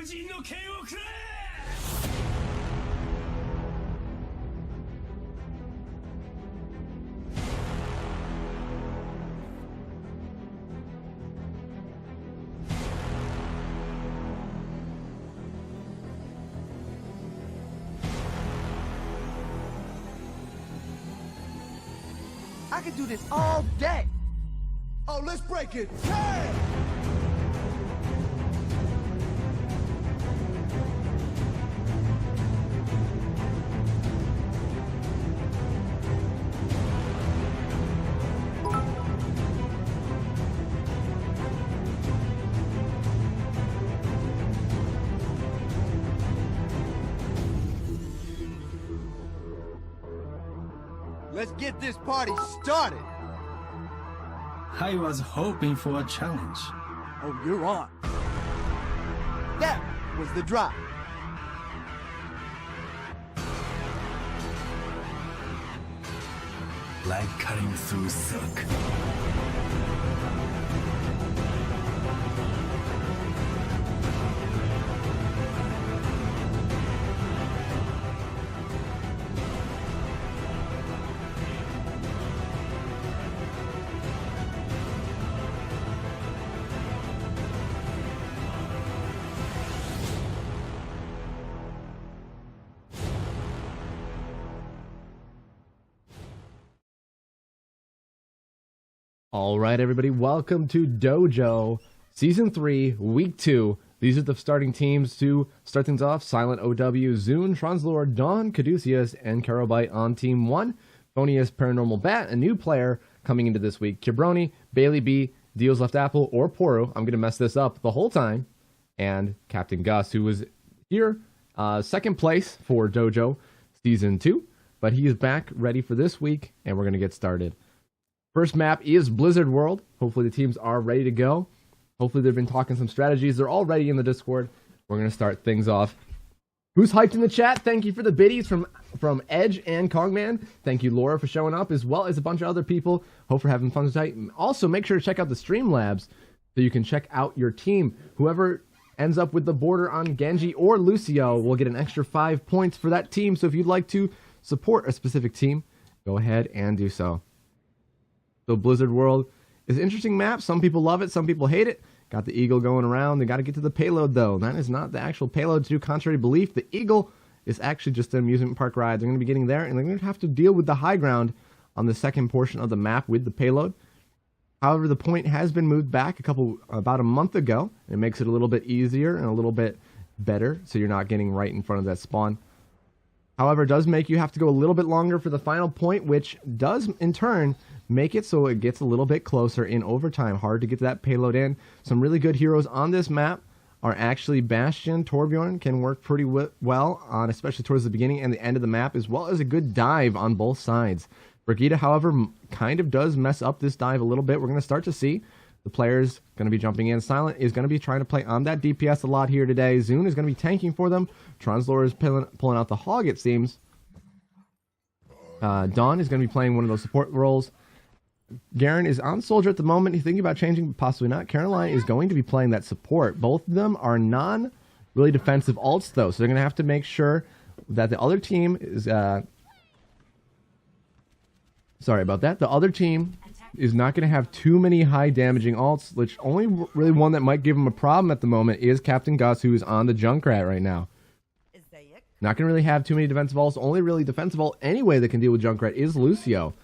I could do this all day. Oh, let's break it. Hey! Let's get this party started. I was hoping for a challenge. Oh, you're on. That was the drop. Like cutting through silk. All right, everybody, welcome to DOJO Season 3, Week 2. These are the starting teams to start things off. Silent OW, Zune, Translord, Dawn, Caduceus, and Karobite on Team 1. Phonius, Paranormal Bat, a new player coming into this week. Kibroni, Bailey B, Deals Left Apple, or Poru. I'm going to mess this up the whole time. And Captain Gus, who was here, second place for DOJO Season 2. But he is back ready for this week, and we're going to get started. First map is Blizzard World. Hopefully the teams are ready to go. Hopefully they've been talking some strategies. They're all ready in the Discord. We're going to start things off. Who's hyped in the chat? Thank you for the biddies from Edge and Kongman. Thank you, Laura, for showing up, as well as a bunch of other people. Hope for having fun tonight. Also, make sure to check out the Streamlabs so you can check out your team. Whoever ends up with the border on Genji or Lucio will get an extra 5 points for that team. So if you'd like to support a specific team, go ahead and do so. So Blizzard World is an interesting map. Some people love it, some people hate it. Got the Eagle going around. They got to get to the payload, though. That is not the actual payload, to contrary to belief. The Eagle is actually just an amusement park ride. They're going to be getting there, and they're going to have to deal with the high ground on the second portion of the map with the payload. However, the point has been moved back about a month ago. It makes it a little bit easier and a little bit better, so you're not getting right in front of that spawn. However, it does make you have to go a little bit longer for the final point, which does, in turn, make it so it gets a little bit closer in overtime. Hard to get that payload in. Some really good heroes on this map are actually Bastion. Torbjorn can work pretty well on, especially towards the beginning and the end of the map, as well as a good dive on both sides. Brigitte, however, kind of does mess up this dive a little bit. We're going to start to see the players going to be jumping in. Silent is going to be trying to play on that DPS a lot here today. Zune is going to be tanking for them. Translor is pulling out the hog, it seems. Dawn is going to be playing one of those support roles. Garen is on Soldier at the moment. He's thinking about changing, but possibly not. Caroline is going to be playing that support. Both of them are non-really defensive ults, though, so they're going to have to make sure that the other team is... sorry about that. The other team is not going to have too many high damaging ults, which only really one that might give him a problem at the moment is Captain Gus, who is on the Junkrat right now. Not going to really have too many defensive ults. Only really defensive ult anyway that can deal with Junkrat is Lucio.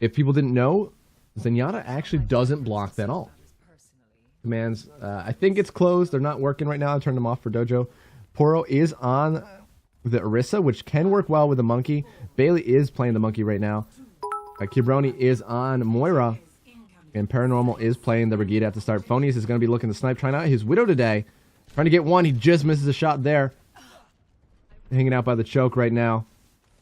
If people didn't know, Zenyatta actually doesn't block that ult. Commands, I think it's closed. They're not working right now. I turned them off for DOJO. Poro is on the Orisa, which can work well with the Monkey. Bailey is playing the Monkey right now. Kibroni is on Moira. And Paranormal is playing the Brigitte at the start. Phonius is going to be looking to snipe, trying out his Widow today. Trying to get one. He just misses a shot there. Hanging out by the choke right now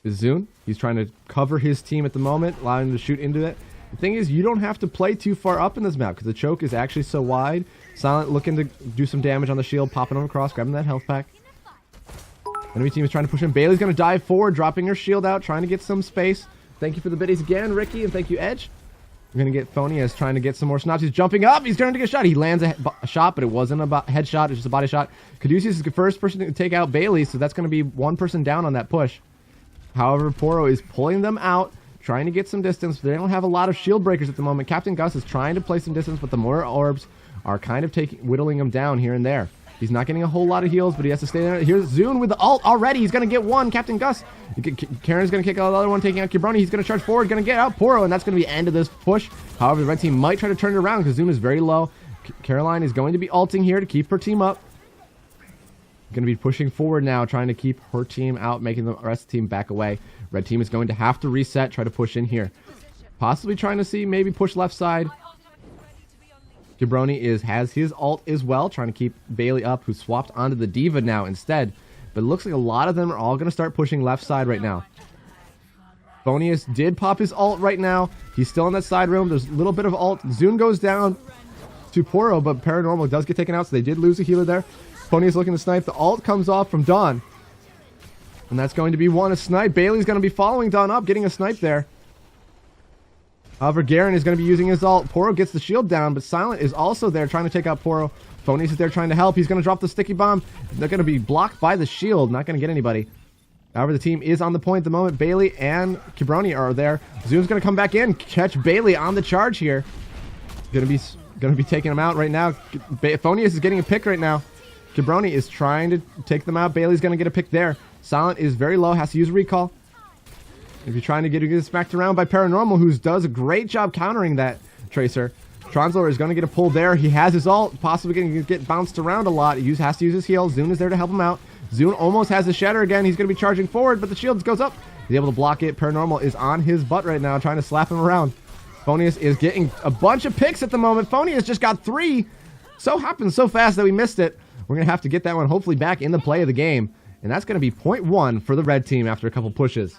is Zune. He's trying to cover his team at the moment, allowing him to shoot into it. The thing is, you don't have to play too far up in this map because the choke is actually so wide. Silent looking to do some damage on the shield, popping him across, grabbing that health pack. Enemy team is trying to push in. Bailey's going to dive forward, dropping her shield out, trying to get some space. Thank you for the biddies again, Ricky, and thank you, Edge. We're going to get Phonius trying to get some more snaps. He's jumping up. He's going to get a shot. He lands a shot, but it wasn't a headshot. It's just a body shot. Caduceus is the first person to take out Bailey, so that's going to be one person down on that push. However, Poro is pulling them out, trying to get some distance. They don't have a lot of shield breakers at the moment. Captain Gus is trying to play some distance, but the more orbs are kind of whittling him down here and there. He's not getting a whole lot of heals, but he has to stay there. Here's Zune with the ult already. He's going to get one. Captain Gus. Karen's going to kick out the other one, taking out Kibroni. He's going to charge forward, going to get out Poro, and that's going to be the end of this push. However, the red team might try to turn it around because Zune is very low. Caroline is going to be ulting here to keep her team up. Going to be pushing forward now, trying to keep her team out, making the rest of the team back away. Red team is going to have to reset, try to push in here. Possibly trying to see maybe push left side. Kibroni has his ult as well, trying to keep Bailey up, who swapped onto the D.Va now instead. But it looks like a lot of them are all going to start pushing left side right now. Phonius did pop his ult right now. He's still in that side room. There's a little bit of ult. Zune goes down to Poro, but Paranormal does get taken out, so they did lose a healer there. Phonius looking to snipe. The ult comes off from Dawn. And that's going to be one a snipe. Bailey's going to be following Dawn up, getting a snipe there. However, Garen is going to be using his ult. Poro gets the shield down, but Silent is also there trying to take out Poro. Phonius is there trying to help. He's going to drop the sticky bomb. They're going to be blocked by the shield. Not going to get anybody. However, the team is on the point at the moment. Bailey and Kibroni are there. Zune's going to come back in, catch Bailey on the charge here. Going to be taking him out right now. Phonius is getting a pick right now. Kibroni is trying to take them out. Bailey's going to get a pick there. Silent is very low, has to use recall. If you're trying to get smacked around by Paranormal, who does a great job countering that Tracer. Translor is going to get a pull there. He has his ult, possibly going to get bounced around a lot. He has to use his heal. Zune is there to help him out. Zune almost has the shatter again. He's going to be charging forward, but the shield goes up. He's able to block it. Paranormal is on his butt right now, trying to slap him around. Phonius is getting a bunch of picks at the moment. Phonius just got 3. So happened so fast that we missed it. We're going to have to get that one hopefully back in the play of the game. And that's going to be point 1 for the red team after a couple pushes.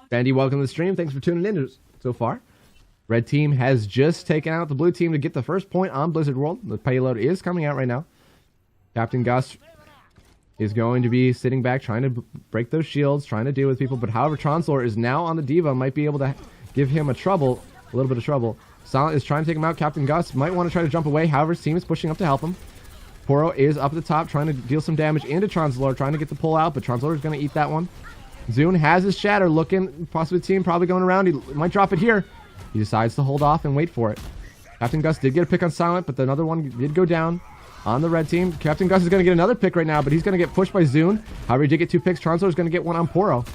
Bandy, welcome to the stream. Thanks for tuning in so far. Red team has just taken out the blue team to get the first point on Blizzard World. The payload is coming out right now. Captain Gus is going to be sitting back, trying to break those shields, trying to deal with people. But however, Translor is now on the D.Va, might be able to give him a little bit of trouble. Silent is trying to take him out. Captain Gus might want to try to jump away. However, his team is pushing up to help him. Poro is up at the top, trying to deal some damage into Translor, trying to get the pull out, but Translor is going to eat that one. Zune has his shatter, looking, possibly team probably going around. He might drop it here. He decides to hold off and wait for it. Captain Gus did get a pick on Silent, but another one did go down on the red team. Captain Gus is going to get another pick right now, but he's going to get pushed by Zune. However, he did get 2 picks. Translor is going to get one on Poro.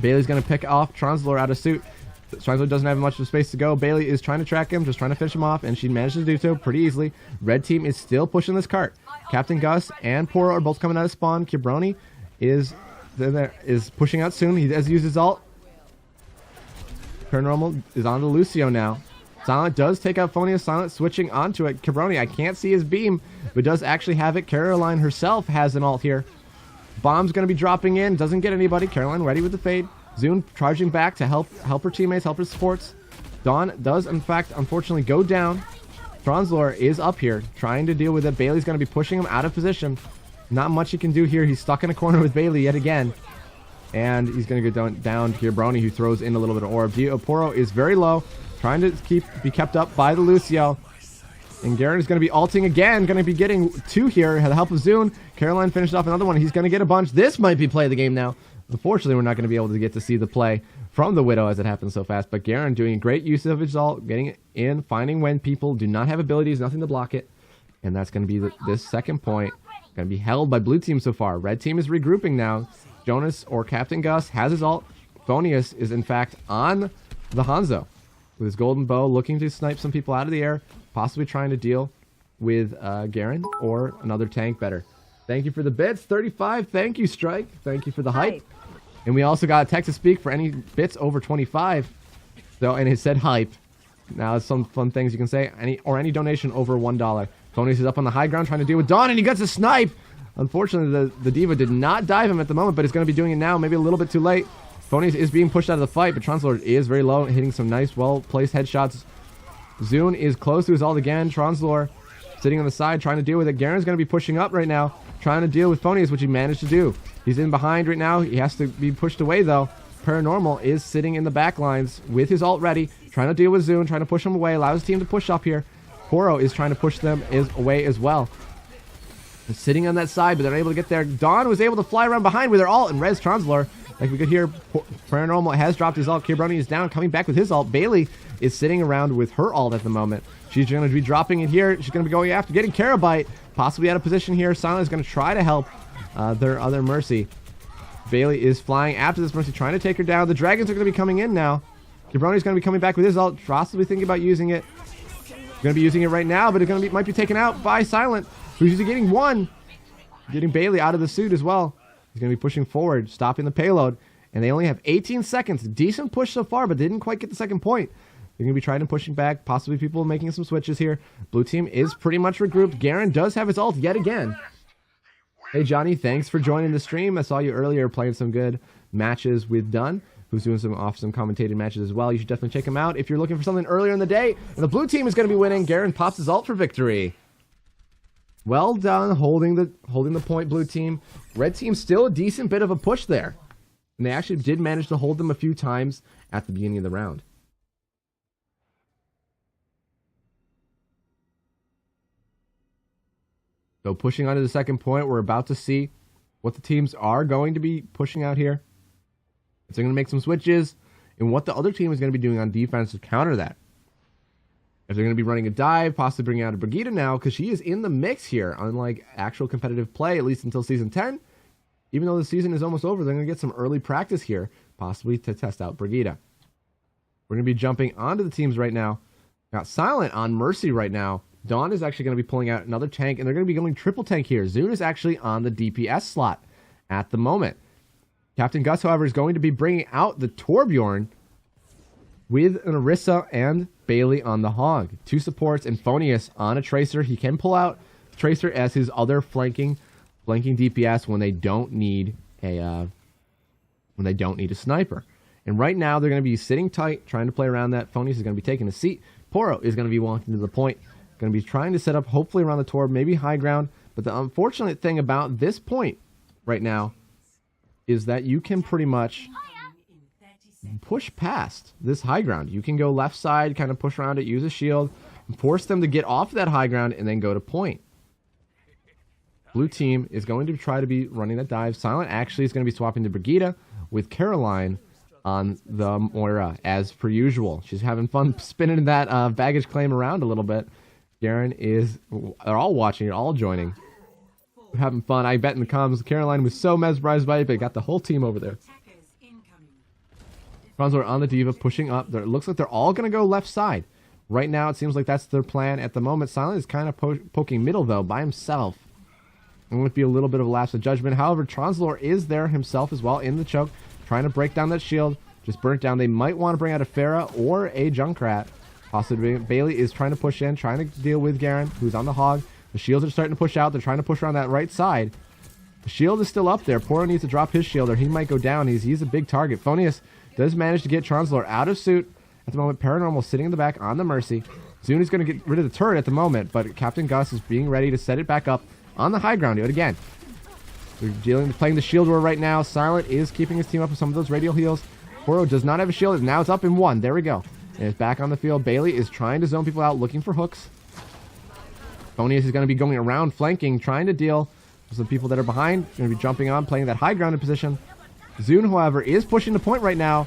Bailey's going to pick off Translor out of suit. Translor doesn't have much of space to go. Bailey is trying to track him, just trying to finish him off, and she managed to do so pretty easily. Red team is still pushing this cart. Captain Gus and Poro are both coming out of spawn. Kibroni is pushing out soon. He has used his ult. Paranormal is on to Lucio now. Silent does take out Phonius. Silent switching onto it. Kibroni, I can't see his beam, but does actually have it. Caroline herself has an ult here. Bomb's going to be dropping in. Doesn't get anybody. Caroline ready with the fade. Zune charging back to help her teammates, help her supports. Dawn does, in fact, unfortunately go down. Translor is up here, trying to deal with it. Bailey's going to be pushing him out of position. Not much he can do here. He's stuck in a corner with Bailey yet again. And he's going to go down to Brony, who throws in a little bit of orb. Poro is very low, trying to be kept up by the Lucio. And Garen is going to be ulting again, going to be getting 2 here with the help of Zune. Caroline finished off another one. He's going to get a bunch. This might be play of the game now. Unfortunately, we're not going to be able to get to see the play from the Widow as it happens so fast. But Garen doing great use of his ult, getting it in, finding when people do not have abilities, nothing to block it. And that's going to be this second point. Going to be held by blue team so far. Red team is regrouping now. Jonas or Captain Gus has his ult. Phonius is in fact on the Hanzo with his golden bow, looking to snipe some people out of the air, possibly trying to deal with Garen or another tank better. Thank you for the bits, 35. Thank you, Strike. Thank you for the hype. And we also got a text to speak for any bits over 25. So, and it said hype. Now, some fun things you can say. Any donation over $1. Phonius is up on the high ground trying to deal with Dawn, and he gets a snipe. Unfortunately, the D.Va did not dive him at the moment, but is going to be doing it now. Maybe a little bit too late. Phonius is being pushed out of the fight, but Translord is very low, hitting some nice, well-placed headshots. Zune is close to his ult again. Translor sitting on the side, trying to deal with it. Garen's going to be pushing up right now, trying to deal with Phonius, which he managed to do. He's in behind right now. He has to be pushed away, though. Paranormal is sitting in the back lines with his ult ready, trying to deal with Zune, trying to push him away, allow his team to push up here. Poro is trying to push them away as well. They're sitting on that side, but they're able to get there. Dawn was able to fly around behind with her ult and res Translor. Like we could hear, Paranormal has dropped his ult. Kirbroni is down, coming back with his ult. Bailey is sitting around with her ult at the moment. She's going to be dropping it here. She's going to be going after getting Carabite, possibly out of position here. Silent is going to try to help their other Mercy. Bailey is flying after this Mercy, trying to take her down. The Dragons are going to be coming in now. Kirbroni is going to be coming back with his ult, possibly thinking about using it. He's going to be using it right now, but it might be taken out by Silent, who's usually getting one. Getting Bailey out of the suit as well. He's going to be pushing forward, stopping the payload. And they only have 18 seconds. Decent push so far, but they didn't quite get the second point. They're going to be trying to pushing back. Possibly people making some switches here. Blue team is pretty much regrouped. Garen does have his ult yet again. Hey, Johnny, thanks for joining the stream. I saw you earlier playing some good matches with Dunn, who's doing some awesome commentated matches as well. You should definitely check him out if you're looking for something earlier in the day. And the blue team is going to be winning. Garen pops his ult for victory. Well done holding the point, blue team. Red team still a decent bit of a push there. And they actually did manage to hold them a few times at the beginning of the round. So pushing on to the second point, we're about to see what the teams are going to be pushing out here. If they're going to make some switches and what the other team is going to be doing on defense to counter that. If they're going to be running a dive, possibly bringing out a Brigitte now, because she is in the mix here, unlike actual competitive play, at least until Season 10. Even though the season is almost over, they're going to get some early practice here, possibly to test out Brigitte. We're going to be jumping onto the teams right now. Got Silent on Mercy right now. Dawn is actually going to be pulling out another tank, and they're going to be going triple tank here. Zune is actually on the DPS slot at the moment. Captain Gus, however, is going to be bringing out the Torbjorn with an Orisa and Bailey on the Hog. Two supports and Phonius on a Tracer. He can pull out Tracer as his other flanking DPS when they don't need a sniper. And right now they're going to be sitting tight, trying to play around that. Phonius is going to be taking a seat. Poro is going to be walking to the point, going to be trying to set up hopefully around the Torb, maybe high ground. But the unfortunate thing about this point right now is that you can pretty much push past this high ground. You can go left side, kind of push around it, use a shield, and force them to get off that high ground and then go to point. Blue team is going to try to be running that dive. Silent actually is going to be swapping to Brigitte with Caroline on the Moira as per usual. She's having fun spinning that baggage claim around a little bit. Garen is, they're all watching, you're all joining. We're having fun. I bet in the comms, Caroline was so mesmerized by it, but got the whole team over there. Franzor on the D.Va, pushing up. It looks like they're all going to go left side. Right now, it seems like that's their plan at the moment. Silent is kind of poking middle, though, by himself. It would be a little bit of a lapse of judgment. However, Translor is there himself as well in the choke, trying to break down that shield. Just burnt down. They might want to bring out a Pharah or a Junkrat. Possibly Bailey is trying to push in, trying to deal with Garen, who's on the Hog. The shields are starting to push out. They're trying to push around that right side. The shield is still up there. Poro needs to drop his shield or he might go down. He's a big target. Phonius does manage to get Translor out of suit. At the moment, Paranormal sitting in the back on the Mercy. Zune is going to get rid of the turret at the moment, but Captain Gus is being ready to set it back up on the high ground yet again. They're playing the shield war right now. Silent is keeping his team up with some of those radial heals. Poro does not have a shield. Now it's up in one. There we go. And it's back on the field. Bailey is trying to zone people out, looking for hooks. Phonius is going to be going around, flanking, trying to deal with some people that are behind. Going to be jumping on, playing that high grounded position. Zune, however, is pushing the point right now.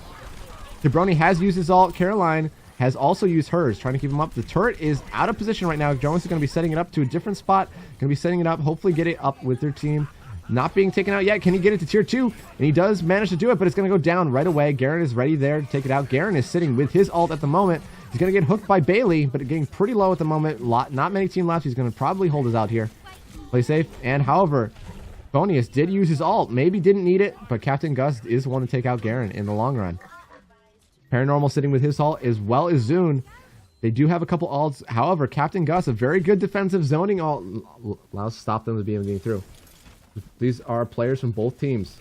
Jabroni has used his ult. Caroline has also used hers, trying to keep him up. The turret is out of position right now. Jones is going to be setting it up to a different spot. Going to be setting it up, hopefully get it up with their team. Not being taken out yet. Can he get it to tier 2? And he does manage to do it, but it's going to go down right away. Garen is ready there to take it out. Garen is sitting with his ult at the moment. He's going to get hooked by Bailey, but getting pretty low at the moment. Not many team left. He's going to probably hold us out here. Play safe. And however, Phonius did use his ult. Maybe didn't need it, but Captain Gus is one to take out Garen in the long run. Paranormal sitting with his ult as well as Zune. They do have a couple ults. However, Captain Gus, a very good defensive zoning ult, allows to stop them to be able to get through. These are players from both teams.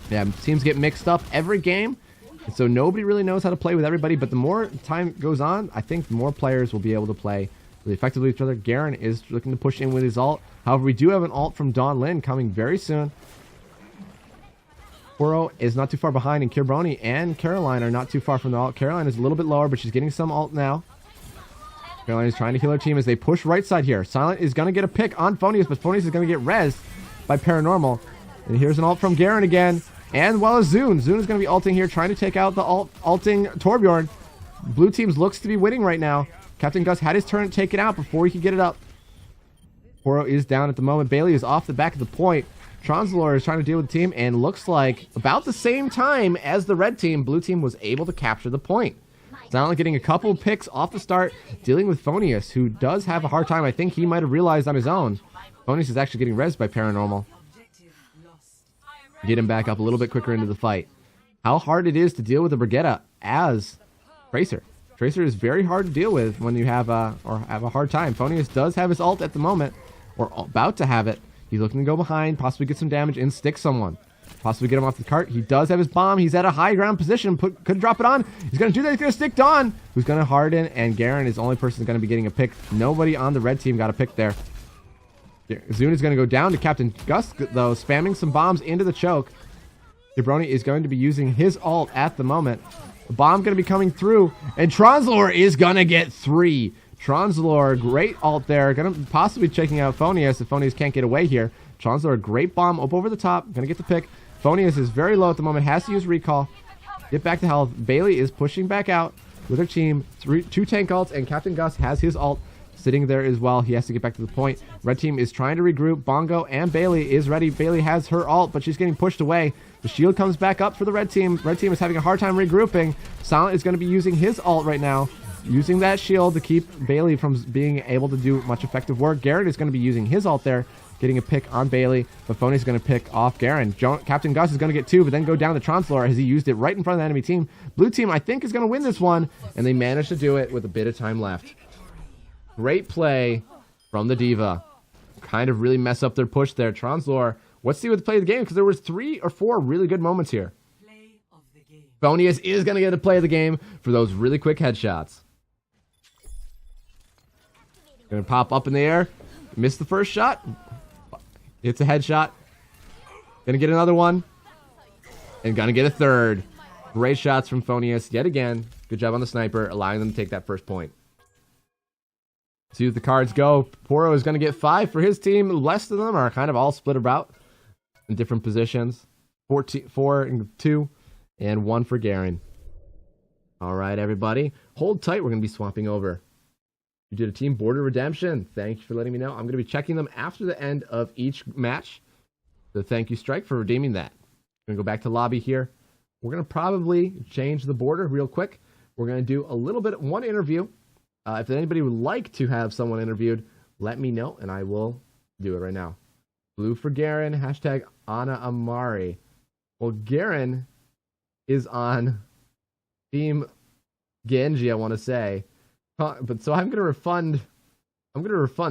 Yeah, teams get mixed up every game, and so nobody really knows how to play with everybody, but the more time goes on, I think the more players will be able to play really effectively with each other. Garen is looking to push in with his ult. However, we do have an ult from Dawn Lin coming very soon. Poro is not too far behind, and Kirbroni and Caroline are not too far from the ult. Caroline is a little bit lower, but she's getting some ult now. Caroline is trying to heal her team as they push right side here. Silent is going to get a pick on Phonius, but Phonius is going to get rezzed by Paranormal. And here's an ult from Garen again. And well as Zune. Zune is going to be ulting here, trying to take out the ulting Torbjorn. Blue teams looks to be winning right now. Captain Gus had his turn taken out before he could get it up. Poro is down at the moment. Bailey is off the back of the point. Translor is trying to deal with the team, and looks like about the same time as the red team, blue team was able to capture the point. Silent getting a couple picks off the start, dealing with Phonius, who does have a hard time. I think he might have realized on his own. Phonius is actually getting rezzed by Paranormal. Get him back up a little bit quicker into the fight. How hard it is to deal with a Brigitte as Tracer. Tracer is very hard to deal with when you have a hard time. Phonius does have his ult at the moment, or about to have it. He's looking to go behind, possibly get some damage and stick someone. Possibly get him off the cart. He does have his bomb. He's at a high ground position. Could drop it on. He's going to do that. He's going to stick Dawn, who's going to harden, and Garen is the only person going to be getting a pick. Nobody on the red team got a pick there. Zune is going to go down to Captain Gus, though, spamming some bombs into the choke. Jabroni is going to be using his ult at the moment. The bomb going to be coming through, and Translor is going to get 3. Translor, great ult there. Going to possibly checking out Phonius if Phonius can't get away here. Translor, great bomb up over the top. Going to get the pick. Phonius is very low at the moment. Has to use recall. Get back to health. Bailey is pushing back out with her team. 2 tank ults, and Captain Gus has his ult sitting there as well. He has to get back to the point. Red team is trying to regroup. Bongo and Bailey is ready. Bailey has her ult, but she's getting pushed away. The shield comes back up for the red team. Red team is having a hard time regrouping. Silent is going to be using his ult right now, using that shield to keep Bailey from being able to do much effective work. Garrett is going to be using his ult there, getting a pick on Bailey, but Phony is going to pick off Garen. Captain Gus is going to get 2, but then go down to Translor as he used it right in front of the enemy team. Blue team, I think, is going to win this one, and they managed to do it with a bit of time left. Great play from the Diva. Kind of really mess up their push there. Translor, let's see what the play of the game, because there was 3 or 4 really good moments here. Phonius is going to get a play of the game for those really quick headshots. Going to pop up in the air. Missed the first shot. It's a headshot. Going to get another one. And going to get a third. Great shots from Phonius yet again. Good job on the sniper, allowing them to take that first point. See what the cards go. Poro is going to get 5 for his team. The rest of them are kind of all split about in different positions. 4 and 2. And 1 for Garen. All right, everybody. Hold tight. We're going to be swapping over. You did a team border redemption. Thank you for letting me know. I'm going to be checking them after the end of each match. So thank you, Strike, for redeeming that. I'm going to go back to lobby here. We're going to probably change the border real quick. We're going to do a little bit, one interview. If anybody would like to have someone interviewed, let me know, and I will do it right now. Blue for Garen. Hashtag Ana Amari. Well, Garen is on Team Genji, I want to say. But so I'm going to refund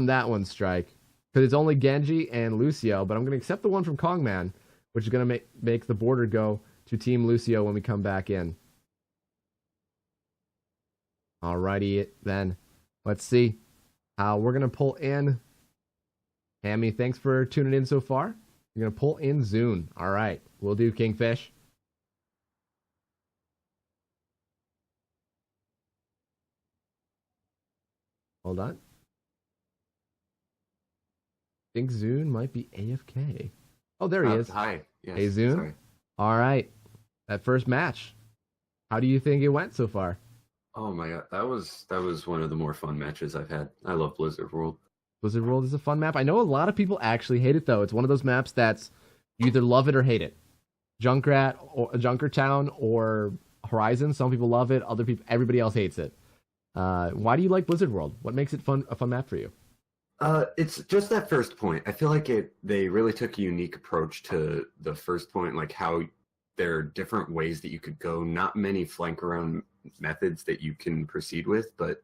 that one, Strike, because it's only Genji and Lucio, but I'm going to accept the one from Kongman, which is going to make the border go to Team Lucio when we come back in. Alrighty, then. Let's see how we're going to pull in. Hammy, thanks for tuning in so far. You're going to pull in Zune. All right, we'll do Kingfish. Hold on. I think Zune might be AFK. Oh, there he is. Hi. Yes, hey, Zune. sorry. All right. That first match. How do you think it went so far? Oh my god, that was one of the more fun matches I've had. I love Blizzard World. Blizzard World is a fun map. I know a lot of people actually hate it, though. It's one of those maps that's you either love it or hate it. Junkrat or Junkertown or Horizon. Some people love it. Other people, everybody else hates it. Why do you like Blizzard World? What makes it a fun map for you? It's just that first point. I feel like they really took a unique approach to the first point, like how there are different ways that you could go. Not many flank around methods that you can proceed with, but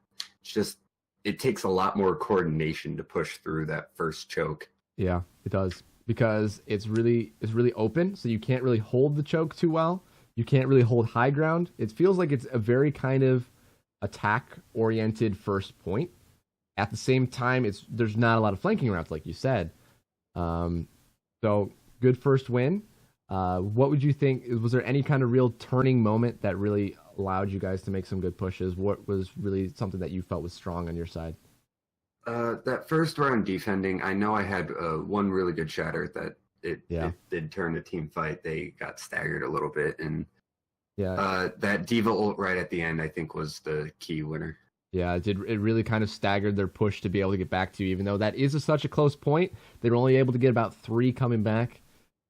it takes a lot more coordination to push through that first choke. Yeah, it does, because it's really open, so you can't really hold the choke too well. You can't really hold high ground. It feels like it's a very kind of attack-oriented first point. At the same time, there's not a lot of flanking routes, like you said. So good first win. What would you think? Was there any kind of real turning moment that really allowed you guys to make some good pushes? What was really something that you felt was strong on your side? That first round defending, I know I had one really good shatter that it did turn a team fight. They got staggered a little bit, and that Diva ult right at the end, I think, was the key winner. Yeah, it really kind of staggered their push to be able to get back to you, even though that is such a close point. They were only able to get about 3 coming back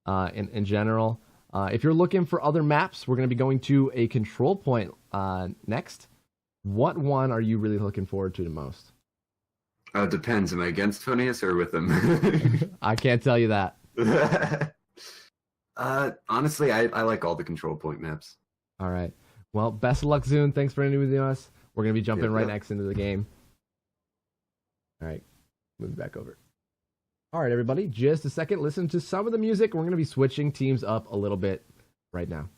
in general. If you're looking for other maps, we're going to be going to a control point next. What one are you really looking forward to the most? Depends. Am I against Phineas or with him? I can't tell you that. Honestly, I like all the control point maps. All right. Well, best of luck, Zune. Thanks for interviewing us. We're going to be jumping right next into the game. All right. Moving back over. All right, everybody. Just a second. Listen to some of the music. We're going to be switching teams up a little bit right now.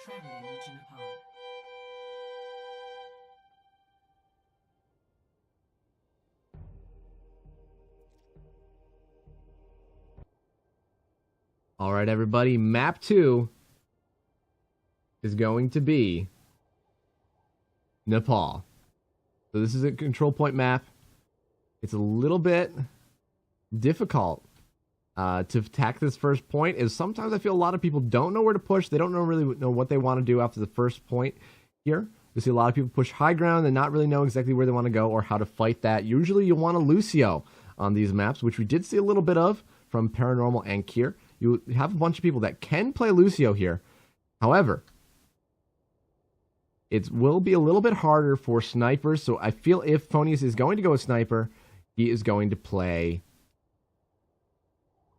Traveling to Nepal. All right, everybody. Map 2 is going to be Nepal. So this is a control point map. It's a little bit difficult to attack this first point, is sometimes I feel a lot of people don't know where to push. They don't really know what they want to do after the first point here. You see a lot of people push high ground and not really know exactly where they want to go or how to fight that. Usually you want a Lucio on these maps, which we did see a little bit of from Paranormal and Kier. You have a bunch of people that can play Lucio here. However, it will be a little bit harder for snipers, so I feel if Phonius is going to go a sniper, he is going to play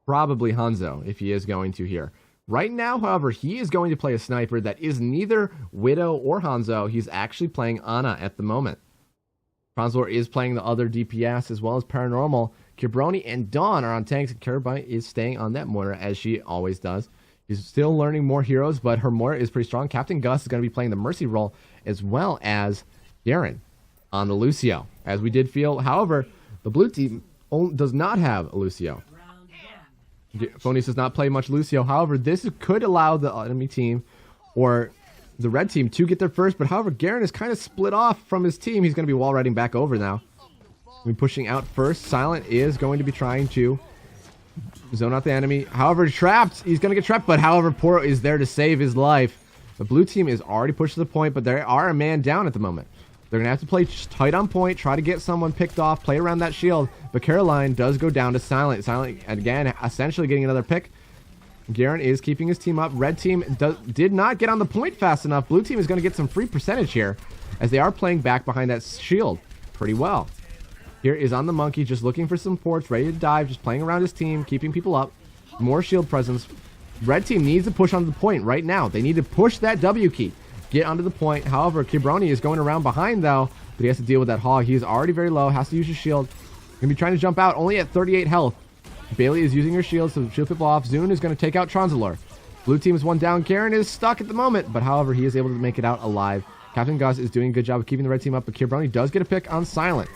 probably Hanzo, if he is going to here. Right now, however, he is going to play a sniper that is neither Widow or Hanzo. He's actually playing Ana at the moment. Franzlor is playing the other DPS as well as Paranormal. Kibroni and Dawn are on tanks, and Carabine is staying on that Moira as she always does. She's still learning more heroes, but her Moira is pretty strong. Captain Gus is going to be playing the Mercy role as well as Garen on the Lucio. As we did feel, however, the blue team does not have a Lucio. Phonius does not play much Lucio. However, this could allow the enemy team or the red team to get there first. But however, Garen is kind of split off from his team. He's going to be wall riding back over now. We're pushing out first. Silent is going to be trying to zone out the enemy. However, trapped. He's going to get trapped. But however, Poro is there to save his life. The blue team is already pushed to the point, but they are a man down at the moment. They're going to have to play just tight on point, try to get someone picked off, play around that shield. But Caroline does go down to Silent. Silent, again, essentially getting another pick. Garen is keeping his team up. Red team did not get on the point fast enough. Blue team is going to get some free percentage here, as they are playing back behind that shield pretty well. Here is on the Monkey, just looking for some ports, ready to dive, just playing around his team, keeping people up. More shield presence. Red team needs to push onto the point right now. They need to push that W key. Get onto the point. However, Kibroni is going around behind, though, but he has to deal with that hog. He is already very low, has to use his shield. Going to be trying to jump out, only at 38 health. Bailey is using her shield to shield people off. Zune is going to take out Tronzalor. Blue team is one down. Karen is stuck at the moment, but however, he is able to make it out alive. Captain Gus is doing a good job of keeping the red team up, but Kibroni does get a pick on Silent.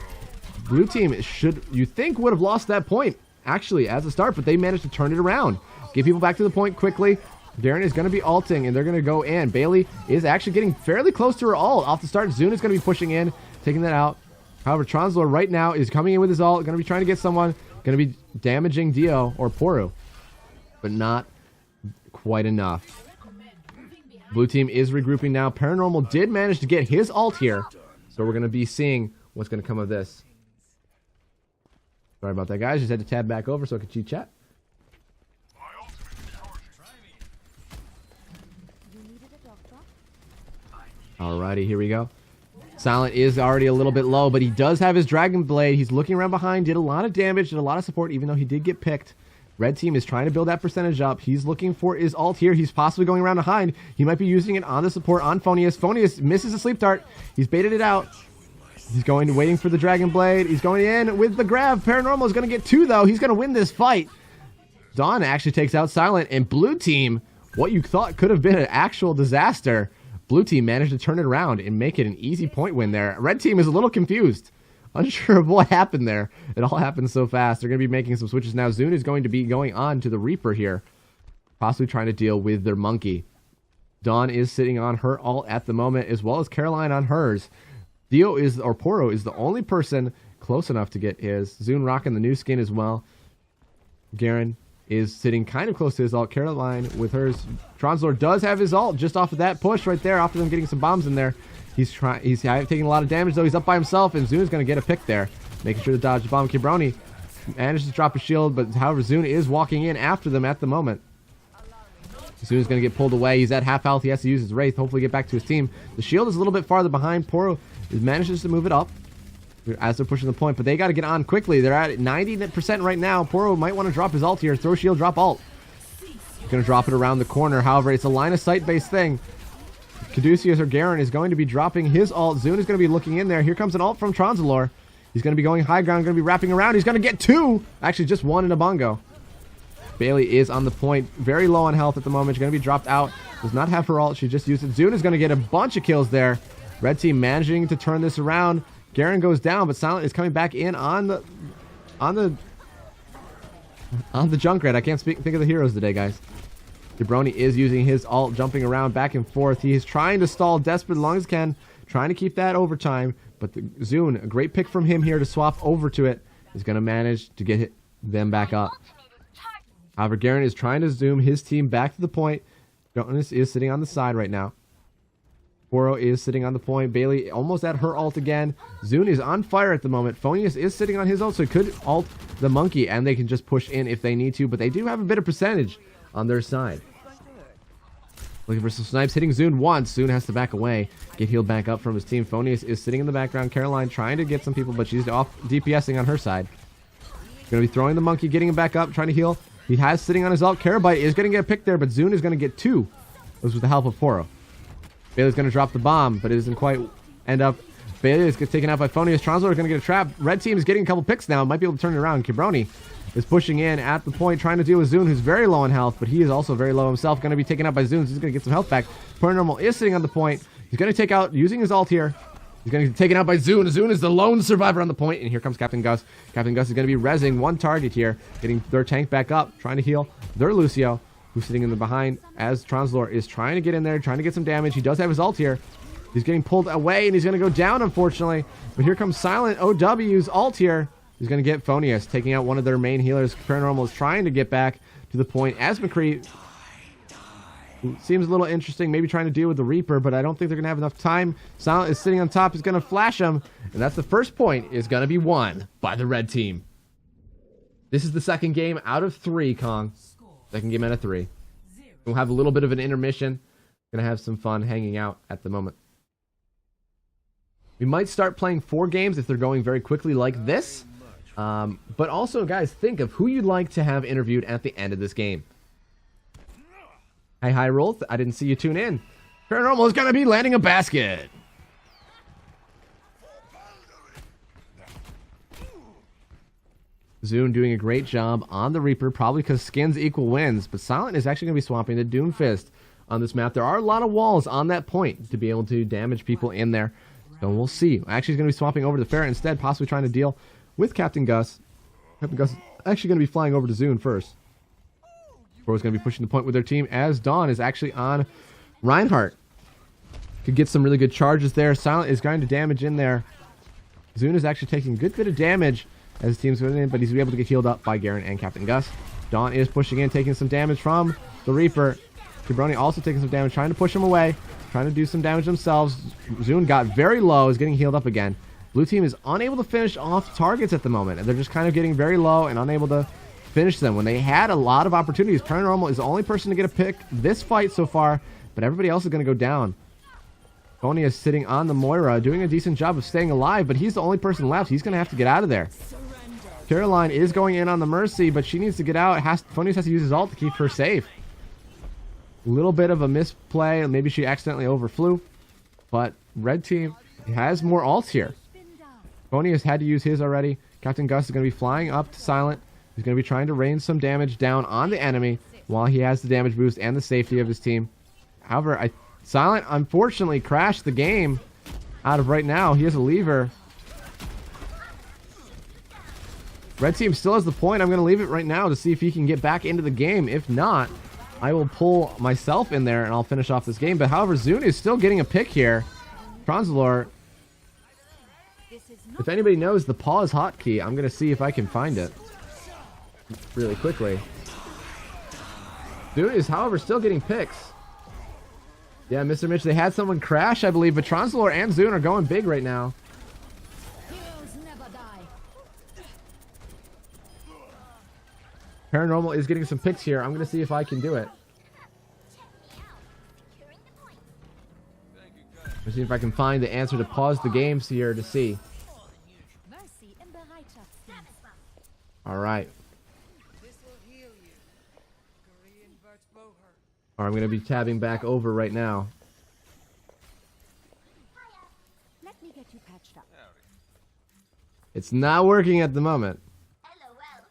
Blue team should, you think, would have lost that point, actually, as a start, but they managed to turn it around. Get people back to the point quickly. Garen is going to be ulting, and they're going to go in. Bailey is actually getting fairly close to her ult. Off the start, Zune is going to be pushing in, taking that out. However, Translor right now is coming in with his ult, going to be trying to get someone, going to be damaging Dio or Poru, but not quite enough. Blue team is regrouping now. Paranormal did manage to get his ult here, so we're going to be seeing what's going to come of this. Sorry about that, guys. Just had to tab back over so I could cheat chat. Alrighty, here we go. Silent is already a little bit low, but he does have his Dragon Blade. He's looking around behind, did a lot of damage, did a lot of support, even though he did get picked. Red team is trying to build that percentage up. He's looking for his ult here. He's possibly going around behind. He might be using it on the support on Phonius. Phonius misses a sleep dart. He's baited it out. He's going, waiting for the Dragon Blade. He's going in with the grab. Paranormal is going to get 2, though. He's going to win this fight. Dawn actually takes out Silent, and Blue team, what you thought could have been an actual disaster, Blue team managed to turn it around and make it an easy point win there. Red team is a little confused. Unsure of what happened there. It all happened so fast. They're going to be making some switches now. Zune is going to be going on to the Reaper here, possibly trying to deal with their Monkey. Dawn is sitting on her ult at the moment, as well as Caroline on hers. Dio is, or Poro is the only person close enough to get his. Zune rocking the new skin as well. Garen is sitting kind of close to his ult. Caroline with hers. Translor does have his ult just off of that push right there, after them getting some bombs in there. He's taking a lot of damage, though. He's up by himself, and Zune is going to get a pick there, making sure to dodge the bomb. Kibroni manages to drop a shield, but however, Zune is walking in after them at the moment. Zune is going to get pulled away. He's at half health. He has to use his Wraith, hopefully get back to his team. The shield is a little bit farther behind. Poro manages to move it up as they're pushing the point, but they got to get on quickly. They're at 90% right now. Poro might want to drop his ult here. Throw shield, drop ult. He's going to drop it around the corner. However, it's a line of sight based thing. Caduceus or Garen is going to be dropping his ult. Zune is going to be looking in there. Here comes an ult from Transalor. He's going to be going high ground, going to be wrapping around. He's going to get 2. Actually, just 1 in a bongo. Bailey is on the point. Very low on health at the moment. She's going to be dropped out. Does not have her ult. She just used it. Zune is going to get a bunch of kills there. Red team managing to turn this around. Garen goes down, but Silent is coming back in on the Junkrat. I can't think of the heroes today, guys. Jabroni is using his ult, jumping around back and forth. He is trying to stall desperate as long as he can, trying to keep that overtime. But the Zune, a great pick from him here to swap over to it, is going to manage to get them back up. However, Garen is trying to zoom his team back to the point. Jonas is sitting on the side right now. Poro is sitting on the point. Bailey almost at her ult again. Zune is on fire at the moment. Phonius is sitting on his ult, so he could ult the Monkey, and they can just push in if they need to. But they do have a bit of percentage on their side. Looking for some snipes, hitting Zune once. Zune has to back away, get healed back up from his team. Phonius is sitting in the background. Caroline trying to get some people, but she's off DPSing on her side. Going to be throwing the Monkey, getting him back up, trying to heal. He has sitting on his ult. Carabite is going to get a pick there, but Zune is going to get 2. This with the help of Poro. Bailey's going to drop the bomb, but it doesn't quite end up. Bailey is taken out by Phonius. Translor is going to get a trap. Red team is getting a couple picks now. Might be able to turn it around. Kibroni is pushing in at the point, trying to deal with Zune, who's very low on health, but he is also very low himself. Going to be taken out by Zune, so he's going to get some health back. Paranormal is sitting on the point. He's going to take out, using his ult here. He's going to get taken out by Zune. Zune is the lone survivor on the point, and here comes Captain Gus. Captain Gus is going to be rezzing one target here, getting their tank back up, trying to heal their Lucio, who's sitting in the behind, as Translor is trying to get in there, trying to get some damage. He does have his ult here. He's getting pulled away, and he's going to go down, unfortunately. But here comes Silent OW's ult here. He's going to get Phonius, taking out one of their main healers. Paranormal is trying to get back to the point, as McCree seems a little interesting, maybe trying to deal with the Reaper, but I don't think they're going to have enough time. Silent is sitting on top. He's going to flash him, and that's the first point is going to be won by the red team. This is the second game out of 3, Kong. Second game out of 3. We'll have a little bit of an intermission. Going to have some fun hanging out at the moment. We might start playing 4 games if they're going very quickly like this. But also, guys, think of who you'd like to have interviewed at the end of this game. Hi, Hyrule. I didn't see you tune in. Paranormal is going to be landing a basket. Zune doing a great job on the Reaper, probably because skins equal wins. But Silent is actually going to be swapping the Doomfist on this map. There are a lot of walls on that point to be able to damage people in there. So we'll see. Actually, he's going to be swapping over to Ferret instead, possibly trying to deal with Captain Gus. Captain Gus is actually going to be flying over to Zune first. Bro's going to be pushing the point with their team as Dawn is actually on Reinhardt. Could get some really good charges there. Silent is going to damage in there. Zune is actually taking a good bit of damage as his team's going in, but he's able to get healed up by Garen and Captain Gus. Dawn is pushing in, taking some damage from the Reaper. Jabroni also taking some damage, trying to push him away, trying to do some damage themselves. Zune got very low, is getting healed up again. Blue team is unable to finish off targets at the moment, and they're just kind of getting very low and unable to finish them when they had a lot of opportunities. Paranormal is the only person to get a pick this fight so far, but everybody else is going to go down. Tony is sitting on the Moira, doing a decent job of staying alive, but he's the only person left. He's going to have to get out of there. Caroline is going in on the Mercy, but she needs to get out. Phoenix has to use his ult to keep her safe. A little bit of a misplay. Maybe she accidentally overflew, but red team has more ults here. Phony has had to use his already. Captain Gus is going to be flying up to Silent. He's going to be trying to rain some damage down on the enemy while he has the damage boost and the safety of his team. However, Silent unfortunately crashed the game out of right now. He has a lever. Red team still has the point. I'm going to leave it right now to see if he can get back into the game. If not, I will pull myself in there and I'll finish off this game. But however, Zune is still getting a pick here. Translor. If anybody knows the pause hotkey, I'm going to see if I can find it really quickly. Zune is, however, still getting picks. Yeah, Mr. Mitch, they had someone crash, I believe, but Translor and Zune are going big right now. Paranormal is getting some picks here. I'm going to see if I can do it. Let's see if I can find the answer to pause the games here to see. Alright. I'm going to be tabbing back over right now. Let me get you patched up. It's not working at the moment. LOL.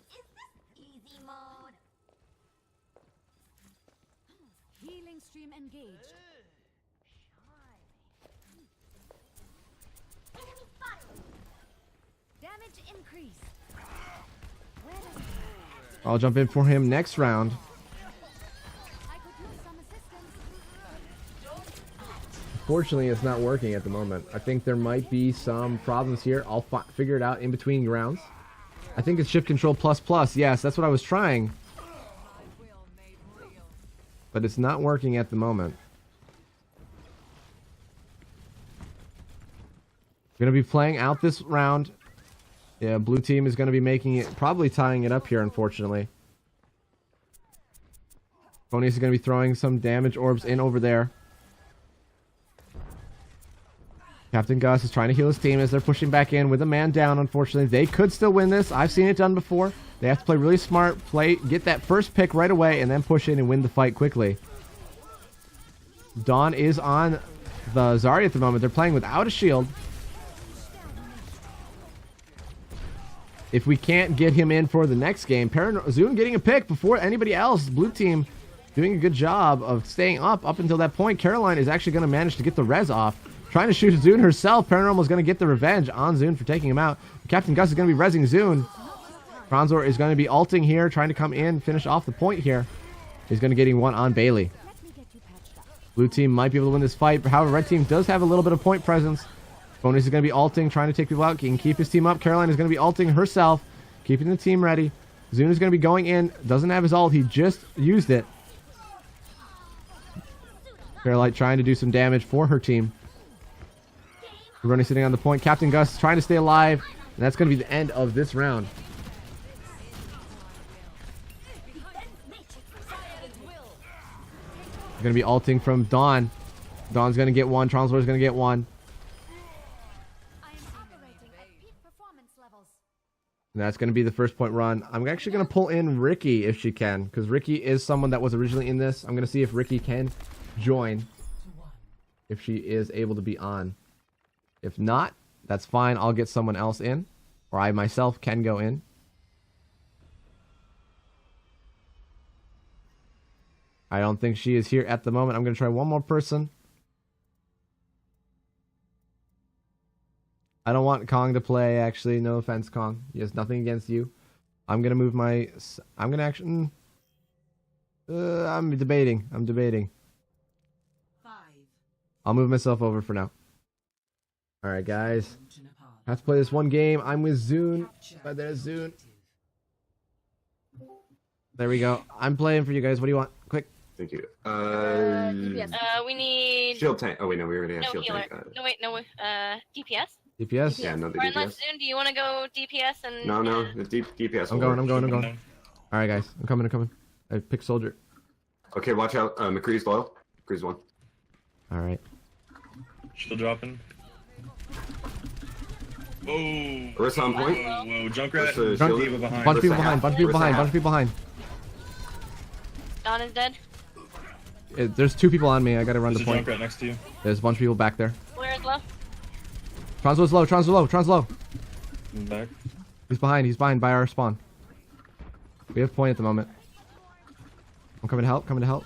Is this easy mode? Healing stream engaged. Enemy spotted. Damage increase. I'll jump in for him next round. Unfortunately, it's not working at the moment. I think there might be some problems here. I'll figure it out in between rounds. I think it's shift control plus. Yes, that's what I was trying. But it's not working at the moment. Going to be playing out this round. Yeah, blue team is going to be making it, probably tying it up here, unfortunately. Ponies is going to be throwing some damage orbs in over there. Captain Gus is trying to heal his team as they're pushing back in with a man down, unfortunately. They could still win this. I've seen it done before. They have to play really smart, get that first pick right away, and then push in and win the fight quickly. Dawn is on the Zarya at the moment. They're playing without a shield. If we can't get him in for the next game, Zune getting a pick before anybody else. Blue team doing a good job of staying up until that point. Caroline is actually going to manage to get the res off. Trying to shoot Zune herself. Paranormal is going to get the revenge on Zune for taking him out. Captain Gus is going to be rezzing Zune. Franzor is going to be ulting here, trying to come in, finish off the point here. He's going to getting one on Bailey. Blue team might be able to win this fight. However, red team does have a little bit of point presence. Bonus is going to be ulting, trying to take people out. He can keep his team up. Caroline is going to be ulting herself, keeping the team ready. Zune is going to be going in. Doesn't have his ult. He just used it. Caroline trying to do some damage for her team. Running sitting on the point. Captain Gus trying to stay alive. And that's going to be the end of this round. Going to be ulting from Dawn. Dawn's going to get one. Translor's going to get one. And that's going to be the first point run. I'm actually going to pull in Ricky if she can, because Ricky is someone that was originally in this. I'm going to see if Ricky can join, if she is able to be on. If not, that's fine. I'll get someone else in, or I myself can go in. I don't think she is here at the moment. I'm going to try one more person. I don't want Kong to play, actually. No offense, Kong. He has nothing against you. I'm going to move my... I'm going to actually... I'm debating. I'm debating. 5. I'll move myself over for now. All right, guys. I have to play this one game. I'm with Zune. Right there's Zune. There we go. I'm playing for you guys. What do you want? Quick. Thank you. DPS. We need Shield tank. Oh wait, no, we already have no shield healer. tank. No wait, no DPS? DPS. Yeah, no, the Or unless DPS. Zoom, do you want to go DPS and? No, the DPS. I'm will going. work. I'm going. All right, guys. I'm coming. I picked soldier. Okay, watch out. McCree's low. McCree's one. All right. Still dropping. Whoa. Orisa on point. Whoa, Junkrat. Orisa Drunk- shield. Diva behind. Bunch of people Orisa behind. half. Bunch of people Orisa behind. half. Bunch of people behind. Dawn is dead. There's 2 people on me. I gotta run There's the a point. Junkrat next to you. There's a bunch of people back there. Where is low? Translo's low. Translo's low. Move back. He's behind. He's behind by our spawn. We have point at the moment. I'm coming to help.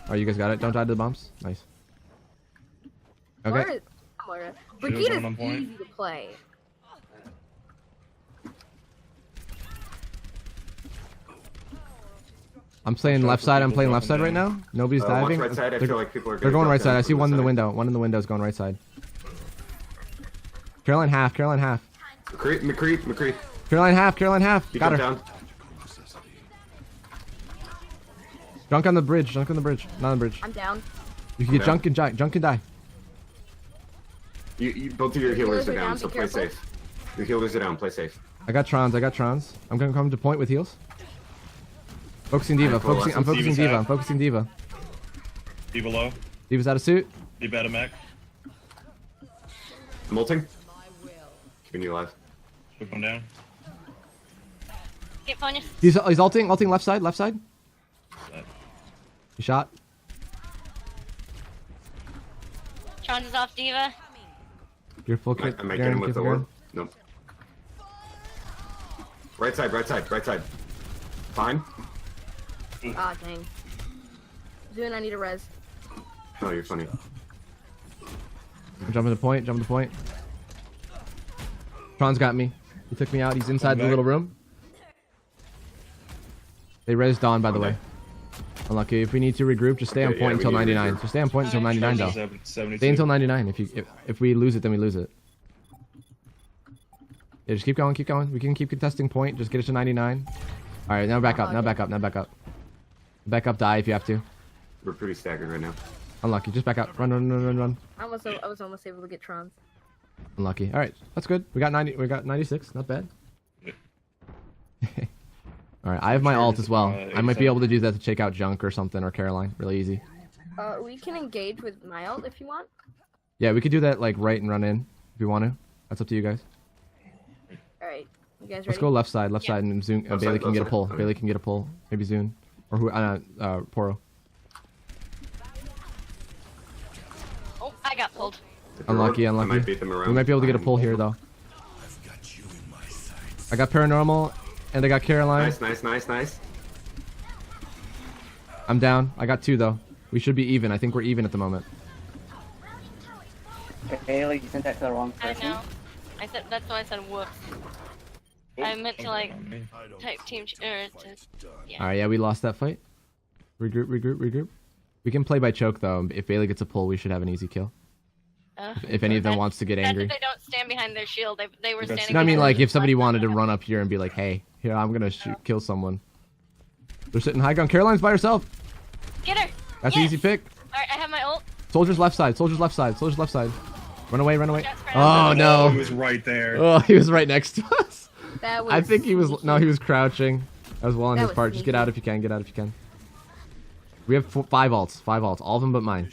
Oh, you guys got it. Don't die to the bombs. Nice. Okay. Moira. Brigitte's on point. Easy to play. I'm playing left side. I'm playing left side right now. Nobody's Watch diving. right side. I They're- feel like people are. They're gonna going drop right side. down I see from one in the side. window. One in the window is going right side. Caroline half. McCree. Caroline half. You Got come her. down. Junk on the bridge. Not on the bridge. I'm down. You can get down. junk and die. You both of your healers are down, down, so be play careful. safe. Your healers are down. Play safe. I got Trons. I'm gonna come to point with heals. Focusing Diva. Alright, cool. I'm focusing Diva's Diva. out. I'm focusing Diva. Diva low. Diva's out of suit. Diva out of mech. Molting. Keeping you alive. Quick one down. Get Fonya. He's ulting left side. He shot. Trons is off Diva. You're full kit. I might get him with the orb. Nope. Right side. Fine. Ah, dang. Zoon, I need a res. Oh, you're funny. I'm jumping the point. Tron's got me. He took me out. He's inside the back. little room. They rezzed Dawn, by the way. Unlucky. If we need to regroup, just stay on Okay, yeah, point we until need to 99. regroup. Just stay on point until 99, though. 72. Stay until 99. If we lose it, then we lose it. Yeah, just keep going. We can keep contesting point. Just get it to 99. All right, now back up. Back up, die if you have to. We're pretty staggered right now. Unlucky. Just back up. Run. I was almost able to get Trons. Unlucky. All right, that's good. We got 90. We got 96. Not bad. All right, I have my ult as well. I might be able to do that to check out Junk or something or Caroline. Really easy. We can engage with my ult if you want. Yeah, we could do that like right and run in if you want to. That's up to you guys. Alright. You guys ready? Let's go left side, and Zune. Left Bailey side, can get a left pull. side. Okay. Bailey can get a pull. Maybe Zune or who? Poro. Oh, I got pulled. If you're Unlucky. orb, I might beat them around. We might be able to get a pull here though. I got Paranormal, and I got Caroline. Nice. I'm down. I got 2 though. We should be even. I think we're even at the moment. Bailey, you sent that to the wrong I person. know. That's why I said whoops. I meant to like type team yeah. All right, yeah, we lost that fight. Regroup. We can play by choke though. If Bailey gets a pull, we should have an easy kill. If any of them wants to get That's angry. if they don't stand behind their shield. They were standing. No, I mean behind like their if somebody shield. wanted to run up here and be like, "Hey, here I'm gonna kill someone." They're sitting high ground. Caroline's by herself. Get her. That's Yes! an easy pick. Alright, I have my ult. Soldier's left side. Run away. Shots fired. Oh He no. was right there. Oh, he was right next to us. That was I think he was. No, he was crouching. That was well on That his was part. Just get sneaky. out if you can. We have 5 ults. All of them but mine.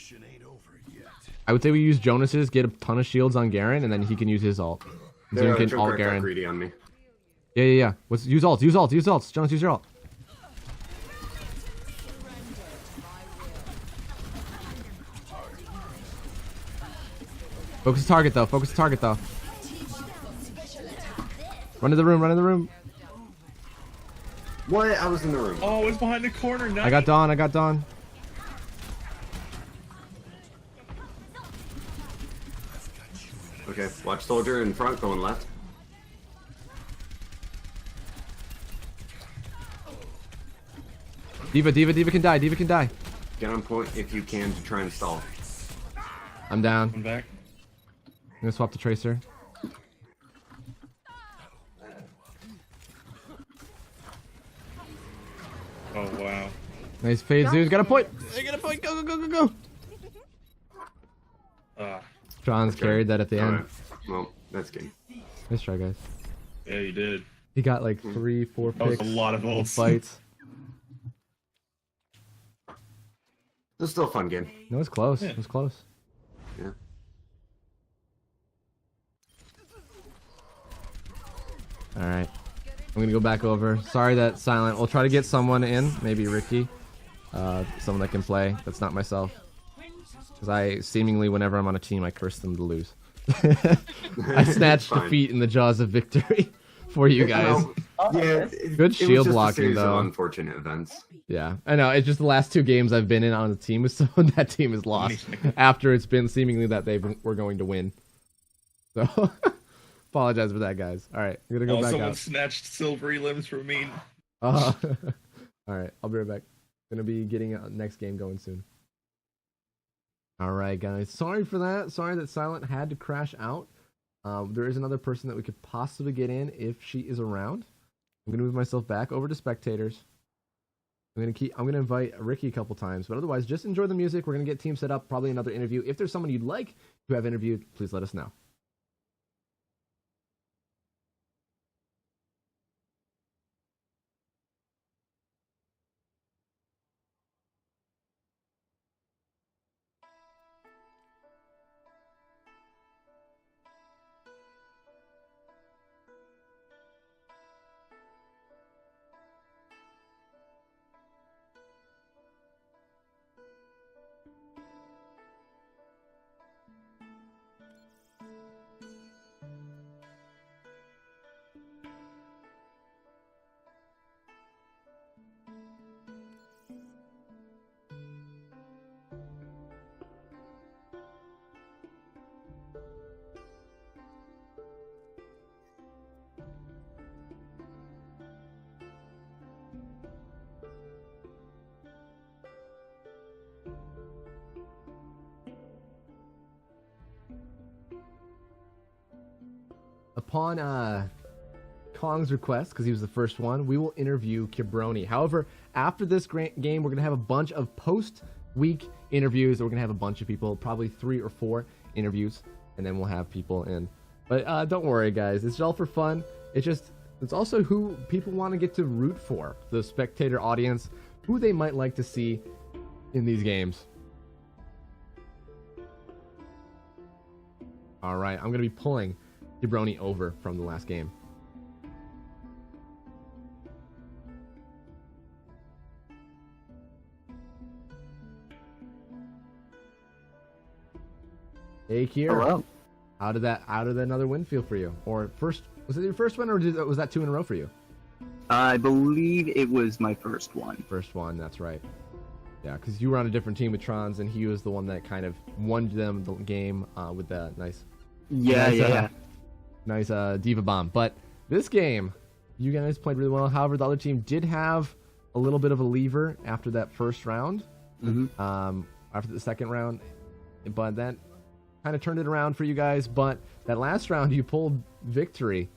I would say we use Jonas's, get a ton of shields on Garen, and then he can use his ult. They're Zune can ult got Garen. greedy on me. Yeah. Use ults. Jonas, use your ult. Focus the target though. Run to the room. What? I was in the room. Oh, it's behind the corner. Nice. I got Dawn. Okay, watch soldier in front going left. D.Va can die. D.Va can die. Get on point if you can to try and stall. I'm down. Come back. I'm gonna swap the Tracer. Oh wow. Nice fade, Zoom. Got a point. I got a point. Go, go, go, go, go. John's carried that at the end. Alright. Well, that's good. Nice try, guys. Yeah, you did. He got like 3, 4 That was picks. a lot of ults. Fights. It was still a fun game. No, it was close. Yeah. It was close. Yeah. All right. I'm gonna go back over. Sorry that Silent. We'll try to get someone in. Maybe Ricky. Someone that can play. That's not myself. Because I seemingly, whenever I'm on a team, I curse them to lose. I snatched Fine. defeat in the jaws of victory for you guys. Yeah, Good shield it was just blocking, a series though. Of unfortunate events. Yeah, I know. It's just the last 2 games I've been in on the team with someone that team is lost after it's been seemingly that we're going to win. So apologize for that, guys. All right, I'm gonna go back someone out. snatched silvery limbs from me. All right, I'll be right back. Gonna be getting next game going soon. All right, guys. Sorry for that. Sorry that Silent had to crash out. There is another person that we could possibly get in if she is around. I'm gonna move myself back over to spectators. I'm gonna invite Ricky a couple times, but otherwise, just enjoy the music. We're gonna get team set up. Probably another interview. If there's someone you'd like to have interviewed, please let us know. Upon Kong's request, because he was the first one, we will interview Kibroni. However, after this game, we're going to have a bunch of post-week interviews. We're going to have a bunch of people, probably 3 or 4 interviews, and then we'll have people in. But don't worry, guys. It's all for fun. It's also who people want to get to root for, the spectator audience, who they might like to see in these games. All right, I'm going to be pulling Kibroni over from the last game. Hey, Kier. Hello. How did another win feel for you? Or was it your first one, or was that 2 in a row for you? I believe it was my first one. First one, that's right. Yeah, because you were on a different team with Trons, and he was the one that kind of won them the game with the nice D.Va bomb. But this game, you guys played really well. However, the other team did have a little bit of a lever after that first round. After the second round, but that kind of turned it around for you guys. But that last round, you pulled victory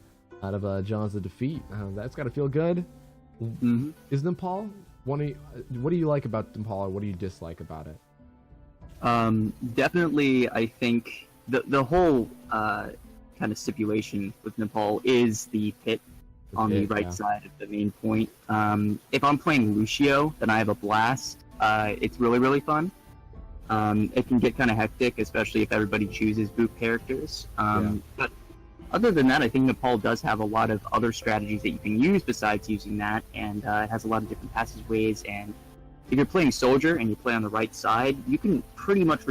out of jaws of defeat. That's got to feel good. Is Nepal what do you like about Nepal, or what do you dislike about it? Definitely, I think the whole kind of stipulation with Nepal is the pit on the right side of the main point. If I'm playing Lucio, then I have a blast. It's really, really fun. It can get kind of hectic, especially if everybody chooses boot characters. But other than that, I think Nepal does have a lot of other strategies that you can use besides using that, and it has a lot of different passageways. And if you're playing Soldier and you play on the right side, you can pretty much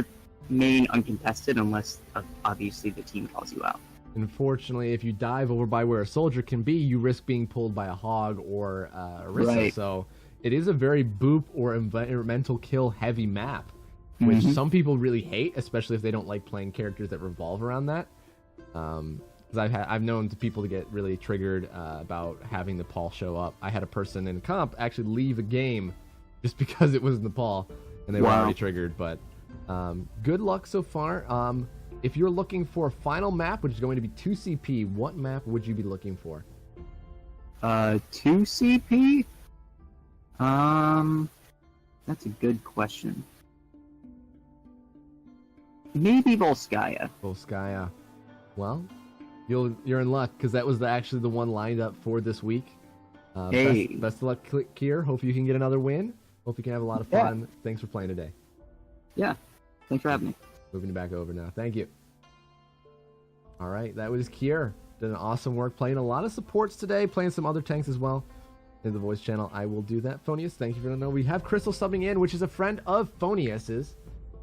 remain uncontested unless, obviously, the team calls you out. Unfortunately, if you dive over by where a soldier can be, you risk being pulled by a hog or a Orisa. Right. So it is a very boop or environmental kill heavy map, which some people really hate, especially if they don't like playing characters that revolve around that. Because I've known people to get really triggered about having the Paul show up. I had a person in comp actually leave a game just because it was Nepal and they were Wow. already triggered. But good luck so far. If you're looking for a final map, which is going to be 2CP, what map would you be looking for? 2CP? That's a good question. Maybe Volskaya. Volskaya. Well, you're in luck because that was actually the one lined up for this week. Hey. Best of luck, Kier. Hope you can get another win. Hope you can have a lot of fun. Thanks for playing today. Yeah. Thanks for having me. Moving back over now. Thank you. All right, that was Kier. Did an awesome work playing a lot of supports today, playing some other tanks as well in the voice channel. I will do that. Phonius, thank you for the know. We have Crystal subbing in, which is a friend of Phonius's.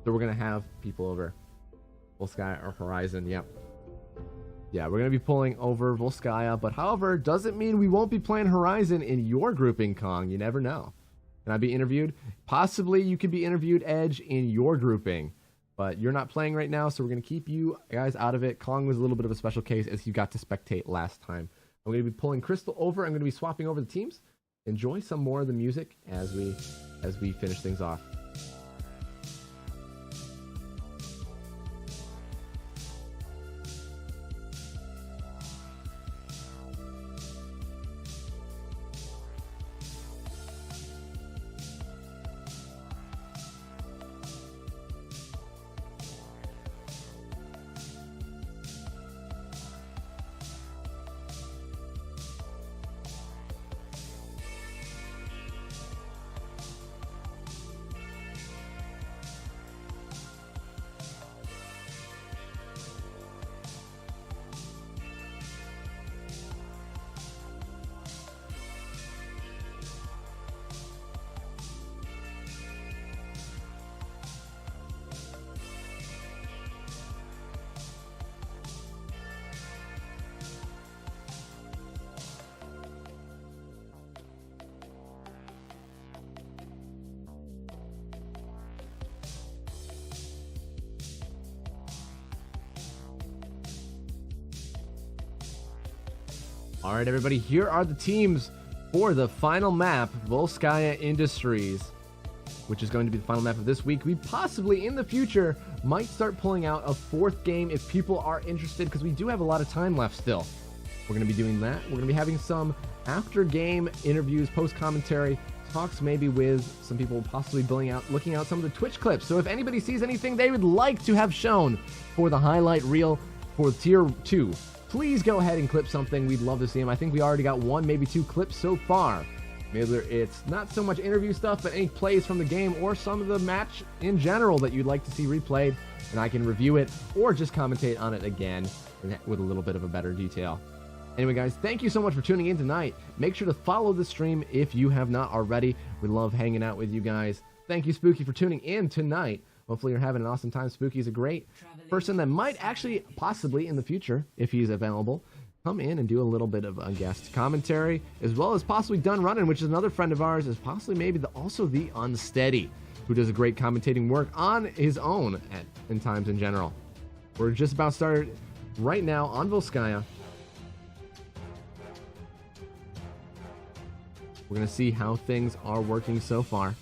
So we're going to have people over Volskaya or Horizon. Yep. Yeah, we're going to be pulling over Volskaya, but however, doesn't mean we won't be playing Horizon in your grouping, Kong. You never know. Can I be interviewed? Possibly you could be interviewed, Edge, in your grouping. But you're not playing right now, so we're going to keep you guys out of it. Kong was a little bit of a special case as you got to spectate last time. I'm going to be pulling Crystal over. I'm going to be swapping over the teams. Enjoy some more of the music as we finish things off. All right, everybody, here are the teams for the final map, Volskaya Industries, which is going to be the final map of this week. We possibly, in the future, might start pulling out a fourth game if people are interested, because we do have a lot of time left still. We're going to be doing that. We're going to be having some after-game interviews, post-commentary, talks maybe with some people possibly looking out some of the Twitch clips. So if anybody sees anything they would like to have shown for the highlight reel for Tier 2, please go ahead and clip something. We'd love to see them. I think we already got one, maybe two clips so far. Maybe it's not so much interview stuff, but any plays from the game or some of the match in general that you'd like to see replayed, and I can review it or just commentate on it again with a little bit of a better detail. Anyway, guys, thank you so much for tuning in tonight. Make sure to follow the stream if you have not already. We love hanging out with you guys. Thank you, Spooky, for tuning in tonight. Hopefully you're having an awesome time. Spooky is a great person that might actually, possibly in the future, if he's available, come in and do a little bit of a guest commentary, as well as possibly Done Running, which is another friend of ours, is possibly maybe also the Unsteady, who does a great commentating work on his own in times in general. We're just about started right now on Volskaya. We're going to see how things are working so far.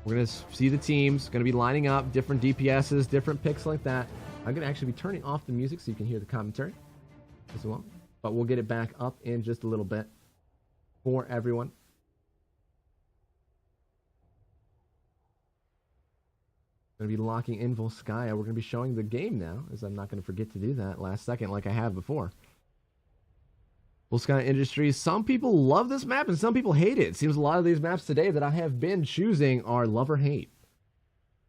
We're going to see the teams, going to be lining up, different DPSs, different picks like that. I'm going to actually be turning off the music so you can hear the commentary as well. But we'll get it back up in just a little bit for everyone. Going to be locking in Volskaya. We're going to be showing the game now, as I'm not going to forget to do that last second like I have before. Volskaya Industries. Some people love this map and some people hate it. It seems a lot of these maps today that I have been choosing are love or hate.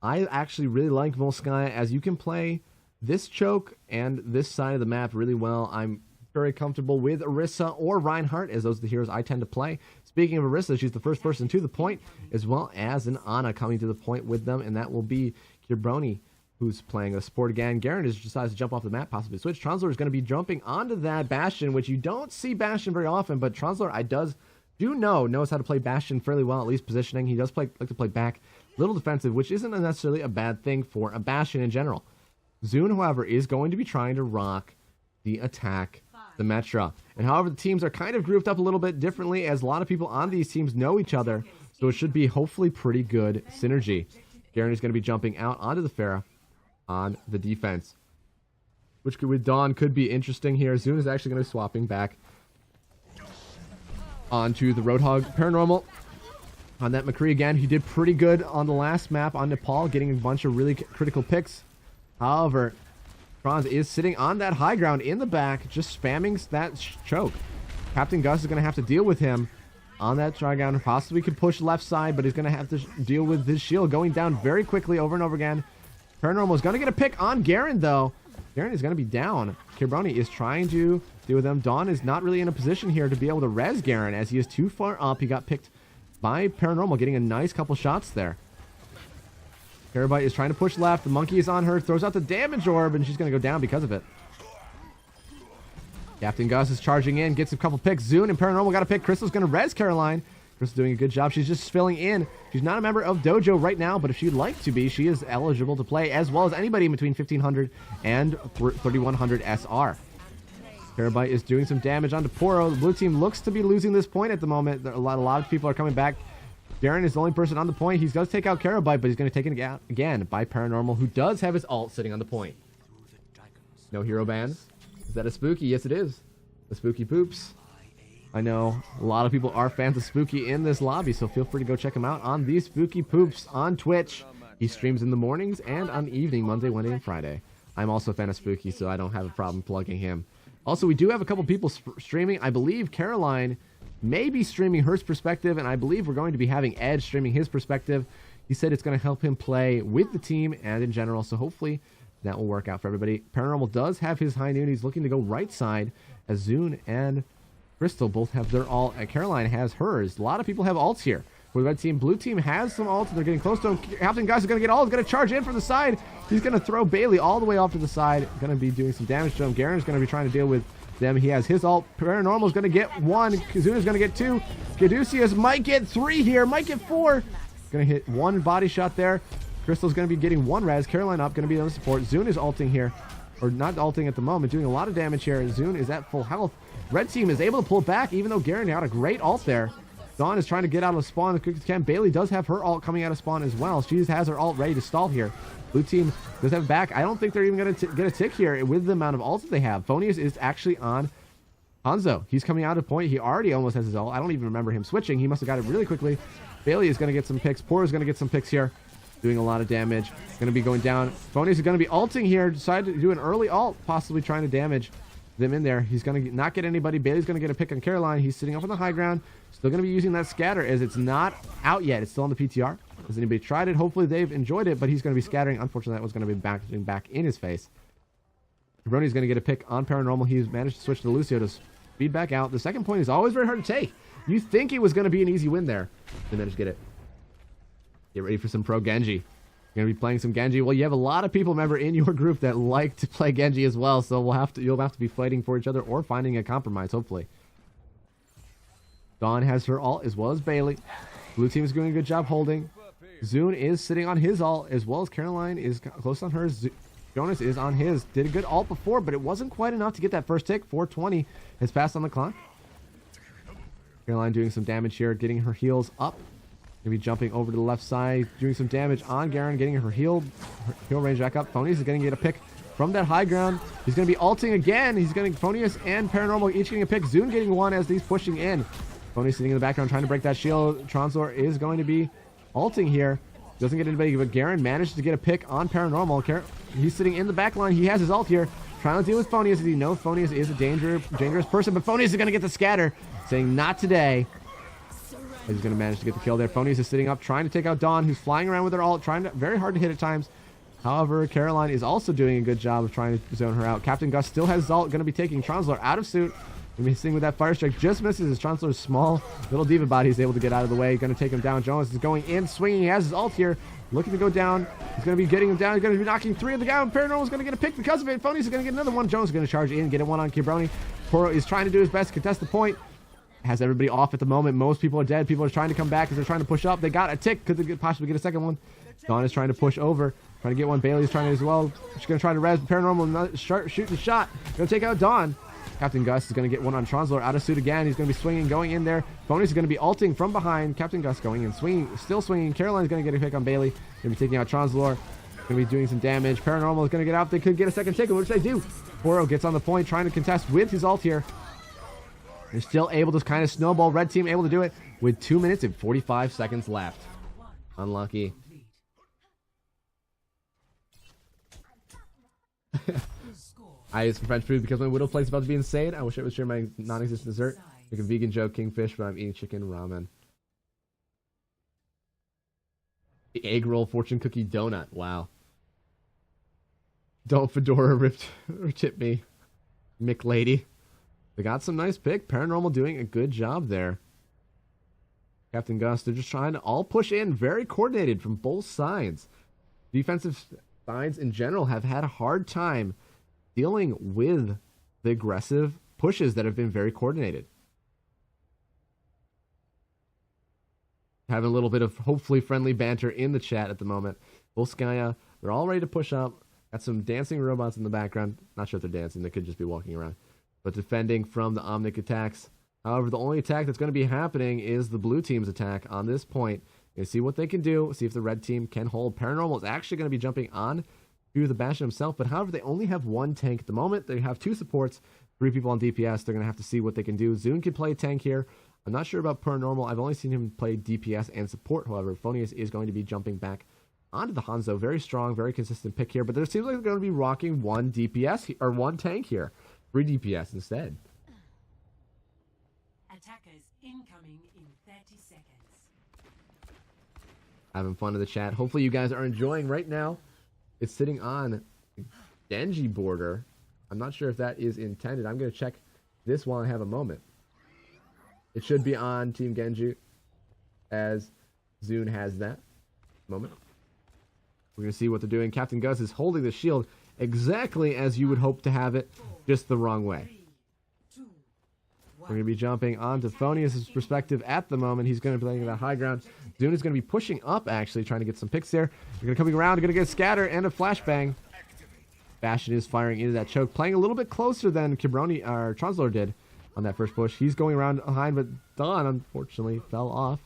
I actually really like Volskaya, as you can play this choke and this side of the map really well. I'm very comfortable with Orisa or Reinhardt, as those are the heroes I tend to play. Speaking of Orisa, she's the first person to the point, as well as an Ana coming to the point with them, and that will be Kirbroni, who's playing a support again. Garen has decided to jump off the map, possibly switch. Translator is going to be jumping onto that Bastion, which you don't see Bastion very often, but Translator knows how to play Bastion fairly well, at least positioning. He does like to play back, little defensive, which isn't necessarily a bad thing for a Bastion in general. Zune, however, is going to be trying to rock the attack, the Metra. And however, the teams are kind of grouped up a little bit differently, as a lot of people on these teams know each other. So it should be hopefully pretty good synergy. Garen is going to be jumping out onto the Pharah on the defense, which could, with Dawn, could be interesting here. Zune is actually going to be swapping back onto the Roadhog Paranormal. On that McCree again, he did pretty good on the last map on Nepal, getting a bunch of really critical picks. However, Franz is sitting on that high ground in the back, just spamming that choke. Captain Gus is going to have to deal with him on that high ground. Possibly could push left side, but he's going to have to deal with his shield going down very quickly over and over again. Paranormal is going to get a pick on Garen, though. Garen is going to be down. Kibroni is trying to deal with them. Dawn is not really in a position here to be able to res Garen, as he is too far up. He got picked by Paranormal, getting a nice couple shots there. Terabyte is trying to push left. The monkey is on her, throws out the damage orb, and she's going to go down because of it. Captain Gus is charging in, gets a couple picks. Zune and Paranormal got a pick. Crystal's going to res Caroline. Crystal's doing a good job. She's just filling in. She's not a member of Dojo right now, but if she'd like to be, she is eligible to play, as well as anybody in between 1500 and 3100 SR. Terabyte is doing some damage onto Poro. The blue team looks to be losing this point at the moment. A lot of people are coming back. Garen is the only person on the point. He's going to take out Terabyte, but he's going to take it out again by Paranormal, who does have his ult sitting on the point. No hero bans. Is that a Spooky? Yes, it is. The Spooky Poops. I know a lot of people are fans of Spooky in this lobby, so feel free to go check him out on the Spooky Poops on Twitch. He streams in the mornings and on the evening, Monday, Wednesday, and Friday. I'm also a fan of Spooky, so I don't have a problem plugging him. Also, we do have a couple people streaming. I believe Caroline may be streaming her perspective, and I believe we're going to be having Ed streaming his perspective. He said it's going to help him play with the team and in general, so hopefully that will work out for everybody. Paranormal does have his high noon. He's looking to go right side, as Zune and Crystal both have their ult. Caroline has hers. A lot of people have ults here. For the red team, blue team has some ults. They're getting close to him. Captain Guys is going to get ult. He's going to charge in from the side. He's going to throw Bailey all the way off to the side. Going to be doing some damage to him. Garen's going to be trying to deal with them. He has his ult. Paranormal is going to get 1. Kazuna's going to get 2. Caduceus might get 3 here. Might get 4. Going to hit 1 body shot there. Crystal's going to be getting 1 res. Caroline up. Going to be on the support. Zune is ulting here. Or not ulting at the moment. Doing a lot of damage here. Zune is at full health. Red team is able to pull back, even though Garen got a great ult there. Dawn is trying to get out of spawn as quick as can. Bailey does have her ult coming out of spawn as well. She has her ult ready to stall here. Blue team does have back. I don't think they're even going to get a tick here with the amount of ults that they have. Phonius is actually on Hanzo. He's coming out of point. He already almost has his ult. I don't even remember him switching. He must have got it really quickly. Bailey is going to get some picks. Poro is going to get some picks here. Doing a lot of damage. Going to be going down. Phonius is going to be ulting here. Decided to do an early ult, possibly trying to damage them in there. He's going to not get anybody. Bailey's going to get a pick on Caroline. He's sitting up on the high ground. Still going to be using that scatter, as it's not out yet. It's still on the PTR. Has anybody tried it? Hopefully they've enjoyed it, but he's going to be scattering. Unfortunately, that was going to be back in his face. Brony's going to get a pick on Paranormal. He's managed to switch to Lucio to speed back out. The second point is always very hard to take. You think it was going to be an easy win there, and then just get it. Get ready for some pro Genji. You're going to be playing some Genji. Well, you have a lot of people, remember, in your group that like to play Genji as well, so you'll have to be fighting for each other or finding a compromise, hopefully. Dawn has her ult as well as Bailey. Blue team is doing a good job holding. Zune is sitting on his ult as well as Caroline is close on hers. Jonas is on his. Did a good ult before, but it wasn't quite enough to get that first tick. 420 has passed on the clock. Caroline doing some damage here, getting her heals up. Gonna be jumping over to the left side, doing some damage on Garen, getting her heal range back up. Phonius is gonna get a pick from that high ground. He's gonna be ulting again. He's getting Phonius and Paranormal each getting a pick. Zune getting 1 as he's pushing in. Phonius sitting in the background trying to break that shield. Translor is going to be ulting here. Doesn't get anybody, but Garen manages to get a pick on Paranormal. He's sitting in the back line. He has his ult here. Trying to deal with Phonius, as he knows Phonius is a dangerous person, but Phonius is gonna get the scatter, saying not today. He's going to manage to get the kill there. Phonius is sitting up, trying to take out Dawn, who's flying around with her ult, very hard to hit at times. However, Caroline is also doing a good job of trying to zone her out. Captain Gus still has his ult, going to be taking Translor out of suit. Going to be sitting with that fire strike, just misses as Translor's small little diva body is able to get out of the way. Going to take him down. Jonas is going in, swinging. He has his ult here, looking to go down. He's going to be getting him down. He's going to be knocking 3 of the down. Paranormal is going to get a pick because of it. Phonius is going to get another one. Jonas is going to charge in, get 1 on Kibroni. Poro is trying to do his best to contest the point. Has everybody off at the moment. Most people are dead. People are trying to come back as they're trying to push up. They got a tick. Could they possibly get a second one? Dawn is trying to push over. Trying to get one. Bailey's trying to as well. She's going to try to res Paranormal. Shooting the shot. Going to take out Dawn. Captain Gus is going to get one on Translator out of suit again. He's going to be swinging, going in there. Phonius is going to be ulting from behind. Captain Gus going and swinging, still swinging. Caroline's going to get a pick on Bailey. Going to be taking out Translator. Going to be doing some damage. Paranormal is going to get out. They could get a second ticket, which they do. Poro gets on the point, trying to contest with his ult here. They're still able to kind of snowball. Red team able to do it with 2 minutes and 45 seconds left. Unlucky. I ate some French food because my widow plate is about to be insane. I wish I would share my non-existent dessert. Like a vegan joke, kingfish, but I'm eating chicken ramen. The egg roll fortune cookie donut. Wow. Don't Fedora ripped or tip me. Mick lady. They got some nice pick. Paranormal doing a good job there. Captain Gus, they're just trying to all push in. Very coordinated from both sides. Defensive sides in general have had a hard time dealing with the aggressive pushes that have been very coordinated. Having a little bit of hopefully friendly banter in the chat at the moment. Volskaya, they're all ready to push up. Got some dancing robots in the background. Not sure if they're dancing. They could just be walking around. But defending from the Omnic attacks. However, the only attack that's going to be happening is the blue team's attack on this point. You see what they can do. See if the red team can hold. Paranormal is actually going to be jumping on to the Bastion himself. But however, they only have one tank at the moment. They have 2 supports, 3 people on DPS. They're going to have to see what they can do. Zune can play tank here. I'm not sure about Paranormal. I've only seen him play DPS and support. However, Phonius is going to be jumping back onto the Hanzo. Very strong, very consistent pick here. But there seems like they're going to be rocking 1 DPS or 1 tank here. 3 DPS instead. Attackers incoming in 30 seconds. Having fun in the chat. Hopefully you guys are enjoying right now. It's sitting on Genji border. I'm not sure if that is intended. I'm going to check this while I have a moment. It should be on Team Genji as Zune has that moment. We're going to see what they're doing. Captain Gus is holding the shield exactly as you would hope to have it, just the wrong way. We're going to be jumping onto Phonius' perspective at the moment. He's going to be playing that high ground. Zune is going to be pushing up, actually, trying to get some picks there. They're going to coming around. They're going to get a scatter and a flashbang. Bastion is firing into that choke, playing a little bit closer than Kibroni or Translator did on that first push. He's going around behind, but Dawn, unfortunately, fell off.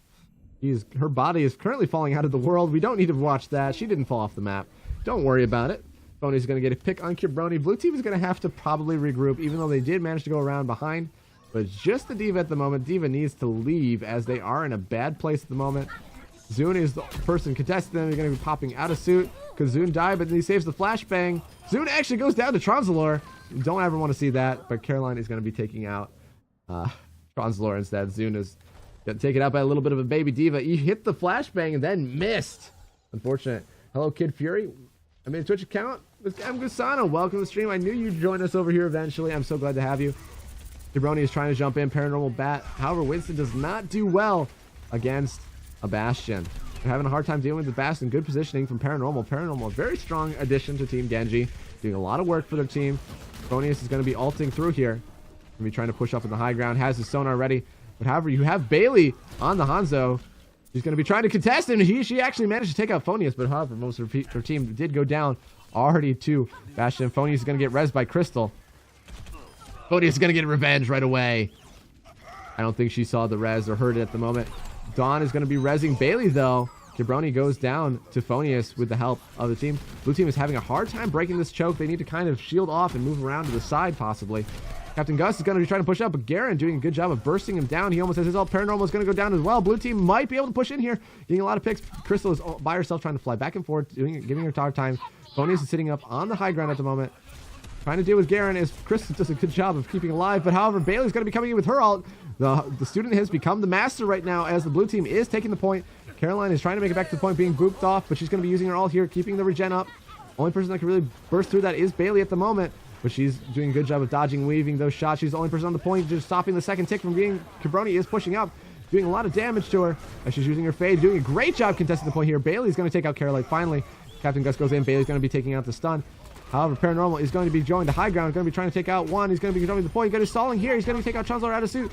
Her body is currently falling out of the world. We don't need to watch that. She didn't fall off the map. Don't worry about it. Phonius is going to get a pick on Kibroni. Blue team is going to have to probably regroup, even though they did manage to go around behind. But it's just the D.Va at the moment. D.Va needs to leave as they are in a bad place at the moment. Zune is the person contesting them. They're going to be popping out of suit because Zune died, but then he saves the flashbang. Zune actually goes down to Translator. Don't ever want to see that, but Caroline is going to be taking out Translator instead. Zune is going to take it out by a little bit of a baby D.Va. He hit the flashbang and then missed. Unfortunate. Hello, Kid Fury. I made a Twitch account. I'm Gusano. Welcome to the stream. I knew you'd join us over here eventually. I'm so glad to have you. Kibroni is trying to jump in. Paranormal bat. However, Winston does not do well against a Bastion. They're having a hard time dealing with the Bastion. Good positioning from Paranormal. Paranormal, a very strong addition to Team Genji. Doing a lot of work for their team. Phonius is going to be ulting through here. Going to be trying to push up in the high ground. Has his sonar ready. But however, you have Bailey on the Hanzo. She's going to be trying to contest him. She actually managed to take out Phonius. But however, most of her team did go down already to Bastion. Phonius is going to get rezzed by Crystal. Phonius is going to get revenge right away. I don't think she saw the res or heard it at the moment. Dawn is going to be rezzing Bailey, though. Kibroni goes down to Phonius with the help of the team. Blue team is having a hard time breaking this choke. They need to kind of shield off and move around to the side, possibly. Captain Gus is going to be trying to push up, but Garen doing a good job of bursting him down. He almost has his ult. Paranormal is going to go down as well. Blue team might be able to push in here, getting a lot of picks. Crystal is by herself trying to fly back and forth, giving her hard time. Phonius is sitting up on the high ground at the moment. Trying to deal with Garen as Crystal does a good job of keeping alive. But however, Bailey's going to be coming in with her ult. The student has become the master right now as the blue team is taking the point. Caroline is trying to make it back to the point, being booped off, but she's going to be using her ult here, keeping the regen up. Only person that can really burst through that is Bailey at the moment, but she's doing a good job of dodging, weaving those shots. She's the only person on the point, just stopping the second tick from being. Kibroni is pushing up, doing a lot of damage to her as she's using her fade, doing a great job contesting the point here. Bailey's going to take out Caroline finally. Captain Gus goes in. Bailey's going to be taking out the stun. However, Paranormal is going to be joining the high ground. Going to be trying to take out one. He's going to be controlling the point. He's going to be stalling here. He's going to take out Translator out of suit.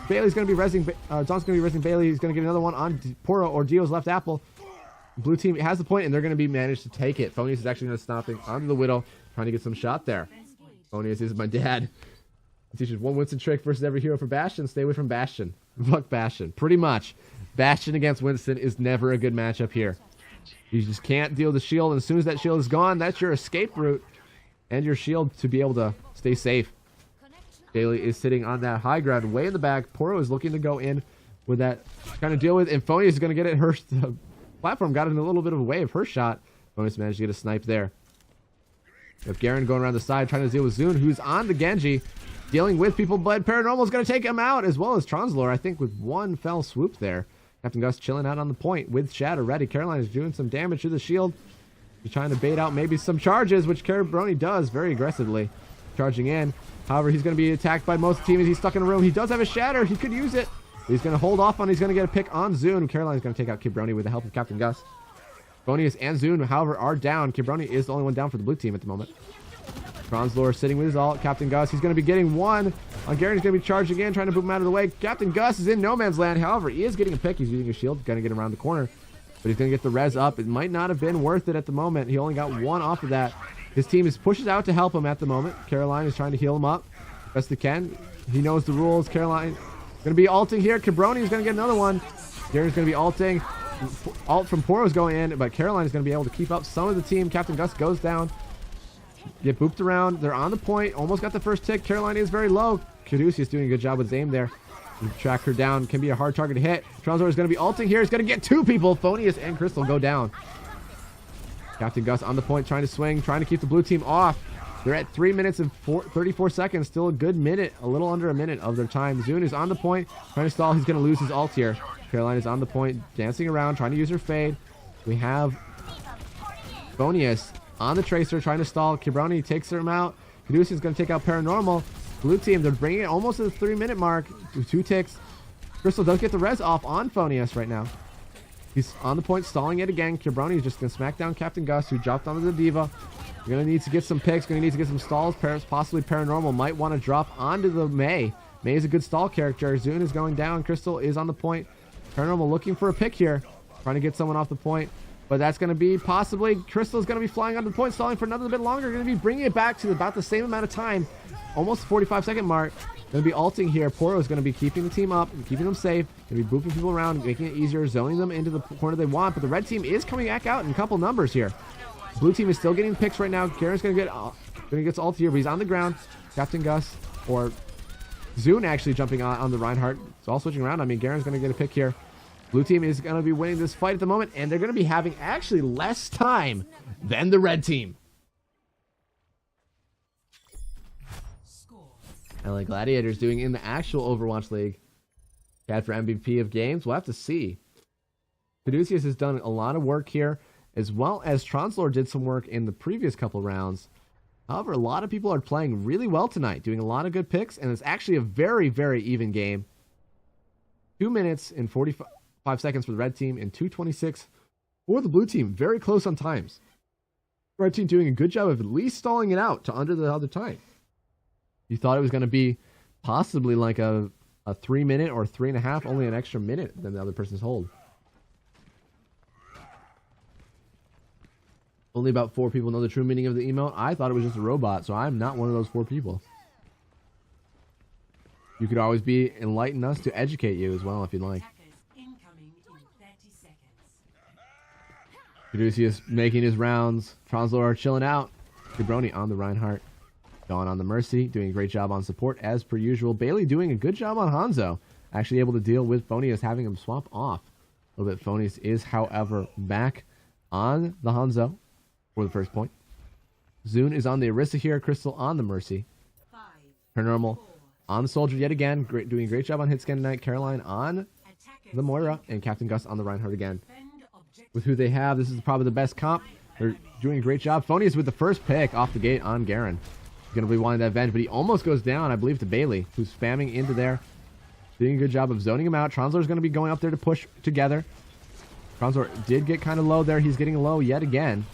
Bailey's going to be rezzing. Dawn's going to be rezzing Bailey. He's going to get another one on Poro or Dio's left apple. Blue team has the point, and they're going to be managed to take it. Phonius is actually going to stopping onto the Widow, trying to get some shot there. Phonius is my dad. Teaches one Winston trick versus every hero for Bastion. Stay away from Bastion. Fuck Bastion. Pretty much. Bastion against Winston is never a good matchup here. You just can't deal with the shield, and as soon as that shield is gone, that's your escape route and your shield to be able to stay safe. Bailey is sitting on that high ground way in the back. Poro is looking to go in with that, trying to deal with, and Phony is going to get it. Her platform got in a little bit of a way of her shot. Phony's managed to get a snipe there. We have Garen going around the side trying to deal with Zune, who's on the Genji, dealing with people, but Paranormal is going to take him out, as well as Translore, I think, with one fell swoop there. Captain Gus chilling out on the point with Shatter ready. Caroline is doing some damage to the shield. He's trying to bait out maybe some charges, which Carabroni does very aggressively. Charging in. However, he's going to be attacked by most of the team as he's stuck in a room. He does have a Shatter. He could use it. He's going to hold off on. He's going to get a pick on Zune. Caroline's going to take out Cabroni with the help of Captain Gus. Bonius and Zune, however, are down. Cabroni is the only one down for the blue team at the moment. Translore sitting with his ult. Captain Gus, he's going to be getting one on Garen. He's going to be charging in, trying to boot him out of the way. Captain Gus is in no man's land. However, he is getting a pick. He's using his shield, going to get around the corner, but he's going to get the res up. It might not have been worth it at the moment. He only got one off of that. His team pushes out to help him at the moment. Caroline is trying to heal him up best they can. He knows the rules. Caroline going to be ulting here. Cabroni is going to get another one. Garen's going to be ulting. Ult from Poro's going in, but Caroline is going to be able to keep up some of the team. Captain Gus goes down. Get booped around. They're on the point. Almost got the first tick. Caroline is very low. Caduceus is doing a good job with his aim there. Track her down. Can be a hard target to hit. Translor is going to be ulting here. He's going to get two people. Phonius and Crystal go down. Captain Gus on the point, trying to swing, trying to keep the blue team off. They're at 3 minutes and 34 seconds. Still a good minute, a little under a minute of their time. Zune is on the point, trying to stall. He's going to lose his ult here. Caroline is on the point, dancing around, trying to use her fade. We have Phonius on the Tracer, trying to stall. Cabroni takes him out. Caduceus is going to take out Paranormal. Blue team, they're bringing it almost to the 3 minute mark. Two ticks. Crystal does get the res off on Phonius right now. He's on the point, stalling it again. Cabroni is just going to smack down Captain Gus, who dropped onto the Diva. You're going to need to get some picks. Going to need to get some stalls. Possibly Paranormal might want to drop onto the Mei. Mei is a good stall character. Zune is going down. Crystal is on the point. Paranormal looking for a pick here. Trying to get someone off the point. But that's going to be possibly... Crystal is going to be flying onto the point, stalling for another bit longer. Going to be bringing it back to about the same amount of time. Almost 45-second mark. Going to be ulting here. Poro is going to be keeping the team up, keeping them safe. Going to be booping people around, making it easier, zoning them into the corner they want. But the red team is coming back out in a couple numbers here. Blue team is still getting picks right now. Garen's going to get ult here, but he's on the ground. Captain Gus, or Zune actually jumping on the Reinhardt. It's all switching around. I mean, Garen's going to get a pick here. Blue team is going to be winning this fight at the moment, and they're going to be having actually less time than the red team. LA Gladiators doing in the actual Overwatch League. Cad for MVP of games. We'll have to see. Caduceus has done a lot of work here, as well as Translor did some work in the previous couple rounds. However, a lot of people are playing really well tonight, doing a lot of good picks, and it's actually a very, very even game. 2 minutes and 45 seconds for the red team and 2:26 for the blue team. Very close on times. Red team doing a good job of at least stalling it out to under the other time. You thought it was going to be possibly like a 3 minute or 3.5, only an extra minute than the other person's hold. Only about 4 people know the true meaning of the emote. I thought it was just a robot, so I'm not one of those 4 people. You could always be enlighten us to educate you as well if you'd like. Caduceus making his rounds. Translor chilling out. Cabroni on the Reinhardt. Dawn on the Mercy, doing a great job on support as per usual. Bailey doing a good job on Hanzo. Actually able to deal with Phonius, having him swap off a little bit. Phonius is, however, back on the Hanzo for the first point. Zune is on the Orisa here. Crystal on the Mercy. Paranormal on the Soldier yet again. Doing a great job on hit scan tonight. Caroline on the Moira. And Captain Gus on the Reinhardt again. With who they have, this is probably the best comp. They're doing a great job. Phonius with the first pick off the gate on Garen. Going to be wanting that venge, but he almost goes down, I believe, to Bailey, who's spamming into there. Doing a good job of zoning him out. Translor is going to be going up there to push together. Translor did get kind of low there. He's getting low yet again.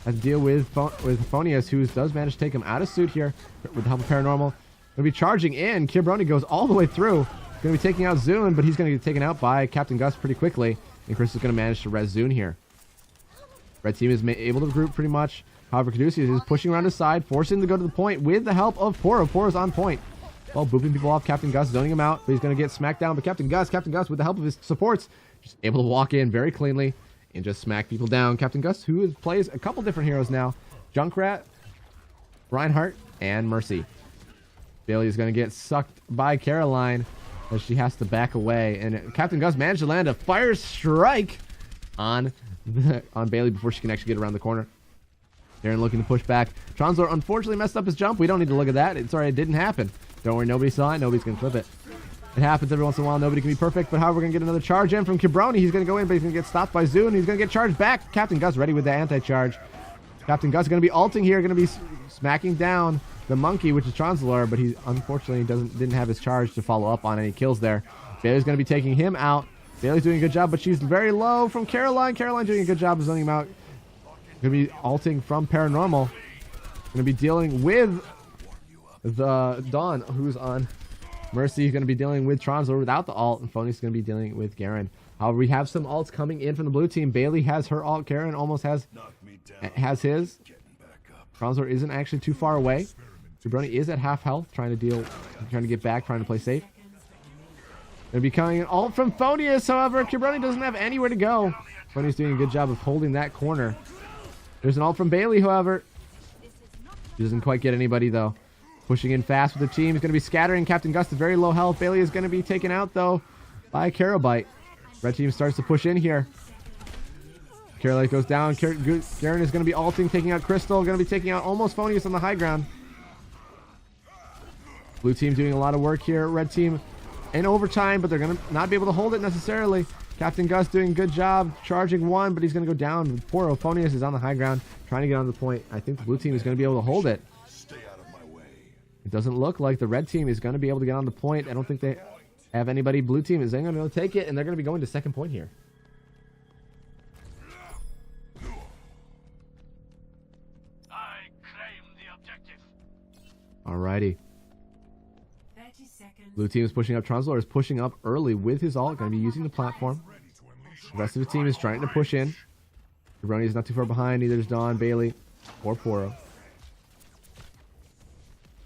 Has to deal with Phonius, who does manage to take him out of suit here with the help of Paranormal. Going to be charging in. Cabroni goes all the way through. Going to be taking out Zune, but he's going to get taken out by Captain Gus pretty quickly. And Chris is going to manage to res Zune here. Red team is able to group pretty much. However, Caduceus is pushing around his side, forcing him to go to the point with the help of Poro. Poro's on point. Well, booping people off. Captain Gus zoning him out, but he's going to get smacked down. But Captain Gus, with the help of his supports, just able to walk in very cleanly and just smack people down. Captain Gus, who plays a couple different heroes now. Junkrat, Reinhardt, and Mercy. Bailey is going to get sucked by Caroline as she has to back away. And Captain Gus managed to land a fire strike on Bailey before she can actually get around the corner. Darren looking to push back. Translor unfortunately messed up his jump. We don't need to look at that. It's alright, it didn't happen. Don't worry, nobody saw it. Nobody's going to clip it. It happens every once in a while. Nobody can be perfect. But however, we're going to get another charge in from Kibroni. He's going to go in, but he's going to get stopped by Zune. He's going to get charged back. Captain Gus ready with the anti-charge. Captain Gus is going to be ulting here. Going to be smacking down the monkey, which is Translor, but he unfortunately didn't have his charge to follow up on any kills there. Bailey's going to be taking him out. Bailey's doing a good job, but she's very low from Caroline. Caroline doing a good job of zoning him out. Going to be ulting from Paranormal. Going to be dealing with the Dawn, who's on Mercy. He's going to be dealing with Translor without the ult, and Phony's going to be dealing with Garen. However, we have some ults coming in from the blue team. Bailey has her ult. Garen almost has his. Translor isn't actually too far away. Kibroni is at half health, trying to get back, trying to play safe. They're becoming an ult from Phonius. However, Kibroni doesn't have anywhere to go. Phonius doing a good job of holding that corner. There's an ult from Bailey, however. She doesn't quite get anybody, though. Pushing in fast with the team. He's going to be scattering. Captain Gus is very low health. Bailey is going to be taken out, though, by Carobite. Red team starts to push in here. Caroline goes down. Garen is going to be ulting, taking out Crystal. Going to be taking out almost Phonius on the high ground. Blue team doing a lot of work here. Red team in overtime, but they're going to not be able to hold it necessarily. Captain Gus doing a good job charging one, but he's going to go down. Poor Ophonius is on the high ground trying to get on the point. I think the blue team is going to be able to hold it. It doesn't look like the red team is going to be able to get on the point. I don't think they have anybody. Blue team is going to be able to take it, and they're going to be going to second point here. I claim the objective. Alrighty. 30 seconds. Blue team is pushing up. Translor is pushing up early with his ult. Going to be using the platform. The rest of the team is trying to push in. Kibroni is not too far behind. Neither is Dawn, Bailey, or Poro.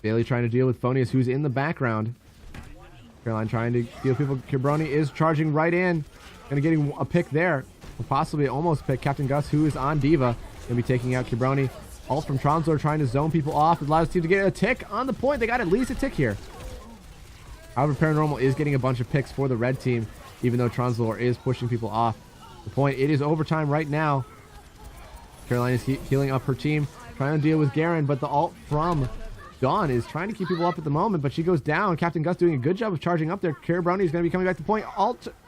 Bailey trying to deal with Phonius, who's in the background. Caroline trying to deal with people. Kibroni is charging right in. Going to getting a pick there. Or possibly almost pick. Captain Gus, who is on Diva. Going to be taking out Kibroni. Ult from Translor trying to zone people off. It allows the team to get a tick on the point. They got at least a tick here. However, Paranormal is getting a bunch of picks for the red team, even though Translor is pushing people off the point. It is overtime right now. Caroline is healing up her team, trying to deal with Garen, but the ult from Dawn is trying to keep people up at the moment, but she goes down. Captain Gus doing a good job of charging up there. Kibroni is going to be coming back to point.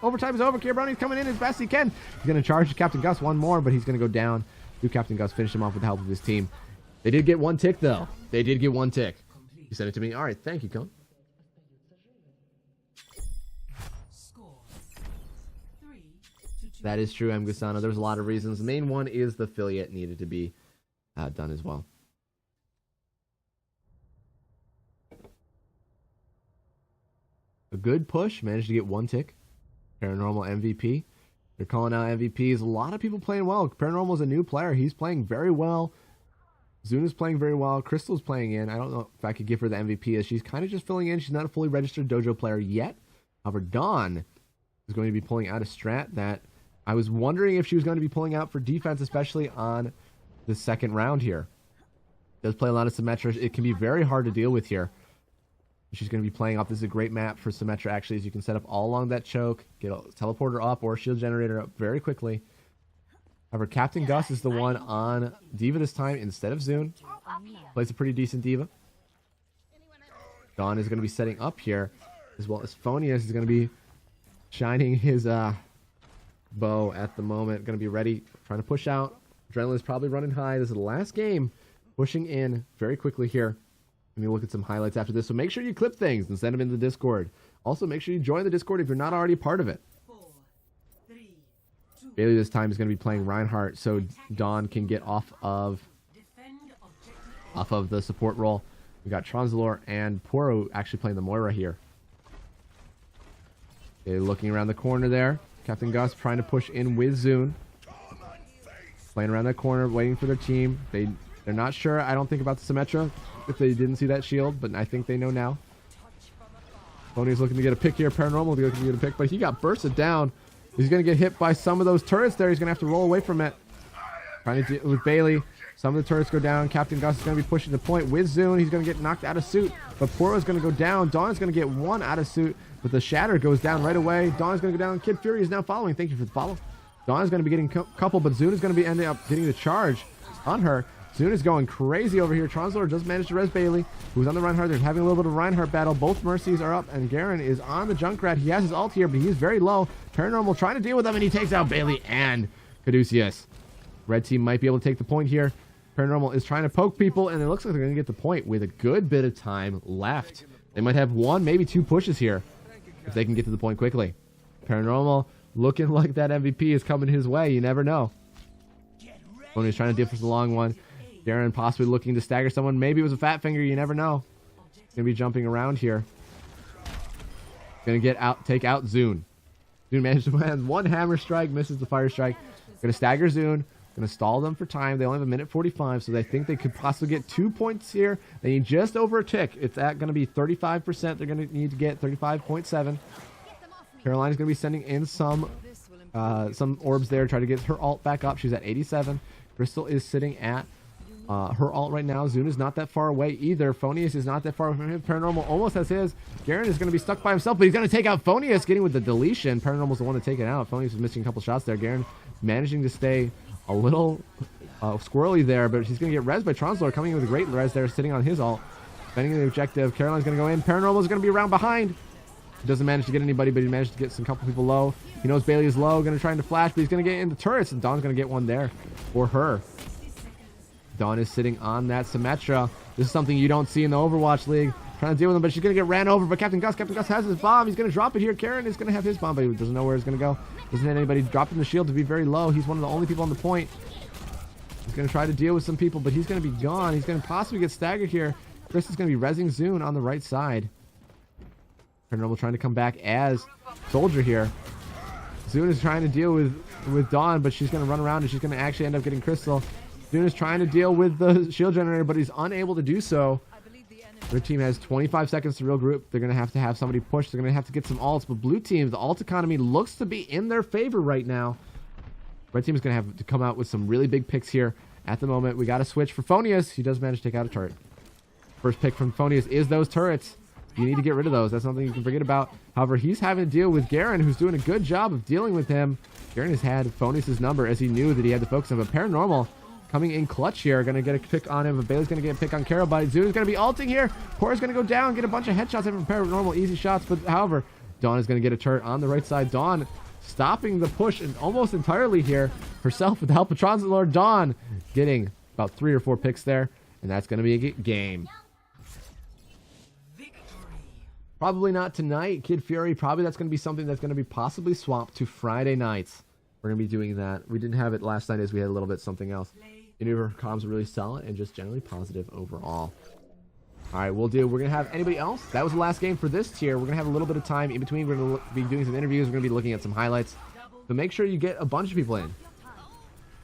Overtime is over. Kibroni is coming in as best he can. He's going to charge Captain Gus one more, but he's going to go down. Captain Gus finish him off with the help of his team. They did get one tick, though. They did get one tick. You sent it to me. All right, thank you, Cone. That is true, M. Gusano. There's a lot of reasons. The main one is the affiliate needed to be done as well. A good push. Managed to get one tick. Paranormal MVP. They're calling out MVPs. A lot of people playing well. Paranormal is a new player. He's playing very well. Zuna's playing very well. Crystal's playing in. I don't know if I could give her the MVP as she's kind of just filling in. She's not a fully registered dojo player yet. However, Dawn is going to be pulling out a strat that I was wondering if she was going to be pulling out for defense, especially on the second round here. Does play a lot of Symmetra. It can be very hard to deal with here. She's going to be playing off. This is a great map for Symmetra, actually, as you can set up all along that choke, get a teleporter up or a shield generator up very quickly. However, Captain Gus is the one on Diva this time instead of Zune. Plays a pretty decent Diva. Dawn is going to be setting up here, as well as Phonius is going to be shining his bow at the moment. Going to be ready, trying to push out. Adrenaline is probably running high. This is the last game. Pushing in very quickly here. Let me look at some highlights after this. So make sure you clip things and send them in the Discord. Also, make sure you join the Discord if you're not already part of it. 4, 3, 2, Bailey this time is going to be playing Reinhardt, so Dawn can get off of the support role. We got Translor and Poro actually playing the Moira here. Okay, looking around the corner there. Captain Gus trying to push in with Zune. Playing around that corner, waiting for their team. They're not sure, I don't think, about the Symmetra, if they didn't see that shield, but I think they know now. Phonyus looking to get a pick here. Paranormal looking to get a pick, but he got bursted down. He's going to get hit by some of those turrets there. He's going to have to roll away from it. Trying to deal with Bailey. Some of the turrets go down. Captain Gus is going to be pushing the point with Zune. He's going to get knocked out of suit, but Poro is going to go down. Dawn is going to get one out of suit, but the Shatter goes down right away. Dawn is going to go down. Kid Fury is now following. Thank you for the follow. Dawn is going to be getting a couple, but Zune is going to be ending up getting the charge on her. Zune is going crazy over here. Translord just managed to res Bailey, who's on the Reinhardt. They're having a little bit of Reinhardt battle. Both Mercies are up, and Garen is on the Junkrat. He has his ult here, but he's very low. Paranormal trying to deal with him, and he takes out Bailey and Caduceus. Red team might be able to take the point here. Paranormal is trying to poke people, and it looks like they're going to get the point with a good bit of time left. They might have one, maybe two pushes here if they can get to the point quickly. Paranormal looking like that MVP is coming his way. You never know. When he's trying to deal for the long one. Garen possibly looking to stagger someone. Maybe it was a fat finger. You never know. Gonna be jumping around here. Gonna take out Zune. Zune managed to land one hammer strike, misses the fire strike. Gonna stagger Zune. Gonna stall them for time. They only have a minute 45, so they think they could possibly get 2 points here. They need just over a tick. It's at gonna be 35%. They're gonna need to get 35.7. Carolina's gonna be sending in some orbs there. Try to get her ult back up. She's at 87. Crystal is sitting at her ult right now. Zune is not that far away either. Phonius is not that far away from him. Paranormal almost has his. Garen is going to be stuck by himself, but he's going to take out Phonius, getting with the deletion. Paranormal's the one to take it out. Phonius is missing a couple shots there. Garen managing to stay a little squirrely there, but he's going to get res by Translord, coming in with a great res there, sitting on his ult. Defending the objective. Caroline's going to go in. Paranormal is going to be around behind. He doesn't manage to get anybody, but he managed to get some couple people low. He knows Bailey is low. Going to try to flash, but he's going to get into turrets, and Dawn's going to get one there for her. Dawn is sitting on that Symmetra. This is something you don't see in the Overwatch League. Trying to deal with him, but she's going to get ran over. But Captain Gus has his bomb. He's going to drop it here. Karen is going to have his bomb, but he doesn't know where it's going to go. Doesn't have anybody dropping the shield to be very low. He's one of the only people on the point. He's going to try to deal with some people, but he's going to be gone. He's going to possibly get staggered here. Chris is going to be rezzing Zune on the right side. Paranormal trying to come back as Soldier here. Zune is trying to deal with Dawn, but she's going to run around, and she's going to actually end up getting Crystal. Zune is trying to deal with the shield generator, but he's unable to do so. Their team has 25 seconds to regroup. They're going to have somebody push. They're going to have to get some ults, but blue team, the ult economy looks to be in their favor right now. Red team is going to have to come out with some really big picks here at the moment. We got to switch for Phonius. He does manage to take out a turret. First pick from Phonius is those turrets. You need to get rid of those. That's something you can forget about. However, he's having to deal with Garen, who's doing a good job of dealing with him. Garen has had Phonius' number as he knew that he had to focus on, but Paranormal coming in clutch here. Going to get a pick on him, but Bailey's going to get a pick on Carol. But Zune's going to be ulting here. Cora's going to go down, get a bunch of headshots from Paranormal, easy shots. But however, Dawn is going to get a turret on the right side. Dawn stopping the push and almost entirely here herself with the help of Translord. Dawn getting about 3 or 4 picks there, and that's going to be a game. Probably not tonight, Kid Fury. Probably that's going to be something that's going to be possibly swapped to Friday nights. We're going to be doing that. We didn't have it last night as we had a little bit something else. Maneuver comms are really solid and just generally positive overall. All right, we're going to have anybody else? That was the last game for this tier. We're going to have a little bit of time in between. We're going to be doing some interviews. We're going to be looking at some highlights. But make sure you get a bunch of people in.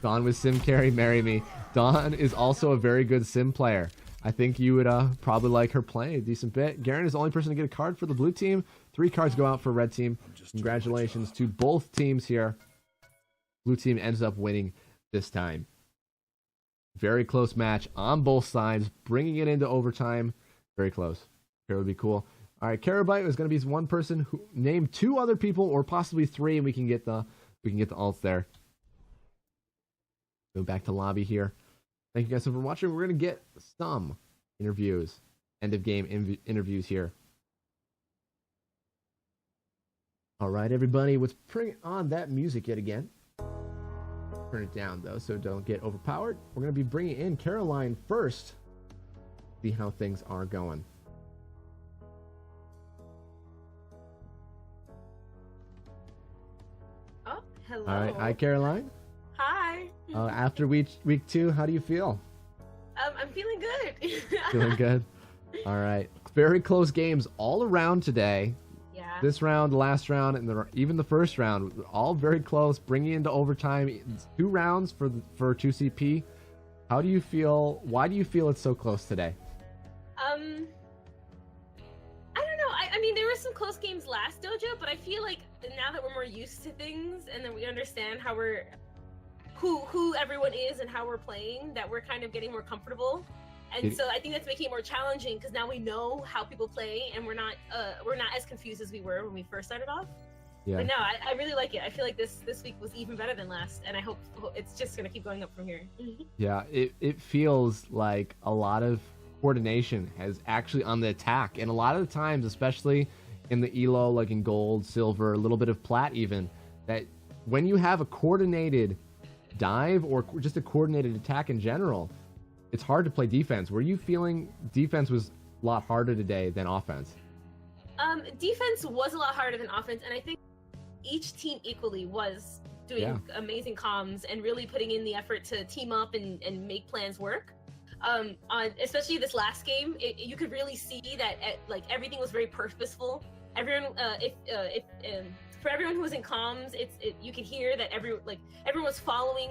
Dawn with Sim Carry, marry me. Dawn is also a very good Sim player. I think you would probably like her play a decent bit. Garen is the only person to get a card for the blue team. 3 cards go out for red team. Congratulations to both teams here. Blue team ends up winning this time. Very close match on both sides, bringing it into overtime. Very close. Here would be cool. All right, Carabite is going to be one person who named 2 other people, or possibly 3, and we can get the ults there. Go back to lobby here. Thank you guys so much for watching. We're going to get some interviews, end of game interviews here. All right, everybody, let's bring on that music yet again. Turn it down though, so don't get overpowered. We're going to be bringing in Caroline first. See how things are going. Oh, hello. All right, hi Caroline. Hi. After week 2, how do you feel? I'm feeling good. Feeling good. All right, very close games all around today. Yeah. This round, the last round, and even the first round, all very close, bringing into overtime. It's 2 rounds for 2CP. How do you feel? Why do you feel it's so close today? I don't know. I mean, there were some close games last dojo, but I feel like now that we're more used to things and that we understand how we're who everyone is and how we're playing, that we're kind of getting more comfortable. And so I think that's making it more challenging because now we know how people play and we're not as confused as we were when we first started off. Yeah. But no, I really like it. I feel like this week was even better than last, and I hope it's just gonna keep going up from here. Yeah, it feels like a lot of coordination has actually on the attack, and a lot of the times, especially in the elo, like in gold, silver, a little bit of plat even, that when you have a coordinated dive or just a coordinated attack in general, it's hard to play defense. Were you feeling defense was a lot harder today than offense? Defense was a lot harder than offense, and I think each team equally was doing amazing comms and really putting in the effort to team up and make plans work. Especially this last game, you could really see that like everything was very purposeful. Everyone, for everyone who was in comms, you could hear that everyone was following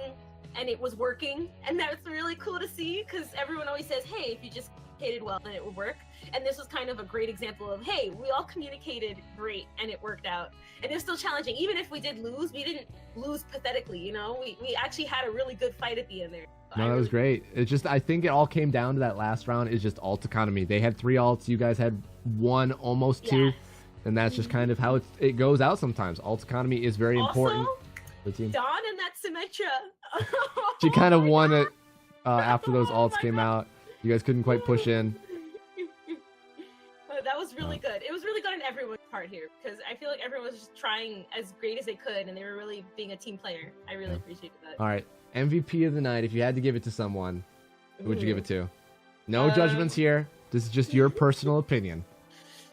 and it was working, and that's really cool to see because everyone always says, "Hey, if you just communicated well, then it would work." And this was kind of a great example of, hey, we all communicated great and it worked out. And it was still challenging. Even if we did lose, we didn't lose pathetically, you know? We actually had a really good fight at the end there. No, that was great. It's just, I think it all came down to that last round is just alt economy. They had 3 alts, you guys had 1, almost 2. Yes. And that's just kind of how it goes out sometimes. Alt economy is very important. For the team. Dawn and that Symmetra. She kind of won it after those alts came out. You guys couldn't quite push in. That was really good. It was really good on everyone's part here because I feel like everyone was just trying as great as they could and they were really being a team player. I really appreciated that. All right. MVP of the night, if you had to give it to someone, who would you give it to? No judgments here. This is just your personal opinion.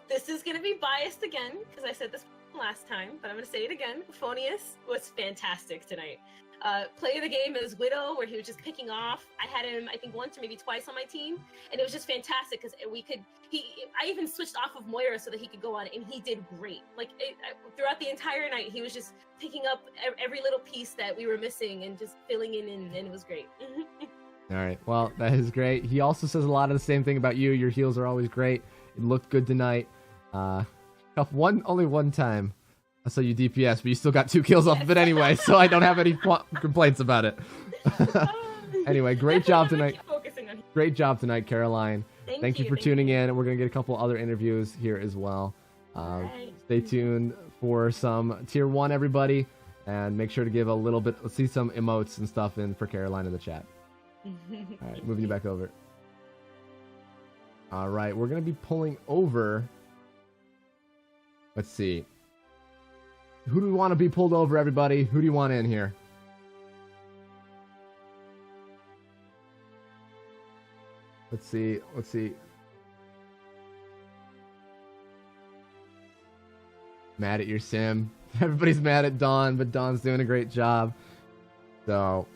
This is going to be biased again because I said this last time, but I'm going to say it again. Phonius was fantastic tonight. Play of the game is Widow, where he was just picking off. I had him, I think, once or maybe twice on my team, and it was just fantastic because I even switched off of Moira so that he could go on, and he did great. Like throughout the entire night, he was just picking up every little piece that we were missing and just filling in, and it was great. All right, well, that is great. He also says a lot of the same thing about you. Your heals are always great. It looked good tonight. Only one time I saw you DPS, but you still got 2 kills off of it anyway, so I don't have any complaints about it. Anyway, great job tonight. Great job tonight, Caroline. Thank you for tuning in. We're going to get a couple other interviews here as well. Stay tuned for some Tier 1, everybody, and make sure to give a little bit, let's see some emotes and stuff in for Caroline in the chat. All right, moving you back over. All right, we're going to be pulling over. Let's see. Who do we want to be pulled over, everybody? Who do you want in here? Let's see. Mad at your sim. Everybody's mad at Dawn, but Dawn's doing a great job. So,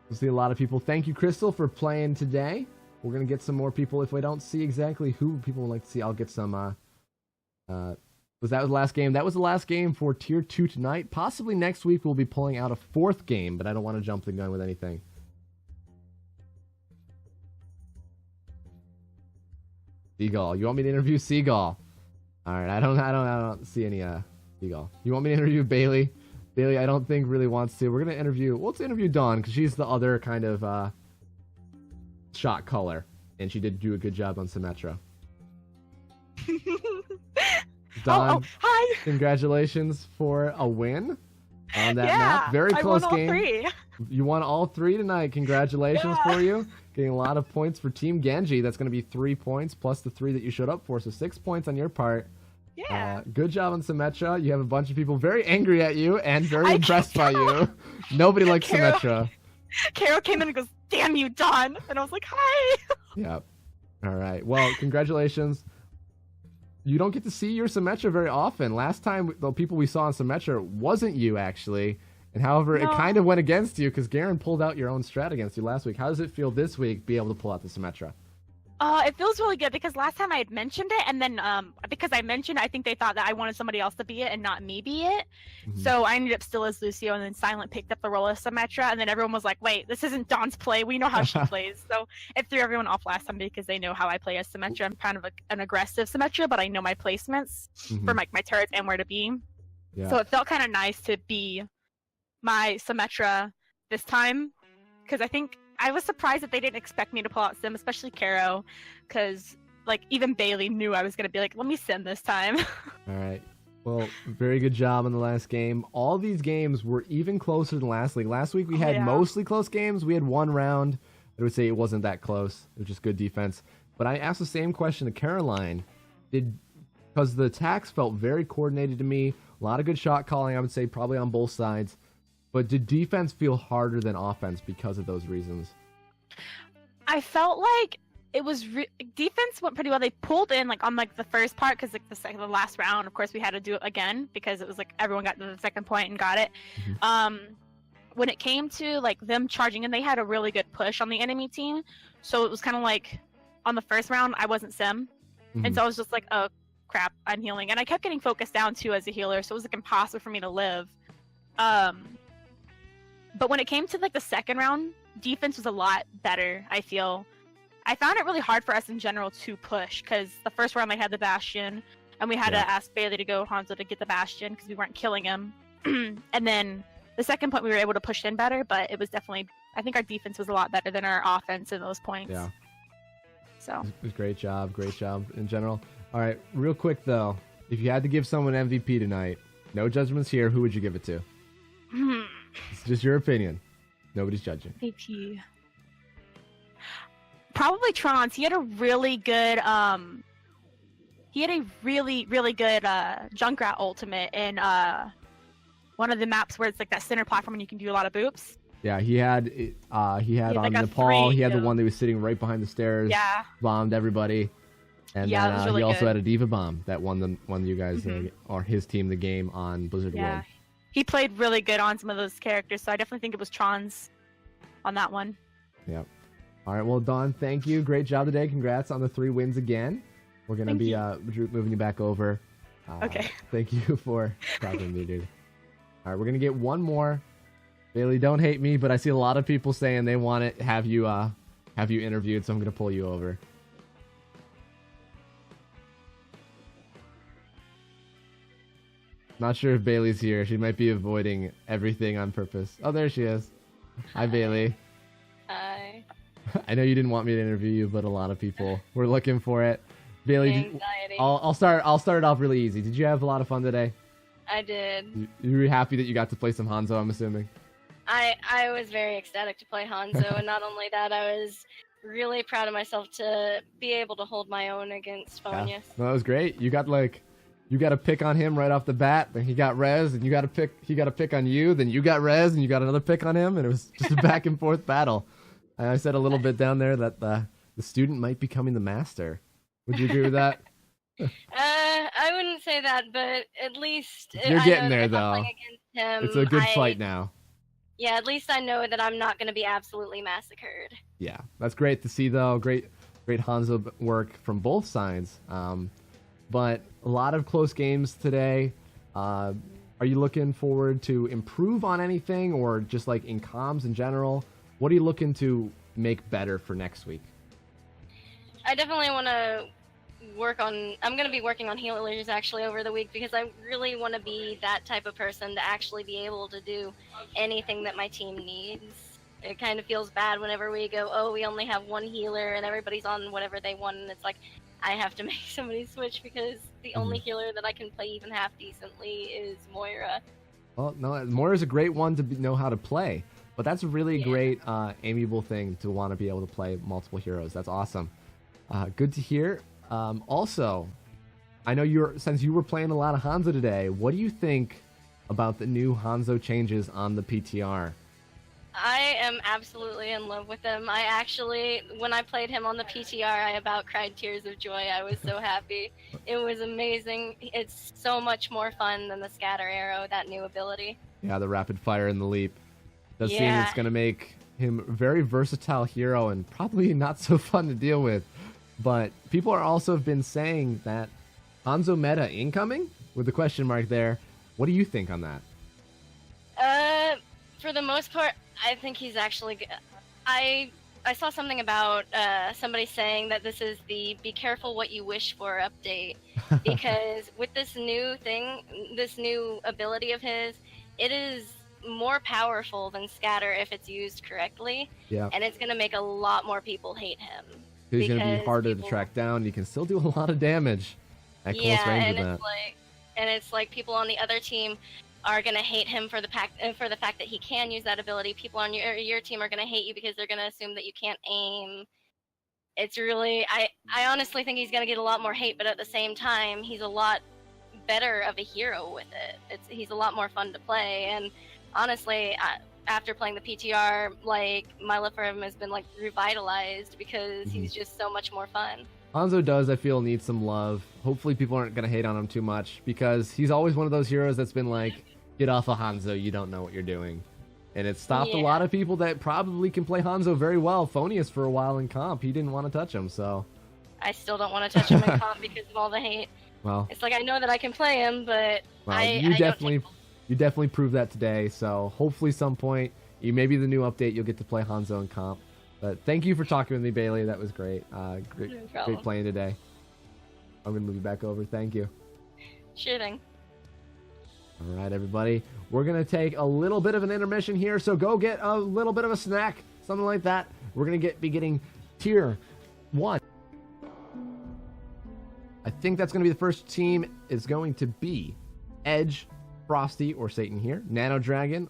we'll see a lot of people. Thank you, Crystal, for playing today. We're going to get some more people. If we don't see exactly who people would like to see, I'll get some... Was that the last game? That was the last game for Tier 2 tonight. Possibly next week we'll be pulling out a 4th game, but I don't want to jump the gun with anything. Seagull. You want me to interview Seagull? Alright, I don't see any Seagull. You want me to interview Bailey? Bailey, I don't think really wants to. We're gonna interview Dawn, because she's the other kind of shot caller. And she did do a good job on Symmetra. Dawn, hi! Congratulations for a win on that map. Very close I won game. All 3. You won all 3 tonight. Congratulations for you. Getting a lot of points for Team Genji. That's going to be 3 points plus the 3 that you showed up for. So 6 points on your part. Yeah. Good job on Symmetra. You have a bunch of people very angry at you and very impressed by you. Nobody likes Symmetra. Carol came in and goes, "Damn you, Dawn!" And I was like, "Hi." Yep. All right. Well, congratulations. You don't get to see your Symmetra very often. Last time, the people we saw on Symmetra wasn't you, actually. And however, it kind of went against you because Garen pulled out your own strat against you last week. How does it feel this week be able to pull out the Symmetra? It feels really good because last time I had mentioned it, and then because I mentioned it, I think they thought that I wanted somebody else to be it and not me be it. So I ended up still as Lucio, and then Silent picked up the role as Symmetra, and then everyone was like, wait, this isn't Dawn's play. We know how she plays. So it threw everyone off last time because they know how I play as Symmetra. I'm kind of an aggressive Symmetra, but I know my placements for my turrets and where to be. Yeah. So it felt kind of nice to be my Symmetra this time, because I think I was surprised that they didn't expect me to pull out Sim, especially Caro, because like even Bailey knew I was gonna be like, let me Sim this time. All right. Well, very good job in the last game. All these games were even closer than last week. Last week we had mostly close games. We had one round. I would say it wasn't that close. It was just good defense. But I asked the same question to Caroline. Because the attacks felt very coordinated to me. A lot of good shot calling, I would say, probably on both sides. But did defense feel harder than offense because of those reasons? I felt like it was defense went pretty well. They pulled in like on like the first part because like the last round, of course, we had to do it again because it was like everyone got to the second point and got it. When it came to like them charging in, they had a really good push on the enemy team. So it was kind of like on the first round, I wasn't Sim, and so I was just like, oh crap, I'm healing, and I kept getting focused down too as a healer, so it was like impossible for me to live. But when it came to like the second round, defense was a lot better, I feel. I found it really hard for us in general to push because the first round they had the Bastion, and we had to ask Bailey to go Hanzo to get the Bastion because we weren't killing him. And then the second point we were able to push in better, but it was definitely, I think our defense was a lot better than our offense in those points. Yeah. So. It was great job in general. All right, real quick though, if you had to give someone MVP tonight, no judgments here, who would you give it to? It's just your opinion. Nobody's judging. MVP. Probably Trons. He had a really good Junkrat ultimate in one of the maps where it's like that center platform and you can do a lot of boops. Yeah, he had on like Nepal, he had the one that was sitting right behind the stairs. Yeah. Bombed everybody. And Yeah, then it was really he also good. had a Diva Bomb that won you guys or his team the game on Blizzard Yeah. World. He played really good on some of those characters, so I definitely think it was Trons on that one. Yep. All right, well, Dawn, thank you. Great job today. Congrats on the 3 wins again. We're going to be moving you back over. Okay. Thank you for talking to me, dude. All right, we're going to get one more. Bailey, don't hate me, but I see a lot of people saying they want to have you interviewed, so I'm going to pull you over. Not sure if Bailey's here. She might be avoiding everything on purpose. Oh, there she is. Hi, Bailey. Hi. I know you didn't want me to interview you, but a lot of people were looking for it. Bailey, Anxiety. I'll start it off really easy. Did you have a lot of fun today? I did. You were happy that you got to play some Hanzo, I'm assuming. I was very ecstatic to play Hanzo, and not only that, I was really proud of myself to be able to hold my own against Phonius. Yeah. No, that was great. You got a pick on him right off the bat, then he got res, and he got a pick on you, then you got res, and you got another pick on him, and it was just a back and forth battle. And I said a little bit down there that the student might be becoming the master. Would you agree with that? I wouldn't say that, but at least You're I getting know there, that if I'm though. playing against him, It's a good fight now. Yeah, at least I know that I'm not going to be absolutely massacred. Yeah, that's great to see, though. Great Hanzo work from both sides. But a lot of close games today. Are you looking forward to improve on anything, or just like in comms in general? What are you looking to make better for next week? I definitely want to work on... I'm going to be working on healers actually over the week because I really want to be that type of person to actually be able to do anything that my team needs. It kind of feels bad whenever we go, oh, we only have one healer and everybody's on whatever they want, and it's like, I have to make somebody switch because the only healer that I can play even half decently is Moira. Well, no, Moira's a great one to know how to play, but that's a really great, amiable thing to want to be able to play multiple heroes. That's awesome. Good to hear. Also, I know since you were playing a lot of Hanzo today, what do you think about the new Hanzo changes on the PTR? I am absolutely in love with him. I actually, when I played him on the PTR, I about cried tears of joy. I was so happy. It was amazing. It's so much more fun than the scatter arrow, that new ability. Yeah, the rapid fire and the leap. Does seem it's going to make him a very versatile hero and probably not so fun to deal with. But people are also been saying that Hanzo meta incoming with the question mark there. What do you think on that? For the most part, I think he's actually good. I saw something about somebody saying that this is the "be careful what you wish for" update, because with this new thing, this new ability of his, it is more powerful than Scatter if it's used correctly. Yeah. And it's gonna make a lot more people hate him. He's going to be harder to track down. You can still do a lot of damage at close range with that. It's like people on the other team are gonna hate him for the fact that he can use that ability. People on your team are gonna hate you because they're gonna assume that you can't aim. It's really, I honestly think he's gonna get a lot more hate, but at the same time, he's a lot better of a hero with it. He's a lot more fun to play, and honestly, after playing the PTR, like, my love for him has been like revitalized because he's just so much more fun. Hanzo does, I feel, need some love. Hopefully people aren't going to hate on him too much, because he's always one of those heroes that's been like, get off of Hanzo, you don't know what you're doing. And it stopped a lot of people that probably can play Hanzo very well. Phonius for a while in comp, he didn't want to touch him, so... I still don't want to touch him in comp because of all the hate. Well... It's like, I know that I can play him, but you definitely proved that today, so hopefully some point, maybe the new update, you'll get to play Hanzo in comp. But thank you for talking with me, Bailey. That was great. Great playing today. I'm going to move you back over. Thank you. Sure thing. All right, everybody. We're going to take a little bit of an intermission here, so go get a little bit of a snack, something like that. We're going to be getting Tier 1. I think that's going to be the first team is going to be Edge, Frosty, or Satan here, Nano Dragon,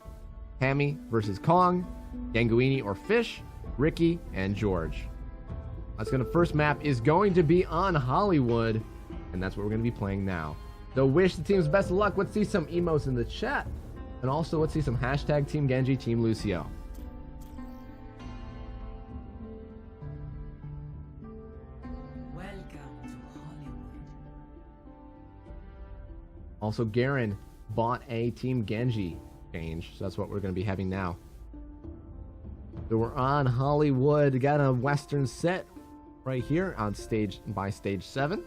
Hammy versus Kong, Ganguini or Fish, Ricky, and George. First map is going to be on Hollywood, and that's what we're going to be playing now. So wish the teams best of luck. Let's see some emotes in the chat, and also let's see some hashtag Team Genji, Team Lucio. Welcome to Hollywood. Also, Garen bought a Team Genji change, so that's what we're going to be having now. So we're on Hollywood, got a Western set right here on stage 7.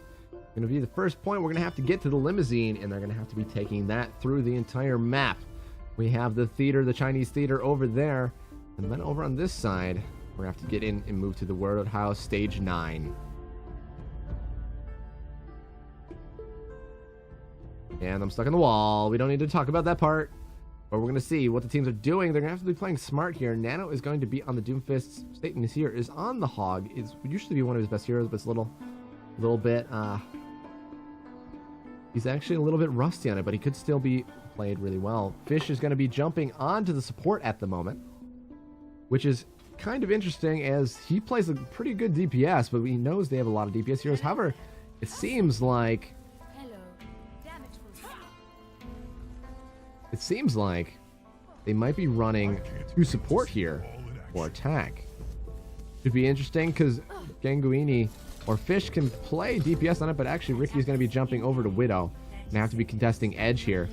Going to be the first point. We're going to have to get to the limousine, and they're going to have to be taking that through the entire map. We have the theater, the Chinese theater over there, and then over on this side, we're going to have to get in and move to the World House stage 9. And I'm stuck in the wall. We don't need to talk about that part. But we're going to see what the teams are doing. They're going to have to be playing smart here. Nano is going to be on the Doomfists. Satan is here. Is on the Hog. It would usually be one of his best heroes, but it's a little bit... he's actually a little bit rusty on it, but he could still be played really well. Fish is going to be jumping onto the support at the moment, which is kind of interesting as he plays a pretty good DPS, but he knows they have a lot of DPS heroes. However, it seems like... they might be running to support here for attack. Could be interesting because Ganguini or Fish can play DPS on it, but actually Ricky's going to be jumping over to Widow and have to be contesting Edge here.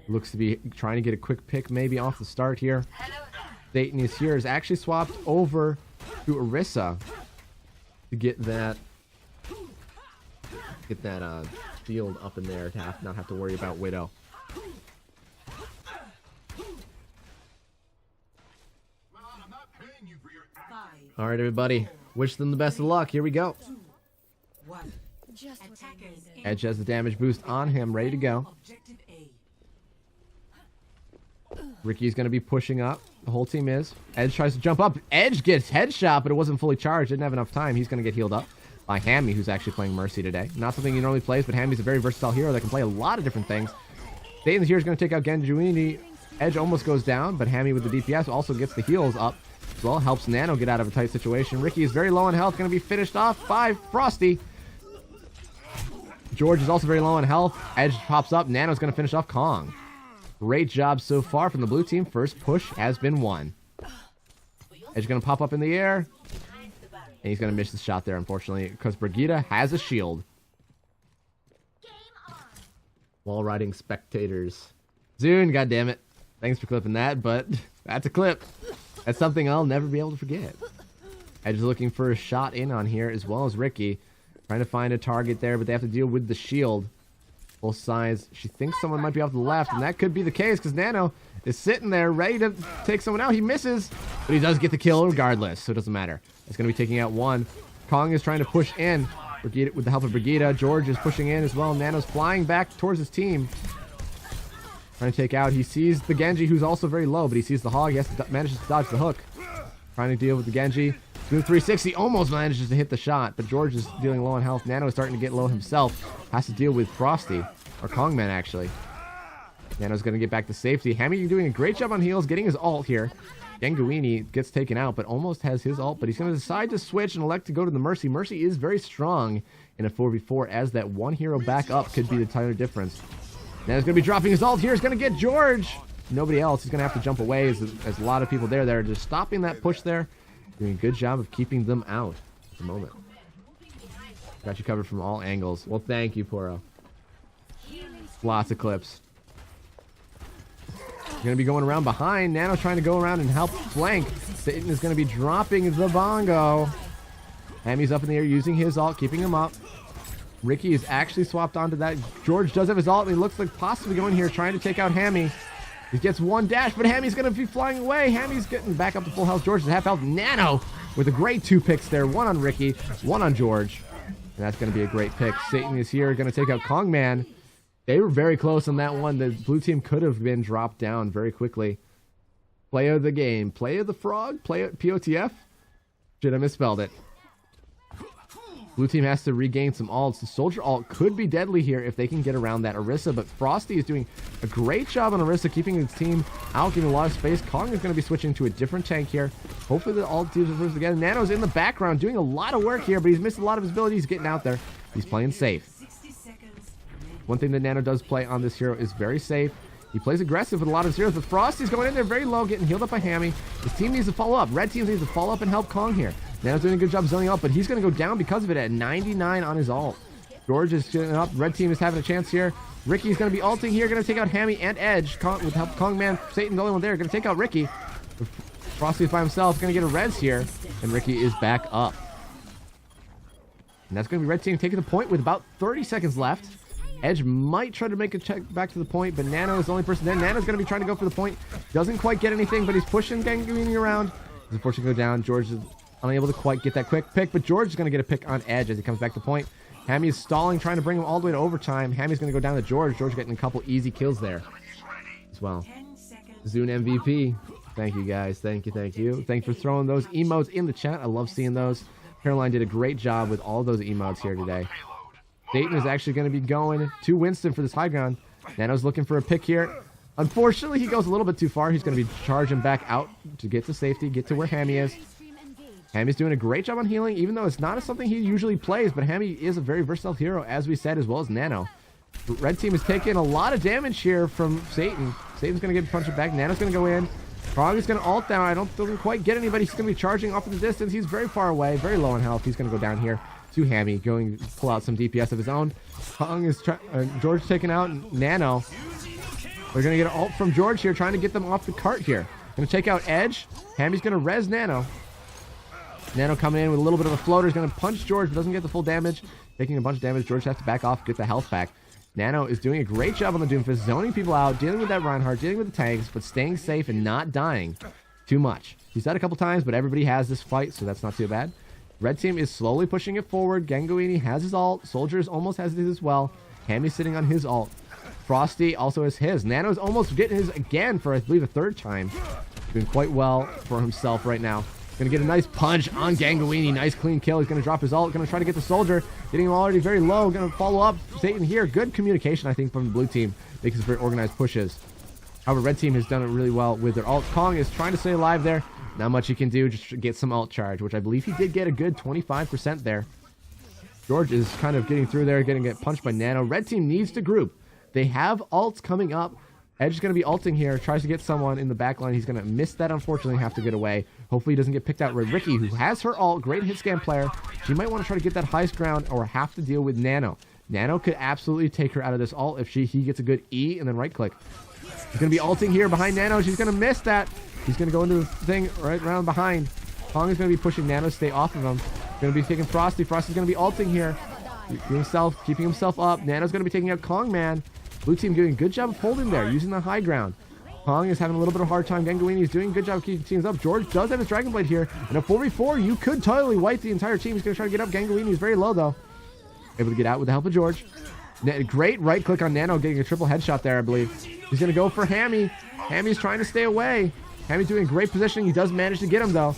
Looks to be trying to get a quick pick maybe off the start here. Satan is here, is actually swapped over to Orisa to get that field up in there to not have to worry about Widow. All right, everybody. Wish them the best of luck. Here we go. Edge has the damage boost on him, ready to go. Ricky's going to be pushing up. The whole team is. Edge tries to jump up. Edge gets headshot, but it wasn't fully charged. Didn't have enough time. He's going to get healed up by Hammy, who's actually playing Mercy today. Not something he normally plays, but Hammy's a very versatile hero that can play a lot of different things. Satan's here is going to take out Ganjuini. Edge almost goes down, but Hammy with the DPS also gets the heals up. As well, helps Nano get out of a tight situation. Ricky is very low on health, going to be finished off by Frosty. George is also very low on health. Edge pops up. Nano's going to finish off Kong. Great job so far from the blue team. First push has been won. Edge going to pop up in the air. And he's going to miss the shot there, unfortunately, because Brigitte has a shield. Wall riding spectators. Zune, goddammit. Thanks for clipping that, but that's a clip. That's something I'll never be able to forget. Edge is looking for a shot in on here, as well as Ricky. Trying to find a target there, but they have to deal with the shield. Both sides. She thinks someone might be off the left, and that could be the case, because Nano is sitting there ready to take someone out. He misses, but he does get the kill regardless, so it doesn't matter. It's going to be taking out one. Kong is trying to push in with the help of Brigida. George is pushing in as well. Nano's flying back towards his team. Trying to take out. He sees the Genji, who's also very low, but he sees the Hog. He has to manages to dodge the hook. Trying to deal with the Genji. Doing 360, almost manages to hit the shot, but George is dealing low on health. Nano is starting to get low himself. Has to deal with Frosty, or Kongman actually. Nano's going to get back to safety. Hammy doing a great job on heals, getting his ult here. Ganguini gets taken out, but almost has his ult, but he's going to decide to switch and elect to go to the Mercy. Mercy is very strong in a 4v4, as that one hero back up could be the entire difference. Nano's going to be dropping his ult here. He's going to get George. Nobody else. He's going to have to jump away, as a lot of people there that are just stopping that push there. Doing a good job of keeping them out at the moment. Got you covered from all angles. Well, thank you, Poro. Lots of clips. Going to be going around behind. Nano trying to go around and help flank. Satan is going to be dropping the bongo. Hammy's up in the air using his ult, keeping him up. Ricky is actually swapped onto that. George does have his ult, and he looks like possibly going here, trying to take out Hammy. He gets one dash, but Hammy's going to be flying away. Hammy's getting back up to full health. George is half health. Nano with a great 2 picks there. One on Ricky, one on George. And that's going to be a great pick. Satan is here, going to take out Kongman. They were very close on that one. The blue team could have been dropped down very quickly. Play of the game. Play of the frog? Play of POTF? Shit, I misspelled it. Blue team has to regain some ults. The Soldier ult could be deadly here if they can get around that Orisa, but Frosty is doing a great job on Orisa, keeping his team out, giving a lot of space. Kong is going to be switching to a different tank here. Hopefully the ult teams are together. Nano's in the background doing a lot of work here, but he's missed a lot of his abilities getting out there. He's playing safe. One thing that Nano does play on this hero is very safe. He plays aggressive with a lot of his heroes, but Frosty's going in there very low, getting healed up by Hammy. His team needs to follow up. Red team needs to follow up and help Kong here. Nano's doing a good job zoning up, but he's going to go down because of it at 99 on his ult. George is shooting up. Red team is having a chance here. Ricky's going to be ulting here, going to take out Hammy and Edge. With help Kongman, Satan, the only one there, going to take out Ricky. Frosty's by himself, going to get a res here, and Ricky is back up. And that's going to be Red team taking the point with about 30 seconds left. Edge might try to make a check back to the point, but Nano is the only person there. Nano's going to be trying to go for the point. Doesn't quite get anything, but he's pushing Ganguini around. He's unfortunately go down. George is unable to quite get that quick pick, but George is going to get a pick on Edge as he comes back to point. Hammy is stalling, trying to bring him all the way to overtime. Hammy's going to go down to George. George getting a couple easy kills there as well. Zune MVP. Thank you, guys. Thank you, thank you. Thanks for throwing those emotes in the chat. I love seeing those. Caroline did a great job with all those emotes here today. Dayton is actually going to be going to Winston for this high ground. Nano's looking for a pick here. Unfortunately, he goes a little bit too far. He's going to be charging back out to get to safety, get to where Hammy is. Hammy's doing a great job on healing, even though it's not something he usually plays, but Hammy is a very versatile hero, as we said, as well as Nano. Red team is taking a lot of damage here from Satan. Satan's going to get punched back. Nano's going to go in. Frog is going to ult down. I doesn't quite get anybody. He's going to be charging off in the distance. He's very far away, very low on health. He's going to go down here to Hammy, going to pull out some DPS of his own. Kong is George taking out Nano. We're going to get an ult from George here, trying to get them off the cart here. Going to take out Edge. Hammy's going to res Nano. Nano coming in with a little bit of a floater. He's going to punch George, but doesn't get the full damage. Taking a bunch of damage. George has to back off, get the health back. Nano is doing a great job on the Doomfist, zoning people out, dealing with that Reinhardt, dealing with the tanks, but staying safe and not dying too much. He's died a couple times, but everybody has this fight, so that's not too bad. Red team is slowly pushing it forward. Ganguini has his ult. Soldiers almost has his as well. Hammy's sitting on his ult. Frosty also has his. Nano's almost getting his again for, I believe, a third time. Doing quite well for himself right now. Gonna get a nice punch on Ganguini. Nice clean kill. He's gonna drop his ult. Gonna try to get the Soldier. Getting him already very low. Gonna follow up Satan here. Good communication, I think, from the blue team. Makes very organized pushes. However, red team has done it really well with their ult. Kong is trying to stay alive there. Not much he can do. Just get some ult charge, which I believe he did get a good 25% there. George is kind of getting through there, get punched by Nano. Red team needs to group. They have ults coming up. Edge is going to be ulting here. Tries to get someone in the back line. He's going to miss that, unfortunately. Have to get away. Hopefully he doesn't get picked out. Ricky, who has her ult. Great hit scan player. She might want to try to get that highest ground or have to deal with Nano. Nano could absolutely take her out of this ult if he gets a good E and then right click. He's going to be ulting here behind Nano. She's going to miss that. He's going to go into the thing right around behind. Kong is going to be pushing Nano to stay off of him. Going to be taking Frosty. Frosty's going to be ulting here. Keeping himself up. Nano's going to be taking out Kong, man. Blue team doing a good job of holding there, using the high ground. Kong is having a little bit of a hard time. Ganguini is doing a good job of keeping teams up. George does have his Dragon Blade here. And a 4v4, you could totally wipe the entire team. He's going to try to get up. Ganguini is very low, though. Able to get out with the help of George. Great right click on Nano, getting a triple headshot there, I believe. He's going to go for Hammy. Hammy's trying to stay away. Hammy's doing great positioning. He does manage to get him, though.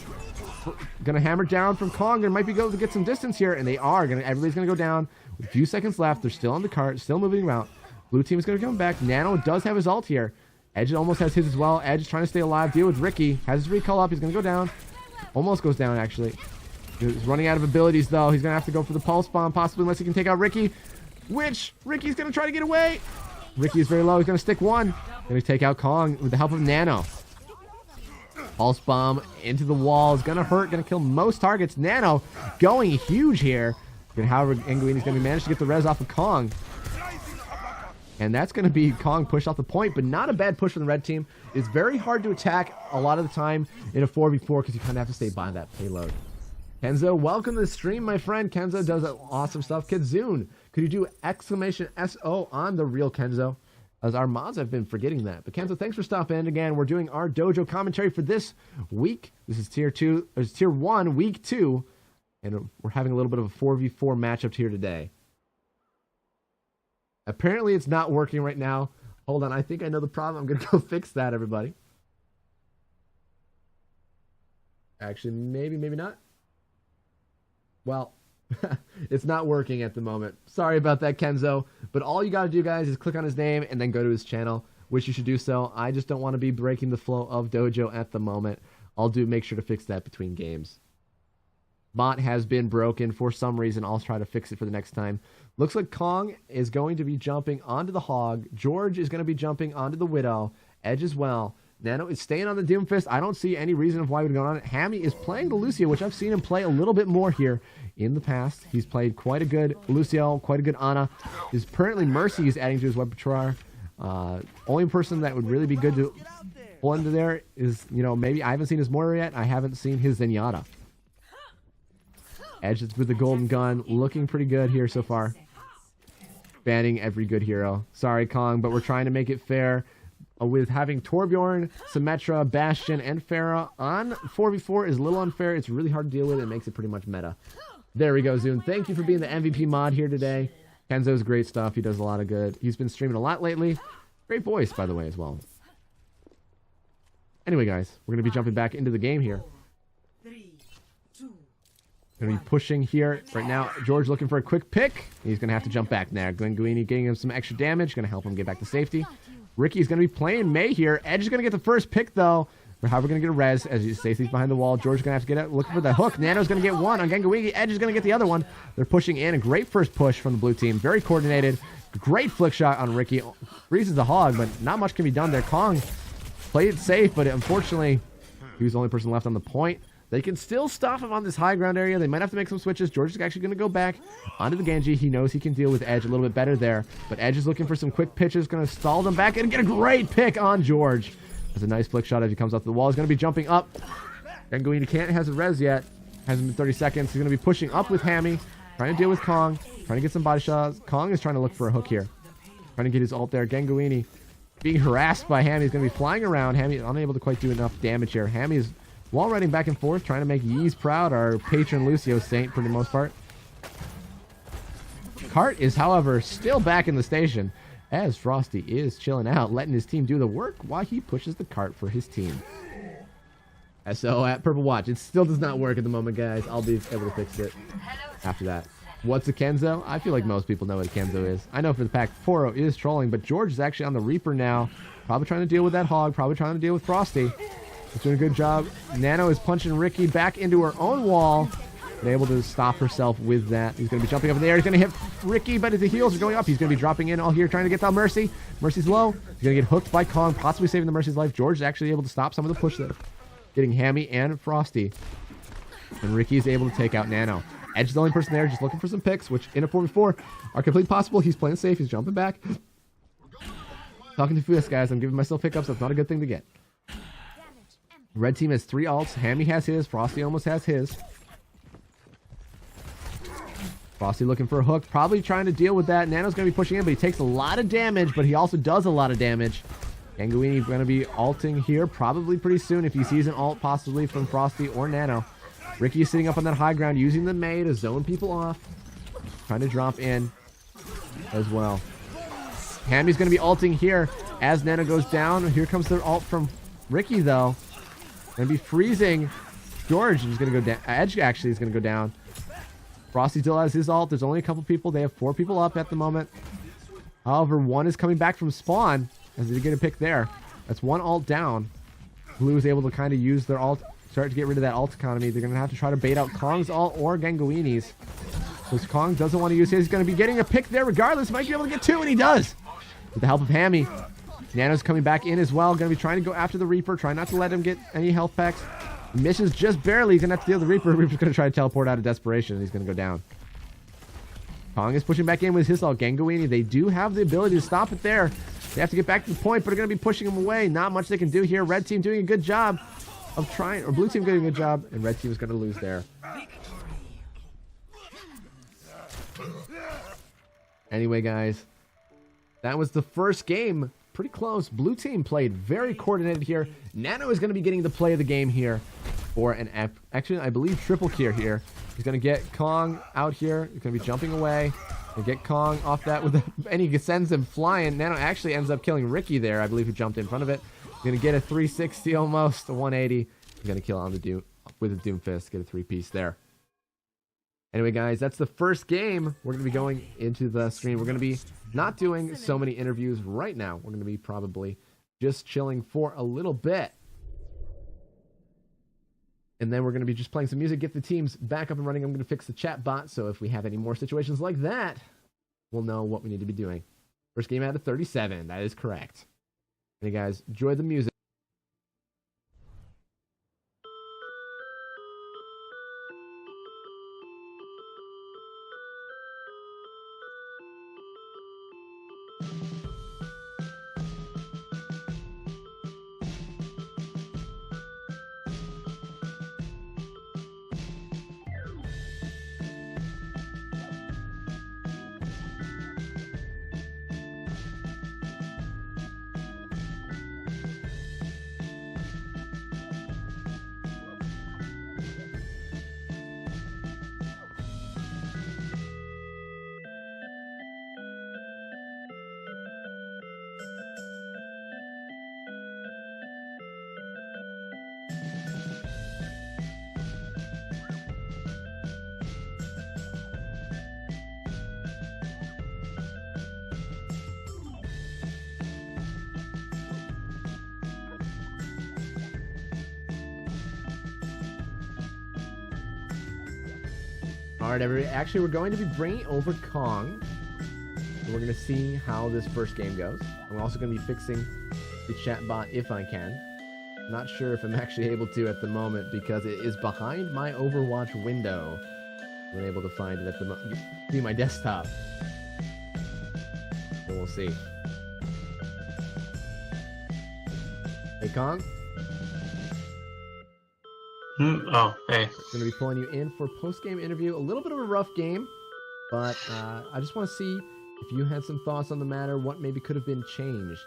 Gonna hammer down from Kong. There might be able to get some distance here, and they are. Everybody's gonna go down. With a few seconds left. They're still on the cart, still moving around. Blue team is gonna come back. Nano does have his ult here. Edge almost has his as well. Edge is trying to stay alive. Deal with Ricky. Has his recall up. He's gonna go down. Almost goes down, actually. He's running out of abilities, though. He's gonna have to go for the pulse bomb, possibly, unless he can take out Ricky. Which Ricky's gonna try to get away. Ricky is very low. He's gonna stick one. Gonna take out Kong with the help of Nano. Pulse bomb into the wall is gonna hurt, gonna kill most targets. Nano going huge here. However, Ganguini's gonna manage to get the res off of Kong. And that's gonna be Kong pushed off the point, but not a bad push from the red team. It's very hard to attack a lot of the time in a 4v4 because you kind of have to stay by that payload. Kenzo, welcome to the stream, my friend. Kenzo does awesome stuff. Kidzoon, could you do exclamation SO on the real Kenzo? As our mods have been forgetting that. But Kenzo, thanks for stopping in again. We're doing our dojo commentary for this week. This is tier 1, week 2. And we're having a little bit of a 4v4 matchup here today. Apparently it's not working right now. Hold on, I think I know the problem. I'm going to go fix that, everybody. Actually, maybe not. Well, it's not working at the moment. Sorry about that, Kenzo. But all you got to do, guys, is click on his name and then go to his channel, which you should do so. I just don't want to be breaking the flow of Dojo at the moment. I'll make sure to fix that between games. Bot has been broken for some reason. I'll try to fix it for the next time. Looks like Kong is going to be jumping onto the Hog. George is going to be jumping onto the Widow. Edge as well. Nano is staying on the Doomfist. I don't see any reason of why we'd go on it. Hammy is playing the Lucio, which I've seen him play a little bit more here in the past. He's played quite a good Lucio, quite a good Ana. Currently Mercy is adding to his repertoire. Only person that would really be good to pull into there is, maybe I haven't seen his Moira yet. I haven't seen his Zenyatta. Edge with the golden gun, looking pretty good here so far. Banning every good hero. Sorry, Kong, but we're trying to make it fair. With having Torbjorn, Symmetra, Bastion, and Pharah on 4v4 is a little unfair. It's really hard to deal with. It makes it pretty much meta. There we go, Zune. Thank you for being the MVP mod here today. Kenzo's great stuff. He does a lot of good. He's been streaming a lot lately. Great voice, by the way, as well. Anyway, guys, we're going to be jumping back into the game here. Going to be pushing here right now. George looking for a quick pick. He's going to have to jump back now. Ganguini getting him some extra damage. Going to help him get back to safety. Ricky's going to be playing Mei here. Edge is going to get the first pick, though. How we're going to get a res as he stays behind the wall. George is going to have to get out looking for the hook. Nano's going to get one on Ganguini. Edge is going to get the other one. They're pushing in. A great first push from the blue team. Very coordinated. Great flick shot on Ricky. Freezes the Hog, but not much can be done there. Kong played it safe, but unfortunately, he was the only person left on the point. They can still stop him on this high ground area. They might have to make some switches. George is actually going to go back onto the Genji. He knows he can deal with Edge a little bit better there. But Edge is looking for some quick pitches. Going to stall them back and get a great pick on George. That's a nice flick shot as he comes off the wall. He's going to be jumping up. Ganguini can't has a res yet. Hasn't been 30 seconds. He's going to be pushing up with Hammy. Trying to deal with Kong. Trying to get some body shots. Kong is trying to look for a hook here. Trying to get his ult there. Ganguini being harassed by Hammy. He's going to be flying around. Hammy unable to quite do enough damage here. Hammy is wall riding back and forth, trying to make Yeez proud, our patron Lucio Saint for the most part. Cart is, however, still back in the station as Frosty is chilling out, letting his team do the work while he pushes the cart for his team. SO at Purple Watch. It still does not work at the moment, guys. I'll be able to fix it after that. What's a Kenzo? I feel like most people know what a Kenzo is. I know for the fact Foro is trolling, but George is actually on the Reaper now. Probably trying to deal with that Hog, probably trying to deal with Frosty. He's doing a good job. Nano is punching Ricky back into her own wall. And able to stop herself with that. He's going to be jumping up in the air. He's going to hit Ricky, but the heels are going up. He's going to be dropping in all here, trying to get that Mercy. Mercy's low. He's going to get hooked by Kong, possibly saving the Mercy's life. George is actually able to stop some of the push there. Getting Hammy and Frosty. And Ricky is able to take out Nano. Edge is the only person there, just looking for some picks, which in a 4v4 are completely possible. He's playing safe. He's jumping back. Talking to Fuyas, guys. I'm giving myself pickups. That's not a good thing to get. Red team has 3 ults. Hammy has his. Frosty almost has his. Frosty looking for a hook. Probably trying to deal with that. Nano's going to be pushing in, but he takes a lot of damage, but he also does a lot of damage. Ganguini going to be ulting here probably pretty soon if he sees an ult possibly from Frosty or Nano. Ricky is sitting up on that high ground using the Mei to zone people off. Trying to drop in as well. Hammy's going to be ulting here as Nano goes down. Here comes the ult from Ricky, though. Going to be freezing George. He's going to go down. Edge actually is going to go down. Frosty still has his ult. There's only a couple people. They have 4 people up at the moment. However, 1 is coming back from spawn as they get a pick there. That's 1 ult down. Blue is able to kind of use their ult, start to get rid of that ult economy. They're going to have to try to bait out Kong's ult or Ganguini's. Because Kong doesn't want to use his. He's going to be getting a pick there regardless. Might be able to get 2, and he does. With the help of Hammy. Nano's coming back in as well. Going to be trying to go after the Reaper. Try not to let him get any health packs. Misses just barely. He's going to have to deal with the Reaper. Reaper's going to try to teleport out of desperation, and he's going to go down. Kong is pushing back in with his ult. Ganguini, they do have the ability to stop it there. They have to get back to the point, but are going to be pushing him away. Not much they can do here. Red team doing a good job of trying, or blue team doing a good job, and red team is going to lose there. Anyway, guys, that was the first game. Pretty close. Blue team played very coordinated here. Nano is going to be getting the play of the game here for an actually, I believe, triple kill here. He's going to get Kong out here. He's going to be jumping away and get Kong off that with and he sends him flying. Nano actually ends up killing Ricky there, I believe, who jumped in front of it. He's going to get a 360 almost, a 180. He's going to kill on the Doom with his Doom Fist, get a 3-piece there. Anyway, guys, that's the first game. We're going to be going into the screen. We're going to be not doing so many interviews right now. We're going to be probably just chilling for a little bit. And then we're going to be just playing some music, get the teams back up and running. I'm going to fix the chat bot, so if we have any more situations like that, we'll know what we need to be doing. First game out of 37. That is correct. Hey, guys, enjoy the music. Alright, everybody. Actually, we're going to be bringing over Kong. And we're going to see how this first game goes. I'm also going to be fixing the chat bot if I can. Not sure if I'm actually able to at the moment because it is behind my Overwatch window. I'm able to find it at the see my desktop. So we'll see. Hey, Kong? Oh, hey. Going to be pulling you in for a post-game interview. A little bit of a rough game, but I just want to see if you had some thoughts on the matter, what maybe could have been changed.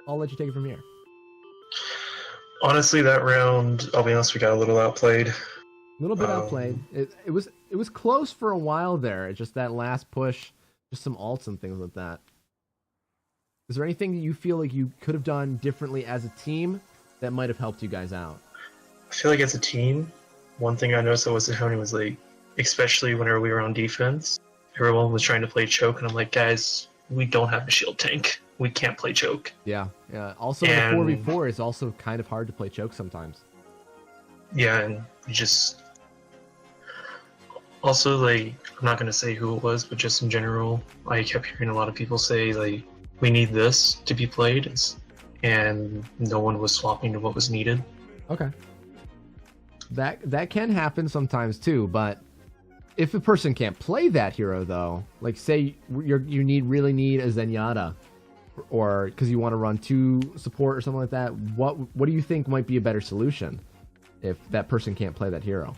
I'll let you take it from here. Honestly, that round, I'll be honest, we got a little outplayed. A little bit outplayed. It was close for a while there. It's just that last push, just some ults and things like that. Is there anything you feel like you could have done differently as a team that might have helped you guys out? I feel like as a team, one thing I noticed that was Tony was like, especially whenever we were on defense, everyone was trying to play choke, and I'm like, guys, we don't have a shield tank. We can't play choke. Yeah. Also, in the 4v4, it's also kind of hard to play choke sometimes. Yeah, and we just... Also, like, I'm not going to say who it was, but just in general, I kept hearing a lot of people say, like, we need this to be played, and no one was swapping to what was needed. Okay. That can happen sometimes too, but if a person can't play that hero though, like say you really need a Zenyatta or because you want to run 2 support or something like that, what do you think might be a better solution if that person can't play that hero?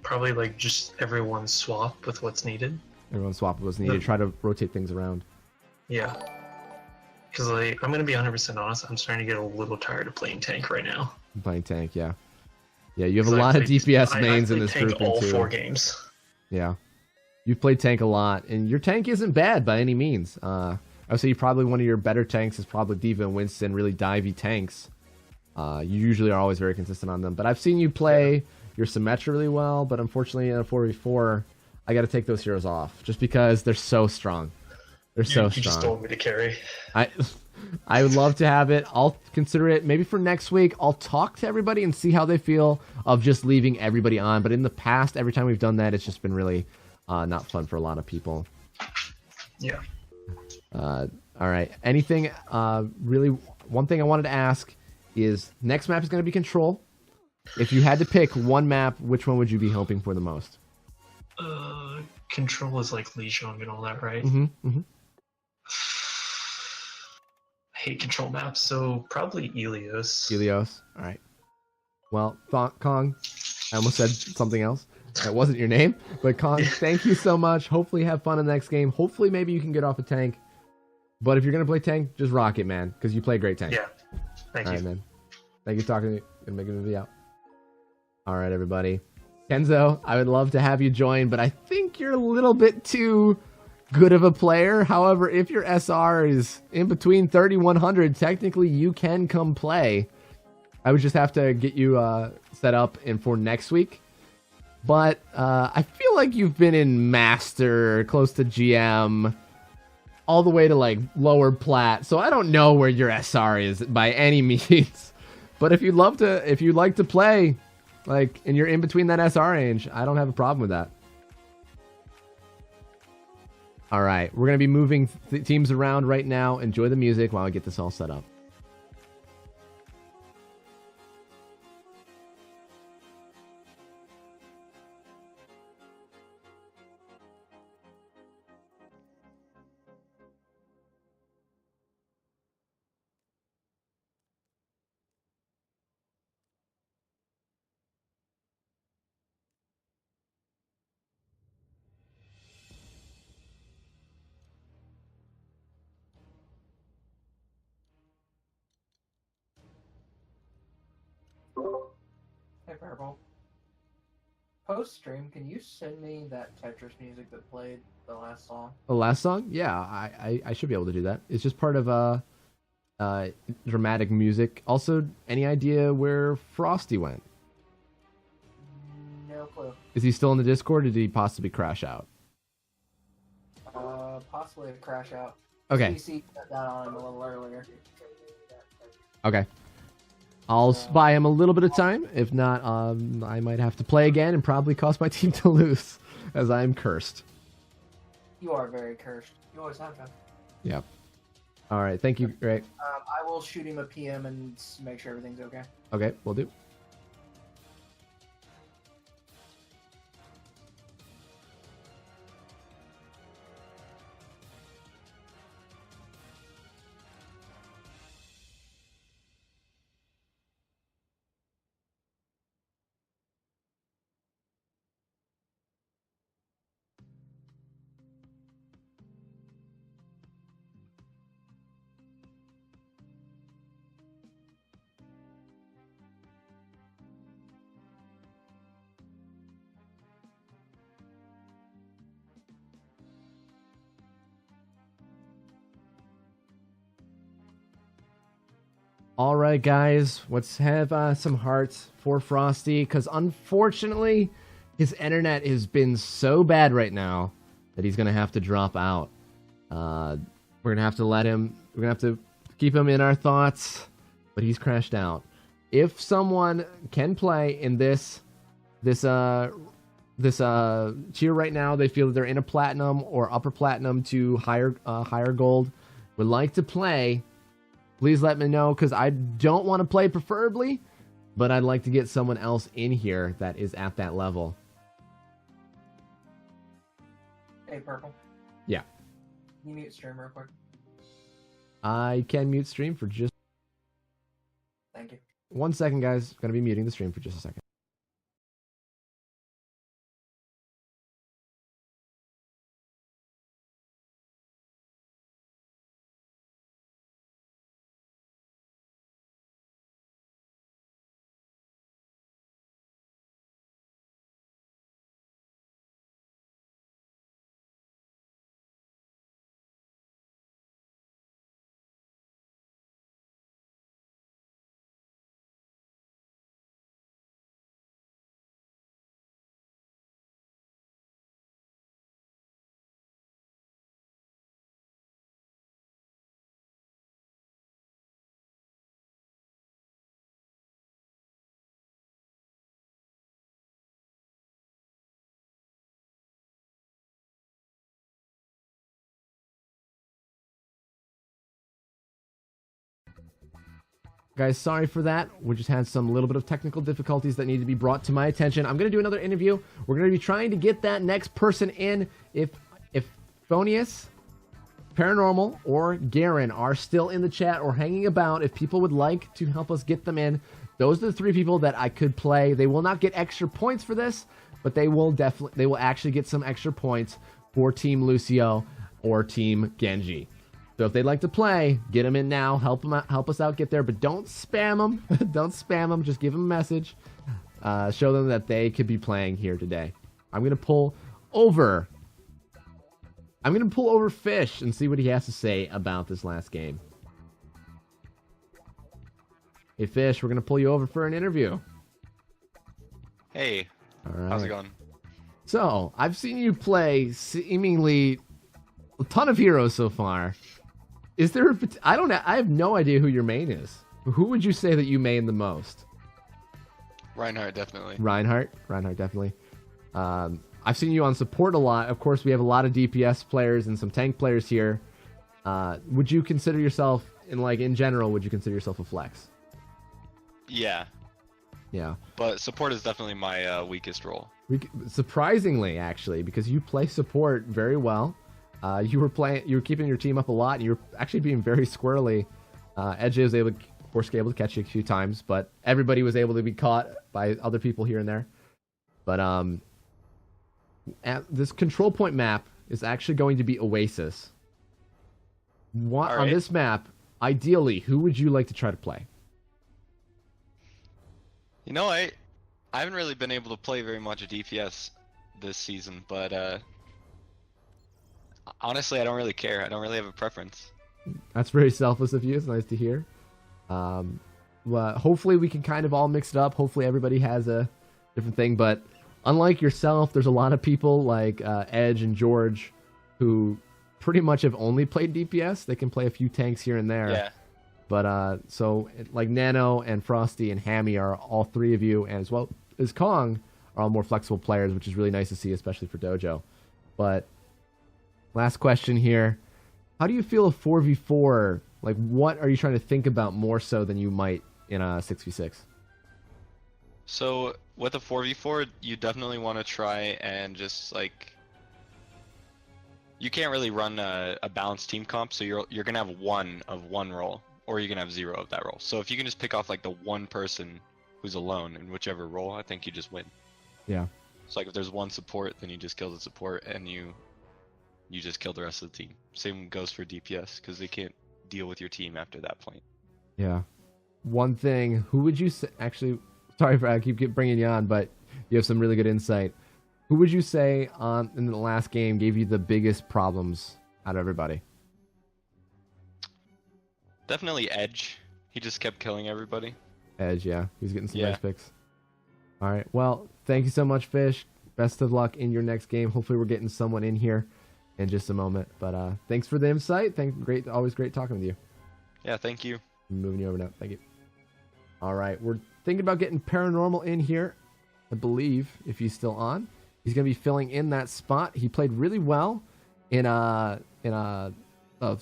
Probably like just everyone swap with what's needed. Everyone swap what's needed. Try to rotate things around. Yeah. Because like I'm gonna be 100% honest, I'm starting to get a little tired of playing tank right now. Playing tank, yeah. Yeah, you have a lot of DPS mains in this tank group all too. 4 games. Yeah. You've played tank a lot, and your tank isn't bad by any means. I would say probably one of your better tanks is probably D.Va and Winston, really divey tanks. You usually are always very consistent on them. But I've seen you play your Symmetra really well, but unfortunately in a 4v4, I got to take those heroes off, just because they're so strong. They're so You strong. just told me to carry. I would love to have it. I'll consider it maybe for next week. I'll talk to everybody and see how they feel of just leaving everybody on. But in the past, every time we've done that, it's just been really not fun for a lot of people. Yeah. All right. Anything really? One thing I wanted to ask is next map is going to be Control. If you had to pick one map, which one would you be hoping for the most? Control is like Lijiang and all that, right? Mm-hmm. I hate control maps, so probably Ilios. Ilios. All right. Well, Kong, I almost said something else. That wasn't your name, but Kong, thank you so much. Hopefully have fun in the next game. Hopefully maybe you can get off a tank. But if you're going to play tank, just rock it, man, because you play great tank. Yeah. Thank you. All right, man. Thank you for talking to me and making the video out. All right, everybody. Kenzo, I would love to have you join, but I think you're a little bit too good of a player. However, if your SR is in between 3,100, technically you can come play. I would just have to get you set up and for next week. But I feel like you've been in Master, close to GM, all the way to like lower plat. So I don't know where your SR is by any means. But if you'd like to play, like, and you're in between that SR range, I don't have a problem with that. All right, we're going to be moving teams around right now. Enjoy the music while I get this all set up. Hey Purple. Post stream, can you send me that Tetris music that played the last song? The last song? Yeah, I should be able to do that. It's just part of dramatic music. Also, any idea where Frosty went? No clue. Is he still in the Discord, or did he possibly crash out? Possibly a crash out. Okay. CC got that on him a little earlier. Okay. I'll buy him a little bit of time. If not, I might have to play again and probably cause my team to lose, as I'm cursed. You are very cursed. You always have been. Yep. All right. Thank you, Greg. I will shoot him a PM and make sure everything's okay. Okay, will do. All right, guys, let's have some hearts for Frosty, because unfortunately, his internet has been so bad right now that he's going to have to drop out. We're going to have to let him, we're going to have to keep him in our thoughts, but he's crashed out. If someone can play in this tier right now, they feel that they're in a platinum or upper platinum to higher gold, would like to play, please let me know, because I don't want to play preferably, but I'd like to get someone else in here that is at that level. Hey, Purple. Yeah. Can you mute stream real quick? I can mute stream for just Thank you. 1 second, guys. Gonna be muting the stream for just a second. Guys, sorry for that. We just had some little bit of technical difficulties that need to be brought to my attention. I'm going to do another interview. We're going to be trying to get that next person in. If Phonius, Paranormal, or Garen are still in the chat or hanging about, if people would like to help us get them in, those are the 3 people that I could play. They will not get extra points for this, but they will actually get some extra points for Team Lucio or Team Genji. So if they'd like to play, get them in now. Help them out, help us out get there, but don't spam them. Don't spam them. Just give them a message. Show them that they could be playing here today. I'm gonna pull over Fish and see what he has to say about this last game. Hey Fish, we're gonna pull you over for an interview. Hey. All right. How's it going? So I've seen you play seemingly a ton of heroes so far. Is there I have no idea who your main is. Who would you say that you main the most? Reinhardt, definitely. Reinhardt, definitely. I've seen you on support a lot. Of course, we have a lot of DPS players and some tank players here. Would you consider yourself, in general, would you consider yourself a flex? Yeah. Yeah. But support is definitely my weakest role. Surprisingly, actually, because you play support very well. You were keeping your team up a lot, and you were actually being very squirrely. Edge was able to catch you a few times, but everybody was able to be caught by other people here and there. But this control point map is actually going to be Oasis. On this map, ideally, who would you like to try to play? You know, I haven't really been able to play very much DPS this season, but honestly, I don't really care. I don't really have a preference. That's very selfless of you. It's nice to hear. Well, hopefully we can kind of all mix it up. Hopefully everybody has a different thing. But unlike yourself, there's a lot of people like Edge and George who pretty much have only played DPS. They can play a few tanks here and there. Yeah. But so like Nano and Frosty and Hammy are all 3 of you, and as well as Kong are all more flexible players, which is really nice to see, especially for Dojo. But last question here. How do you feel a 4v4? Like, what are you trying to think about more so than you might in a 6v6? So, with a 4v4, you definitely want to try and just, you can't really run a balanced team comp, so you're going to have 1 of one role, or you're going to have 0 of that role. So if you can just pick off, the one person who's alone in whichever role, I think you just win. Yeah. So, if there's 1 support, then you just kill the support, and you just kill the rest of the team. Same goes for DPS, because they can't deal with your team after that point. Yeah. One thing, who would you say, actually, sorry for I keep bringing you on, but you have some really good insight. Who would you say in the last game gave you the biggest problems out of everybody? Definitely Edge. He just kept killing everybody. Edge, yeah. He's getting some nice picks. All right. Well, thank you so much, Fish. Best of luck in your next game. Hopefully we're getting someone in here in just a moment. But thanks for the insight. Always great talking with you. Yeah, thank you. I'm moving you over now. Thank you. All right. We're thinking about getting Paranormal in here, I believe, if he's still on. He's going to be filling in that spot. He played really well in tier 2.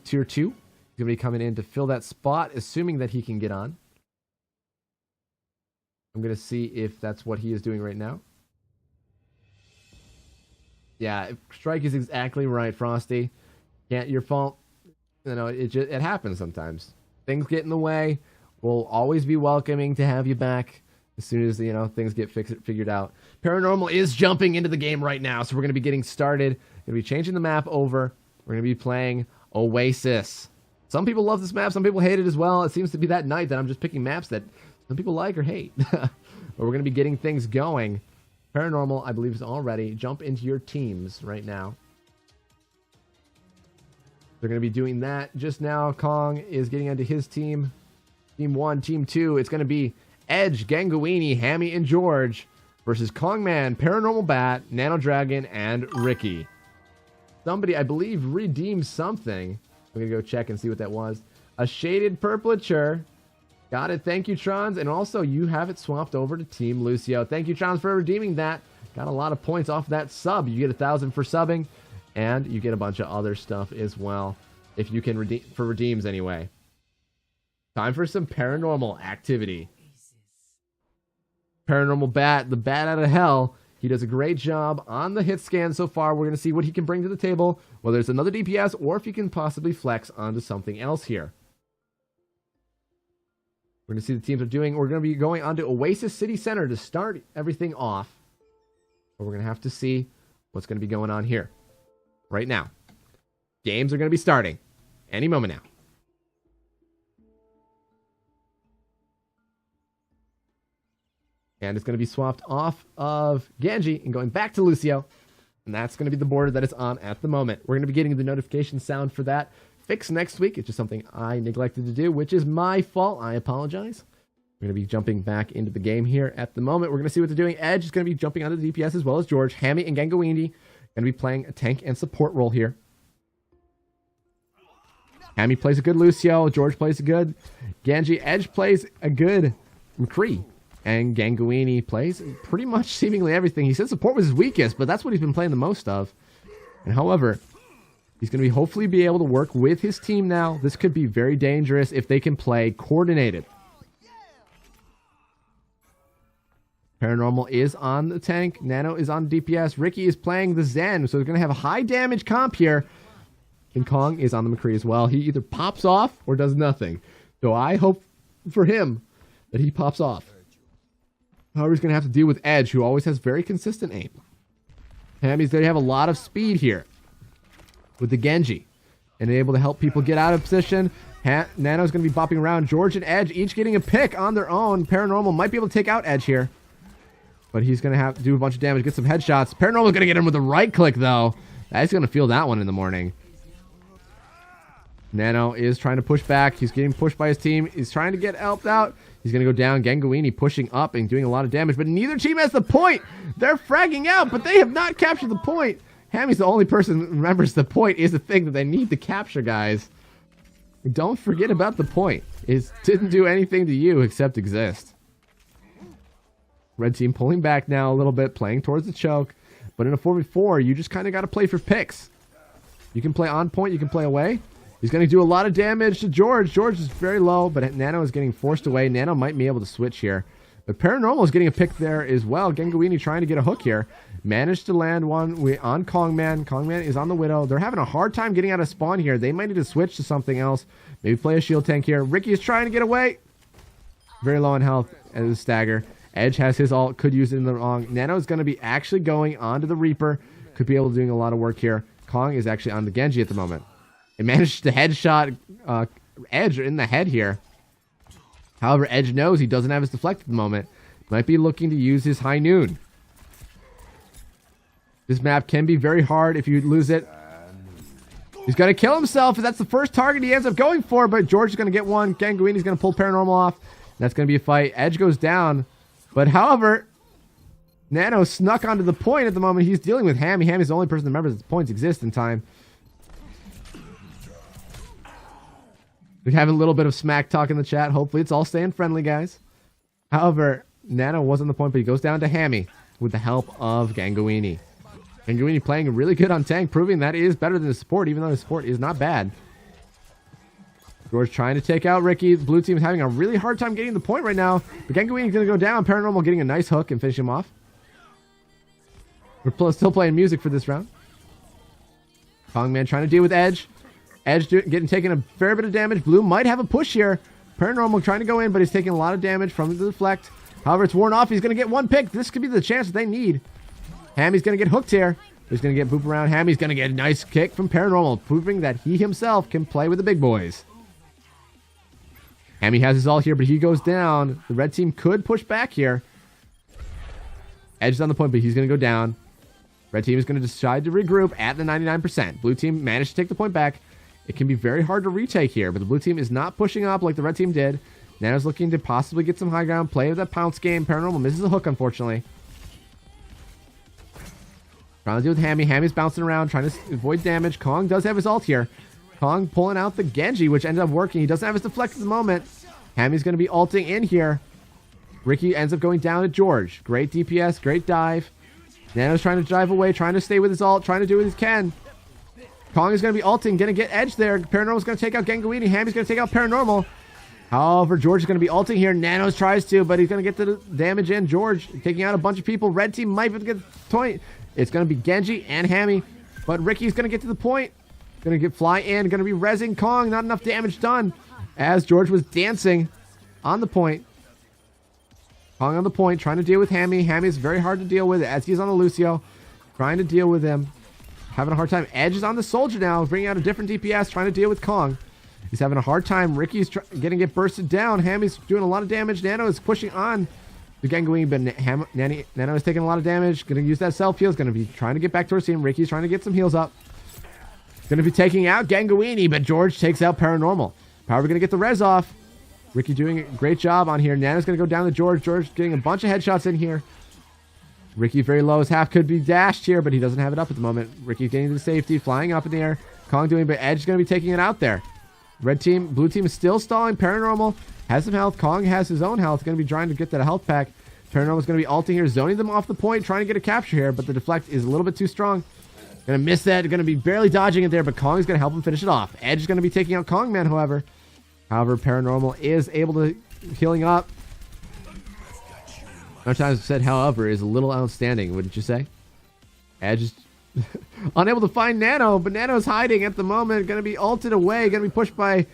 He's going to be coming in to fill that spot, assuming that he can get on. I'm going to see if that's what he is doing right now. Yeah, Strike is exactly right, Frosty. Can't your fault. You know, it happens sometimes. Things get in the way. We'll always be welcoming to have you back as soon as, you know, things get figured out. Paranormal is jumping into the game right now, so we're going to be getting started. We're going to be changing the map over. We're going to be playing Oasis. Some people love this map. Some people hate it as well. It seems to be that night that I'm just picking maps that some people like or hate. But we're going to be getting things going. Paranormal, I believe, is all ready. Jump into your teams right now. They're going to be doing that just now. Kong is getting into his team. Team 1, Team 2. It's going to be Edge, Ganguini, Hammy, and George versus Kongman, Paranormal Bat, Nano Dragon, and Ricky. Somebody, I believe, redeemed something. I'm going to go check and see what that was. A shaded purplature. Got it. Thank you, Trons. And also, you have it swapped over to Team Lucio. Thank you, Trons, for redeeming that. Got a lot of points off that sub. You get 1,000 for subbing, and you get a bunch of other stuff as well, if you can redeem for redeems anyway. Time for some paranormal activity. Paranormal Bat, the bat out of hell. He does a great job on the hit scan so far. We're going to see what he can bring to the table, whether it's another DPS or if he can possibly flex onto something else here. We're going to see the teams are doing. We're going to be going onto Oasis City Center to start everything off. But we're going to have to see what's going to be going on here right now. Games are going to be starting any moment now. And it's going to be swapped off of Genji and going back to Lucio. And that's going to be the border that it's on at the moment. We're going to be getting the notification sound for that fixed next week. It's just something I neglected to do, which is my fault. I apologize. We're going to be jumping back into the game here at the moment. We're going to see what they're doing. Edge is going to be jumping onto the DPS as well as George. Hammy and Ganguini going to be playing a tank and support role here. Hammy plays a good Lucio. George plays a good Genji. Edge plays a good McCree. And Ganguini plays pretty much seemingly everything. He said support was his weakest, but that's what he's been playing the most of. And however, he's going to hopefully be able to work with his team now. This could be very dangerous if they can play coordinated. Paranormal is on the tank. Nano is on DPS. Ricky is playing the Zen, so they're going to have a high damage comp here. And Kong is on the McCree as well. He either pops off or does nothing. So I hope for him that he pops off. However, he's going to have to deal with Edge, who always has very consistent aim. Hammy's going to have a lot of speed here with the Genji and able to help people get out of position. Nano's going to be bopping around. George and Edge each getting a pick on their own. Paranormal might be able to take out Edge here, but he's going to have to do a bunch of damage, get some headshots. Paranormal's going to get him with a right click, though. He's going to feel that one in the morning. Nano is trying to push back. He's getting pushed by his team. He's trying to get helped out. He's going to go down. Ganguini pushing up and doing a lot of damage, but neither team has the point. They're fragging out, but they have not captured the point. Hammy's the only person that remembers the point is the thing that they need to capture, guys. Don't forget about the point. It didn't do anything to you except exist. Red team pulling back now a little bit, playing towards the choke. But in a 4v4, you just kind of got to play for picks. You can play on point, you can play away. He's going to do a lot of damage to George. George is very low, but Nano is getting forced away. Nano might be able to switch here. But Paranormal is getting a pick there as well. Ganguini trying to get a hook here. Managed to land one on Kongman. Kongman is on the Widow. They're having a hard time getting out of spawn here. They might need to switch to something else. Maybe play a shield tank here. Ricky is trying to get away. Very low on health as a stagger. Edge has his ult. Could use it in the wrong. Nano is going to be actually going onto the Reaper. Could be able to doing a lot of work here. Kong is actually on the Genji at the moment. It managed to headshot Edge in the head here. However, Edge knows he doesn't have his deflect at the moment. Might be looking to use his high noon. This map can be very hard if you lose it. He's going to kill himself. That's the first target he ends up going for, but George is going to get one. Ganguini's going to pull Paranormal off. That's going to be a fight. Edge goes down. But however, Nano snuck onto the point at the moment. He's dealing with Hammy. Hammy's the only person that remembers that the points exist in time. We have a little bit of smack talk in the chat. Hopefully it's all staying friendly, guys. However, Nano was on the point, but he goes down to Hammy with the help of Ganguini. Ganguini playing really good on tank, proving that is better than his support, even though his support is not bad. George trying to take out Ricky. The blue team is having a really hard time getting the point right now. But Ganguini is going to go down. Paranormal getting a nice hook and finish him off. We're still playing music for this round. Kongman trying to deal with Edge. Edge getting taken a fair bit of damage. Blue might have a push here. Paranormal trying to go in, but he's taking a lot of damage from the deflect. However, it's worn off. He's going to get one pick. This could be the chance that they need. Hammy's going to get hooked here. He's going to get booped around. Hammy's going to get a nice kick from Paranormal, proving that he himself can play with the big boys. Hammy has his ult here, but he goes down. The red team could push back here. Edge is on the point, but he's going to go down. Red team is going to decide to regroup at the 99%. Blue team managed to take the point back. It can be very hard to retake here, but the blue team is not pushing up like the red team did. Nano's looking to possibly get some high ground, play with that pounce game. Paranormal misses the hook, unfortunately. Trying to deal with Hammy. Hammy's bouncing around, trying to avoid damage. Kong does have his ult here. Kong pulling out the Genji, which ended up working. He doesn't have his deflect at the moment. Hammy's going to be ulting in here. Ricky ends up going down to George. Great DPS, great dive. Nano's trying to dive away, trying to stay with his ult, trying to do what he can. Kong is going to be ulting, going to get Edge there. Paranormal's going to take out Ganguini. Hammy's going to take out Paranormal. However, George is going to be ulting here. Nanos tries to, but he's going to get the damage in. George taking out a bunch of people. Red team might be able to get the point. It's going to be Genji and Hammy, but Ricky's going to get to the point. Going to fly in, going to be rezzing Kong. Not enough damage done as George was dancing on the point. Kong on the point, trying to deal with Hammy. Hammy is very hard to deal with as he's on the Lucio. Trying to deal with him. Having a hard time. Edge is on the soldier now, bringing out a different DPS, trying to deal with Kong. He's having a hard time. Ricky's going to get bursted down. Hammy's doing a lot of damage. Nano is pushing on the Ganguini, but Nano is taking a lot of damage. Going to use that self heal. Is going to be trying to get back towards team. Ricky's trying to get some heals up. Going to be taking out Ganguini, but George takes out Paranormal. Power going to get the res off. Ricky doing a great job on here. Nana's going to go down to George. George getting a bunch of headshots in here. Ricky very low. His half could be dashed here, but he doesn't have it up at the moment. Ricky's getting to the safety, flying up in the air. Kong doing, but Edge is going to be taking it out there. Red team, blue team is still stalling. Paranormal has some health. Kong has his own health. Going to be trying to get that health pack. Paranormal is going to be ulting here, zoning them off the point, trying to get a capture here, but the deflect is a little bit too strong. Going to miss that. Going to be barely dodging it there, but Kong is going to help him finish it off. Edge is going to be taking out Kong Man, however. However, Paranormal is able to healing up. Sometimes said, however, is a little outstanding, wouldn't you say? Edge is unable to find Nano, but Nano's hiding at the moment. Going to be ulted away. Going to be pushed by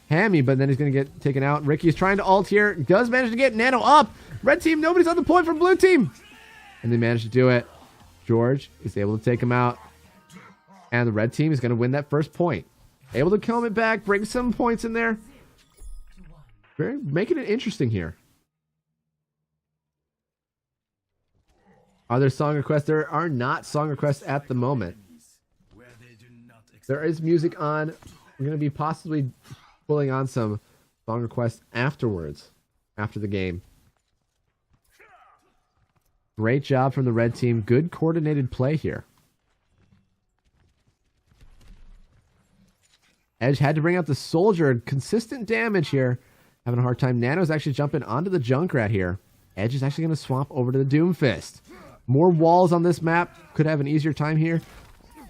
Hammy, but then he's going to get taken out. Ricky is trying to ult here. Does manage to get Nano up. Red team, nobody's on the point from blue team. And they managed to do it. George is able to take him out. And the red team is going to win that first point. Able to calm it back, bring some points in there. Making it interesting here. Are there song requests? There are not song requests at the moment. There is music on. I'm going to be possibly pulling on some song requests afterwards, after the game. Great job from the red team. Good coordinated play here. Edge had to bring out the soldier. Consistent damage here. Having a hard time. Nano's actually jumping onto the Junkrat here. Edge is actually going to swap over to the Doomfist. More walls on this map. Could have an easier time here.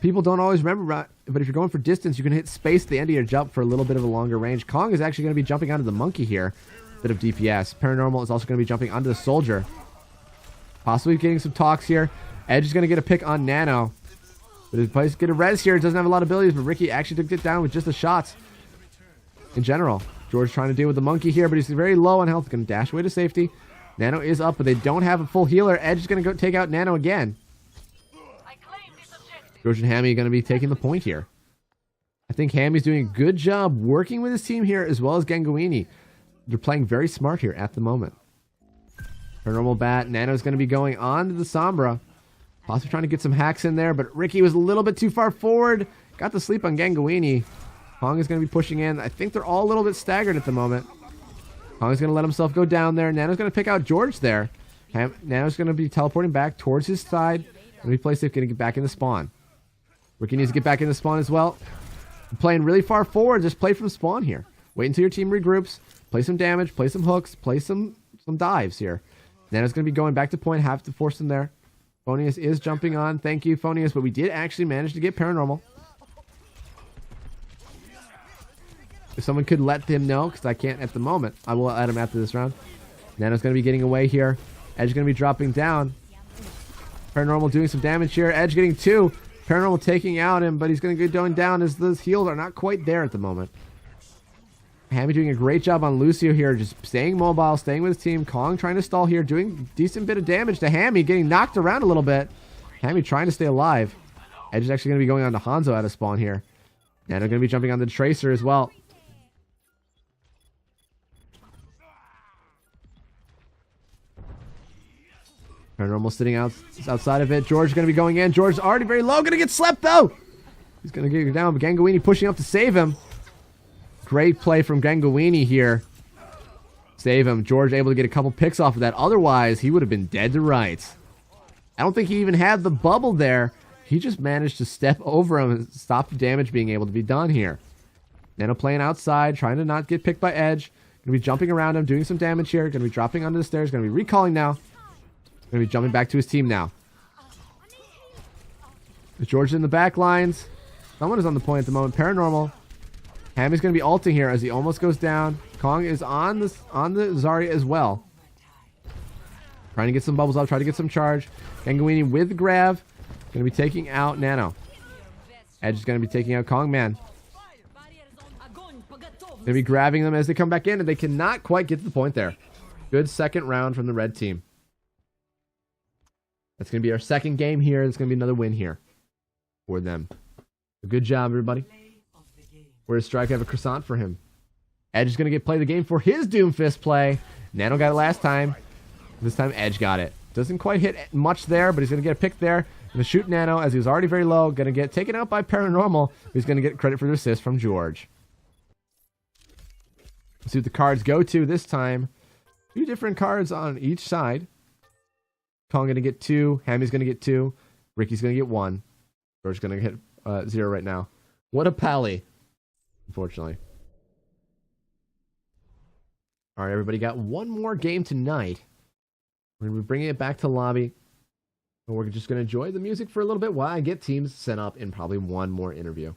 People don't always remember, but if you're going for distance, you can hit space at the end of your jump for a little bit of a longer range. Kong is actually going to be jumping onto the monkey here. Bit of DPS. Paranormal is also going to be jumping onto the soldier. Possibly getting some talks here. Edge is going to get a pick on Nano. But his place get a res here. Doesn't have a lot of abilities, but Ricky actually took it down with just the shots. In general. George trying to deal with the monkey here, but he's very low on health. Going to dash away to safety. Nano is up, but they don't have a full healer. Edge is going to go take out Nano again. George and Hammy are going to be taking the point here. I think Hammy's doing a good job working with his team here, as well as Ganguini. They're playing very smart here at the moment. Paranormal bat. Nano's going to be going on to the Sombra. Possibly trying to get some hacks in there, but Ricky was a little bit too far forward. Got the sleep on Ganguini. Kong is going to be pushing in. I think they're all a little bit staggered at the moment. Kong is going to let himself go down there. Nano's going to pick out George there. Nano's going to be teleporting back towards his side. And replay safe, going to get back in the spawn. Ricky needs to get back in the spawn as well. Playing really far forward. Just play from spawn here. Wait until your team regroups. Play some damage. Play some hooks. Play some dives here. Nano's going to be going back to point. Have to force him there. Phonius is jumping on. Thank you, Phonius. But we did actually manage to get Paranormal. If someone could let him know, because I can't at the moment. I will let him after this round. Nano's going to be getting away here. Edge is going to be dropping down. Paranormal doing some damage here. Edge getting 2. Paranormal taking out him, but he's going to go going down as those heals are not quite there at the moment. Hammy doing a great job on Lucio here, just staying mobile, staying with his team. Kong trying to stall here, doing a decent bit of damage to Hammy, getting knocked around a little bit. Hammy trying to stay alive. Edge is actually going to be going on to Hanzo out of spawn here. And they're going to be jumping on the Tracer as well. Paranormal sitting outside of it. George is going to be going in. George is already very low. Going to get slept though. He's going to get down. Ganguini pushing up to save him. Great play from Ganguini here. Save him. George able to get a couple picks off of that. Otherwise, he would have been dead to rights. I don't think he even had the bubble there. He just managed to step over him and stop the damage being able to be done here. Nano playing outside, trying to not get picked by Edge. Going to be jumping around him, doing some damage here. Going to be dropping onto the stairs. Going to be recalling now. Going to be jumping back to his team now. George in the back lines. Someone is on the point at the moment. Paranormal. Hammy's going to be ulting here as he almost goes down. Kong is on the Zarya as well. Trying to get some bubbles up, trying to get some charge. Ganguini with grab. Going to be taking out Nano. Edge is going to be taking out Kong Man. Going to be grabbing them as they come back in, and they cannot quite get to the point there. Good second round from the red team. That's going to be our second game here. It's going to be another win here for them. Good job, everybody. Where does Strike have a croissant for him? Edge is going to play the game for his Doomfist play. Nano got it last time. This time Edge got it. Doesn't quite hit much there, but he's going to get a pick there. Going to shoot Nano as he was already very low. Going to get taken out by Paranormal. He's going to get credit for the assist from George. Let's see what the cards go to this time. 2 different cards on each side. Kong going to get 2. Hammy's going to get 2. Ricky's going to get 1. George's going to hit 0 right now. What a pally. Unfortunately. All right, everybody got one more game tonight. We're going to be bringing it back to lobby. And we're just going to enjoy the music for a little bit while I get teams set up in probably one more interview.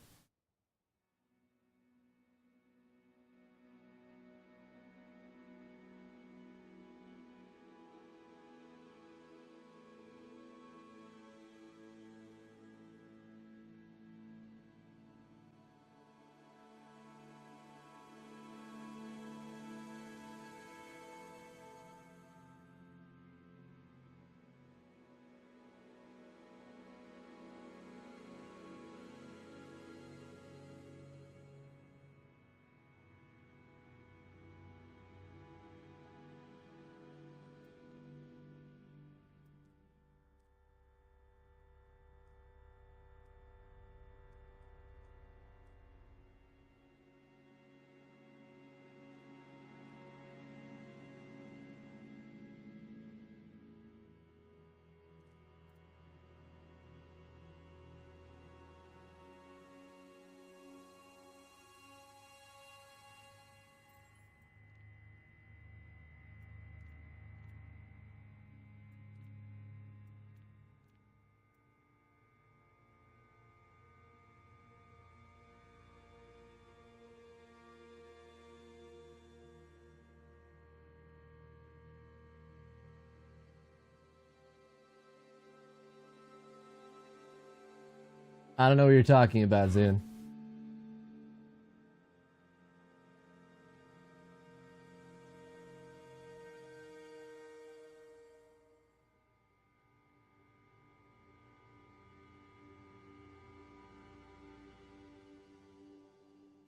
I don't know what you're talking about, Zune.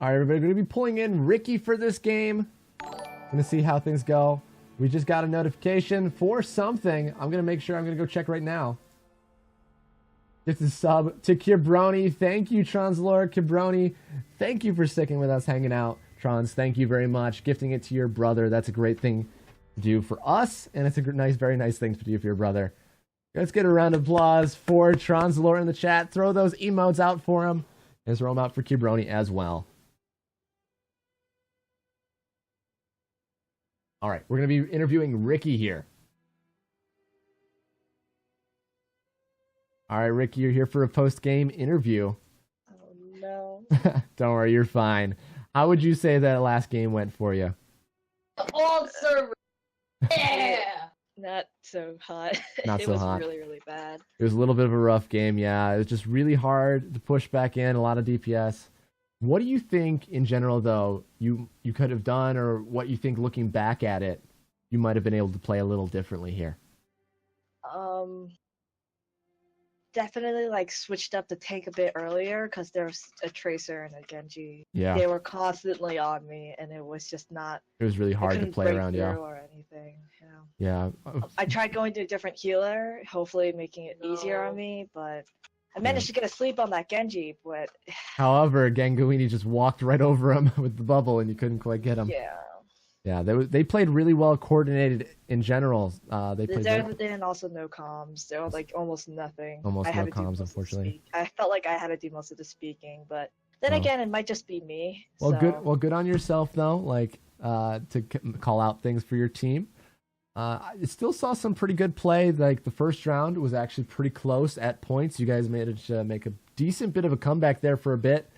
All right, everybody, going to be pulling in Ricky for this game. Going to see how things go. We just got a notification for something. I'm going to make sure I'm going to go check right now. It's a sub to Kibroni. Thank you, Translord. Kibroni, thank you for sticking with us, hanging out. Trans, thank you very much. Gifting it to your brother. That's a great thing to do for us, and it's a nice, very nice thing to do for your brother. Let's get a round of applause for Translord in the chat. Throw those emotes out for him. And throw them out for Kibroni as well. All right, we're going to be interviewing Ricky here. All right, Ricky, you're here for a post-game interview. Oh, no. Don't worry, you're fine. How would you say that last game went for you? All server. Yeah. Not so hot. Not it so was hot. really, really bad. It was a little bit of a rough game, yeah. It was just really hard to push back in, a lot of DPS. What do you think in general, though, you could have done, or what you think looking back at it, you might have been able to play a little differently here? Definitely like switched up the tank a bit earlier because there's a Tracer and a Genji. Yeah. They were constantly on me, and it was just not. It was really I hard to couldn't play break around, yeah. through or anything. You know. Yeah. I tried going to a different healer, hopefully making it easier on me, but I managed to get a sleep on that Genji, but However, Ganguini just walked right over him with the bubble, and you couldn't quite get him. yeah. Yeah, they played really well coordinated in general. They played And also no comms. There was like almost nothing. almost I had no to do comms, most of the unfortunately. speak. I felt like I had to do most of the speaking, but then Oh. again, it might just be me. Well, so. good. Well, good on yourself though. Like call out things for your team. I still saw some pretty good play. Like the first round was actually pretty close at points. You guys managed to make a decent bit of a comeback there for a bit.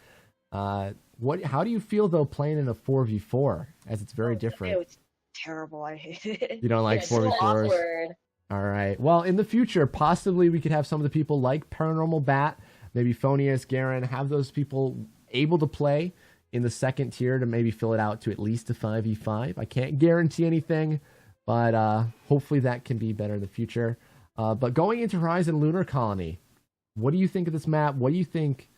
How do you feel though playing in a 4v4 as it's very different? It was terrible. I hate it. You don't like 4v4s? All right. Well, in the future, possibly we could have some of the people like Paranormal Bat, maybe Phonius, Garen, have those people able to play in the second tier to maybe fill it out to at least a 5v5. I can't guarantee anything, but hopefully that can be better in the future. But going into Horizon Lunar Colony, what do you think of this map? What do you think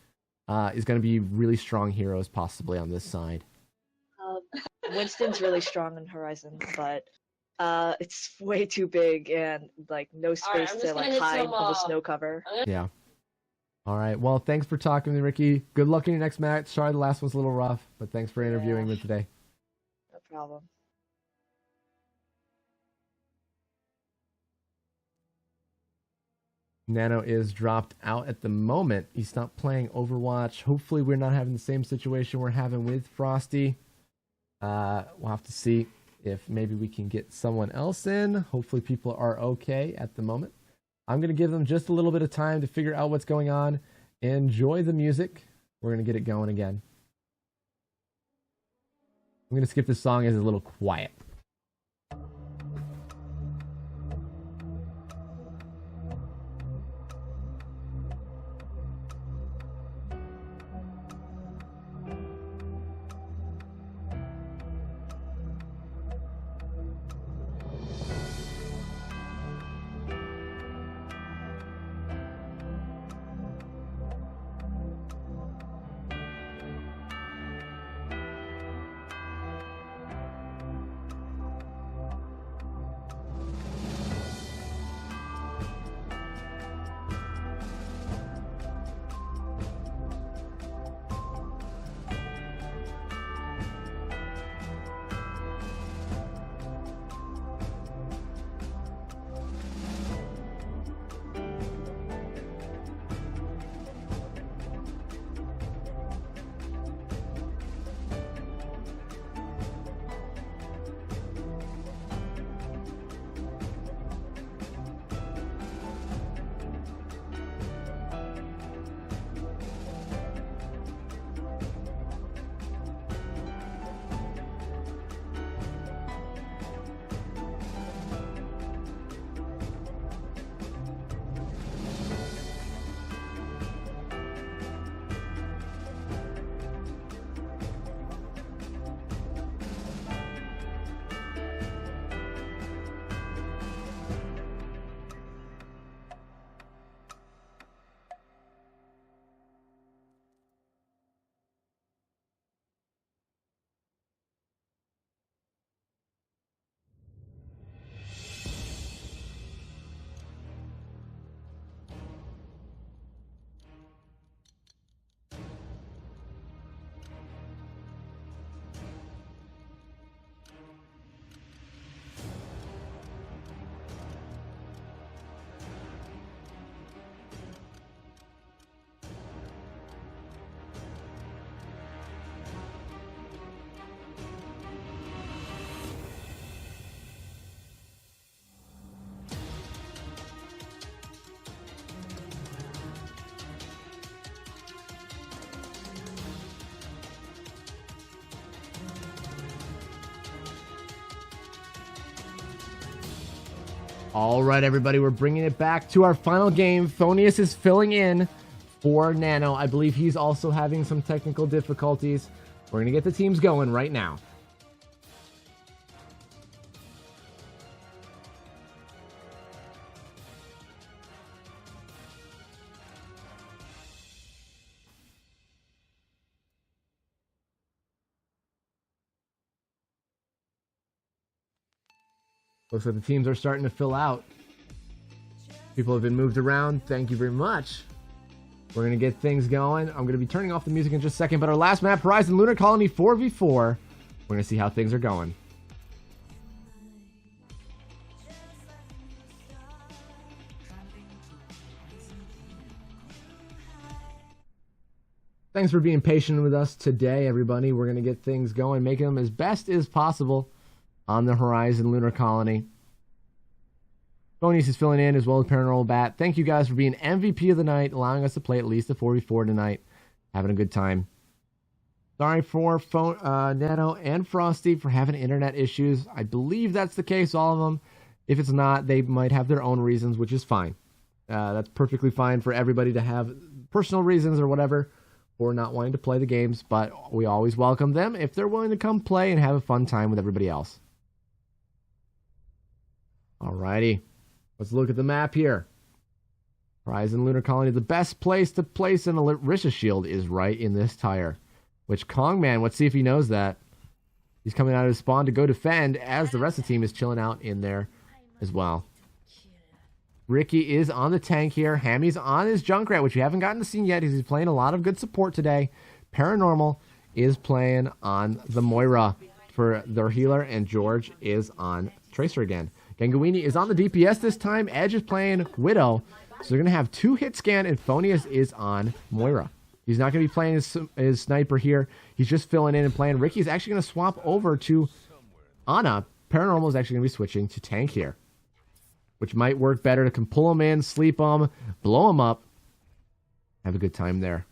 is going to be really strong heroes possibly on this side? Winston's really strong in Horizon, but it's way too big and like no space to like hide from the snow cover. Yeah. All right. Well, thanks for talking to me, Ricky. Good luck in your next match. Sorry the last one's a little rough, but thanks for interviewing me today. No problem. Nano is dropped out at the moment. He stopped playing Overwatch. Hopefully we're not having the same situation we're having with Frosty. We'll have to see if maybe we can get someone else in. Hopefully people are okay at the moment. I'm going to give them just a little bit of time to figure out what's going on. Enjoy the music. We're going to get it going again. I'm going to skip this song as it's a little quiet. All right, everybody, we're bringing it back to our final game. Phonius is filling in for Nano. I believe he's also having some technical difficulties. We're going to get the teams going right now. Looks like the teams are starting to fill out. People have been moved around. Thank you very much. We're going to get things going. I'm going to be turning off the music in just a second, but our last map, Horizon Lunar Colony 4v4. We're going to see how things are going. Thanks for being patient with us today, everybody. We're going to get things going, making them as best as possible on the Horizon Lunar Colony. Phonius is filling in as well as Paranormal Bat. Thank you guys for being MVP of the night, allowing us to play at least a 4v4 tonight. Having a good time. Sorry for Nano and Frosty for having internet issues. I believe that's the case, all of them. If it's not, they might have their own reasons, which is fine. That's perfectly fine for everybody to have personal reasons or whatever for not wanting to play the games, but we always welcome them if they're willing to come play and have a fun time with everybody else. Alrighty, let's look at the map here. Horizon Lunar Colony, the best place to place an Risha shield is right in this tire. Which Kongman, let's see if he knows that. He's coming out of his spawn to go defend as the rest of the team is chilling out in there as well. Ricky is on the tank here. Hammy's on his Junkrat, which we haven't gotten to see yet. He's playing a lot of good support today. Paranormal is playing on the Moira for their healer, and George is on Tracer again. Ganguini is on the DPS this time. Edge is playing Widow. So they're going to have 2 hit scan, and Phonius is on Moira. He's not going to be playing his sniper here. He's just filling in and playing. Ricky's actually going to swap over to Ana. Paranormal is actually going to be switching to tank here, which might work better. Can pull him in, sleep him, blow him up. Have a good time there.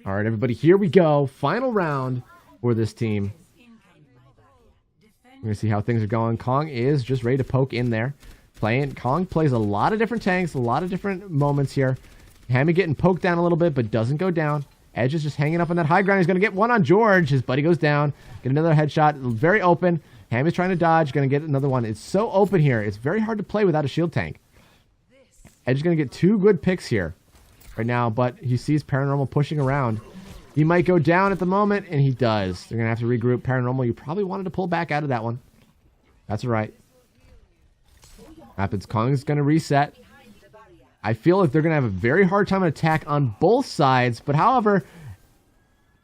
All right, everybody, here we go. Final round for this team. We're going to see how things are going. Kong is just ready to poke in there. Kong plays a lot of different tanks, a lot of different moments here. Hammy getting poked down a little bit, but doesn't go down. Edge is just hanging up on that high ground. He's going to get one on George. His buddy goes down. Get another headshot. Very open. Hammy's trying to dodge. Going to get another one. It's so open here. It's very hard to play without a shield tank. Edge is going to get 2 good picks here right now, but he sees Paranormal pushing around. He might go down at the moment, and he does. They're going to have to regroup. Paranormal, you probably wanted to pull back out of that one. That's all right. Happens. Kong's going to reset. I feel like they're going to have a very hard time attack on both sides, but however,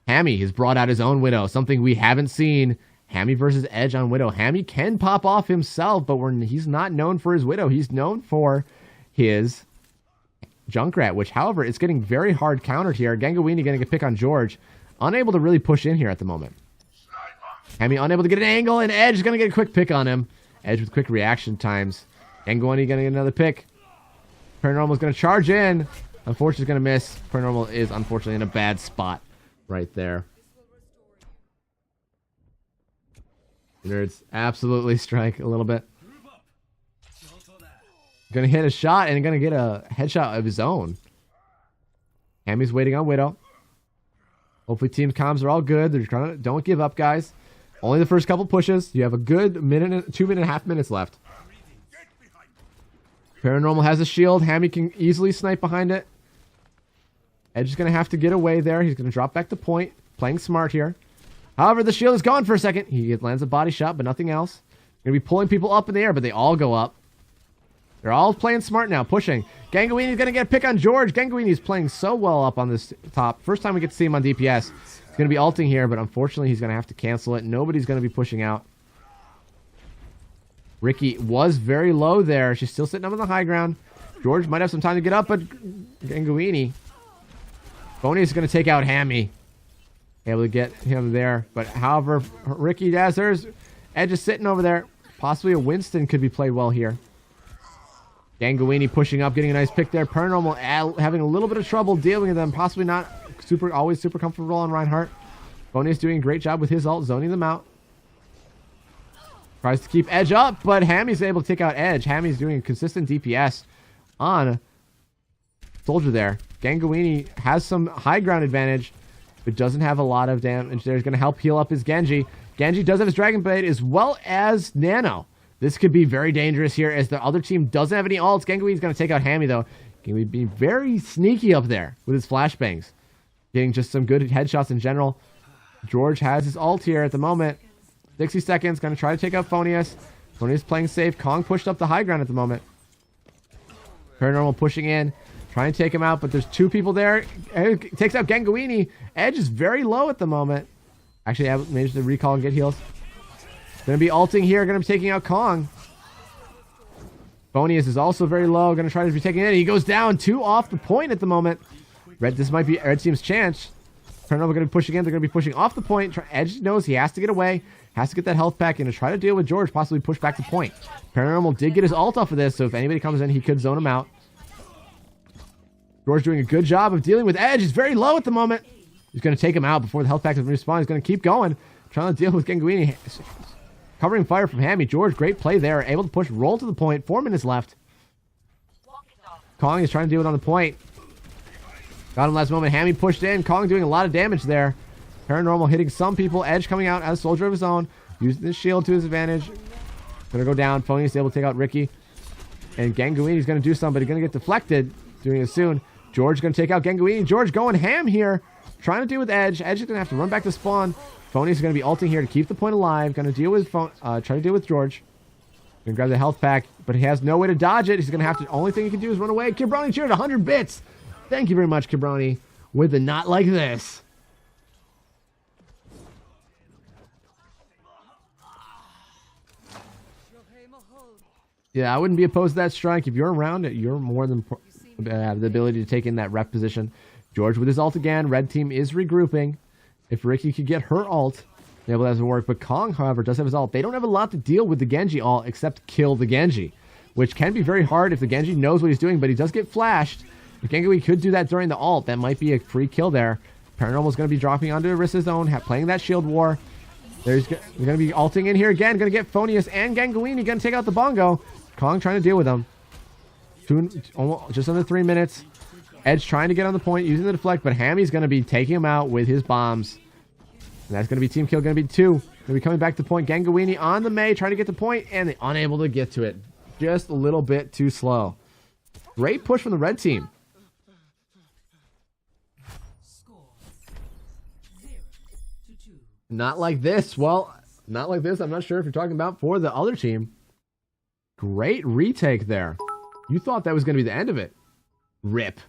Hammy has brought out his own Widow, something we haven't seen. Hammy versus Edge on Widow. Hammy can pop off himself, but he's not known for his Widow. He's known for his Junkrat, which, however, is getting very hard countered here. Ganguini getting a pick on George. Unable to really push in here at the moment. Hammy unable to get an angle, and Edge is going to get a quick pick on him. Edge with quick reaction times. Ganguini going to get another pick. Paranormal is going to charge in. Unfortunately, going to miss. Paranormal is, unfortunately, in a bad spot right there. Nerds absolutely strike a little bit. Going to hit a shot and going to get a headshot of his own. Hammy's waiting on Widow. Hopefully team comms are all good. They're trying to, don't give up, guys. Only the first couple pushes. You have a good 2.5 minutes left. Paranormal has a shield. Hammy can easily snipe behind it. Edge is going to have to get away there. He's going to drop back to point. Playing smart here. However, the shield is gone for a second. He lands a body shot, but nothing else. Going to be pulling people up in the air, but they all go up. They're all playing smart now, pushing. Ganguini's going to get a pick on George. Ganguini's playing so well up on this top. First time we get to see him on DPS. He's going to be ulting here, but unfortunately he's going to have to cancel it. Nobody's going to be pushing out. Ricky was very low there. She's still sitting up on the high ground. George might have some time to get up, but Ganguini. Boney is going to take out Hammy. Able to get him there. But however, Ricky does. There's Edge is sitting over there. Possibly a Winston could be played well here. Ganguini pushing up, getting a nice pick there. Paranormal having a little bit of trouble dealing with them. Possibly not always super comfortable on Reinhardt. Boney is doing a great job with his ult, zoning them out. Tries to keep Edge up, but Hammy's able to take out Edge. Hammy's doing a consistent DPS on Soldier there. Ganguini has some high ground advantage, but doesn't have a lot of damage there. He's going to help heal up his Genji. Genji does have his Dragon Blade as well as Nano. This could be very dangerous here as the other team doesn't have any ults. Ganguini's going to take out Hammy, though. Ganguini being very sneaky up there with his flashbangs. Getting just some good headshots in general. George has his ult here at the moment. 60 seconds. Going to try to take out Phoneus. Phoneus playing safe. Kong pushed up the high ground at the moment. Paranormal pushing in. Trying to take him out, but there's two people there. Edge takes out Ganguini. Edge is very low at the moment. Actually, I managed to recall and get heals. Going to be ulting here. Going to be taking out Kong. Phoneus is also very low. Going to try to be taking it in. He goes down. 2 off the point at the moment. This might be Red Team's chance. Paranormal going to be pushing in. They're going to be pushing off the point. Edge knows he has to get away. Has to get that health back and to try to deal with George. Possibly push back the point. Paranormal did get his ult off of this, so if anybody comes in, he could zone him out. George doing a good job of dealing with Edge. He's very low at the moment. He's going to take him out before the health pack is respawn. He's going to keep going. Trying to deal with Ganguini. Covering fire from Hammy. George, great play there. Able to push, roll to the point. 4 minutes left. Kong is trying to deal with on the point. Got him last moment. Hammy pushed in. Kong doing a lot of damage there. Paranormal hitting some people. Edge coming out as a soldier of his own. Using the shield to his advantage. Gonna go down. Phony is able to take out Ricky. And Ganguini's gonna do something, but he's gonna get deflected. Doing it soon. George gonna take out Ganguini. George going ham here. Trying to deal with Edge. Edge is gonna have to run back to spawn. Phony's gonna be ulting here to keep the point alive. Gonna deal with try to deal with George. Gonna grab the health pack, but he has no way to dodge it. He's gonna have to. Only thing he can do is run away. Kibroni cheered 100 bits. Thank you very much, Kibroni. With the not like this. Yeah, I wouldn't be opposed to that strike. If you're around it, you're more than have the ability to take in that rep position. George with his ult again. Red team is regrouping. If Ricky could get her ult, maybe that doesn't work. But Kong, however, does have his ult. They don't have a lot to deal with the Genji ult except kill the Genji, which can be very hard if the Genji knows what he's doing, but he does get flashed. If Ganguini could do that during the ult, that might be a free kill there. Paranormal's going to be dropping onto Arissa's zone, playing that shield war. They're going to be ulting in here again. Going to get Phoneus and Ganguini. Going to take out the Bongo. Kong trying to deal with them. Just under 3 minutes. Edge trying to get on the point, using the deflect, but Hammy's going to be taking him out with his bombs. And that's going to be team kill, going to be 2. Going to be coming back to point. Ganguini on the Mei, trying to get the point, and they're unable to get to it. Just a little bit too slow. Great push from the red team. Not like this. Well, not like this. I'm not sure if you're talking about for the other team. Great retake there. You thought that was going to be the end of it. Rip.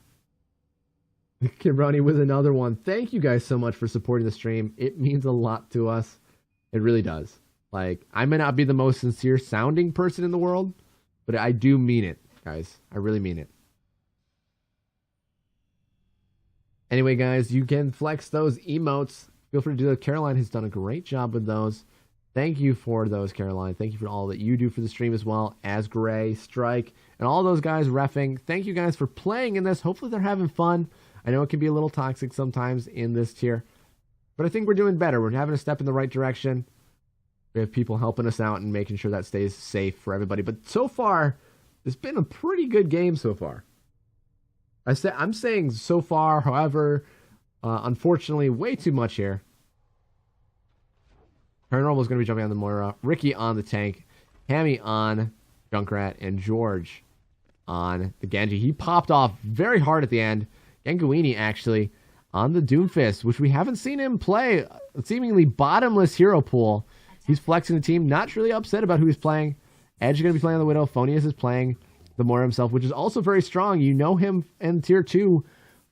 Kibroni with another one. Thank you guys so much for supporting the stream. It means a lot to us. It really does. Like, I may not be the most sincere sounding person in the world, but I do mean it, guys. I really mean it. Anyway, guys, you can flex those emotes. Feel free to do that. Caroline has done a great job with those. Thank you for those, Caroline. Thank you for all that you do for the stream as well, as Gray, Strike, and all those guys reffing. Thank you guys for playing in this. Hopefully they're having fun. I know it can be a little toxic sometimes in this tier, but I think we're doing better. We're having a step in the right direction. We have people helping us out and making sure that stays safe for everybody. But so far, it's been a pretty good game so far. I'm saying so far, however, unfortunately, way too much here. Paranormal is going to be jumping on the Moira. Ricky on the tank. Hammy on Junkrat. And George on the Genji. He popped off very hard at the end. Ganguini, actually, on the Doomfist, which we haven't seen him play. A seemingly bottomless hero pool. He's flexing the team. Not really upset about who he's playing. Edge is going to be playing on the Widow. Phoneus is playing the Moira himself, which is also very strong. You know him in Tier 2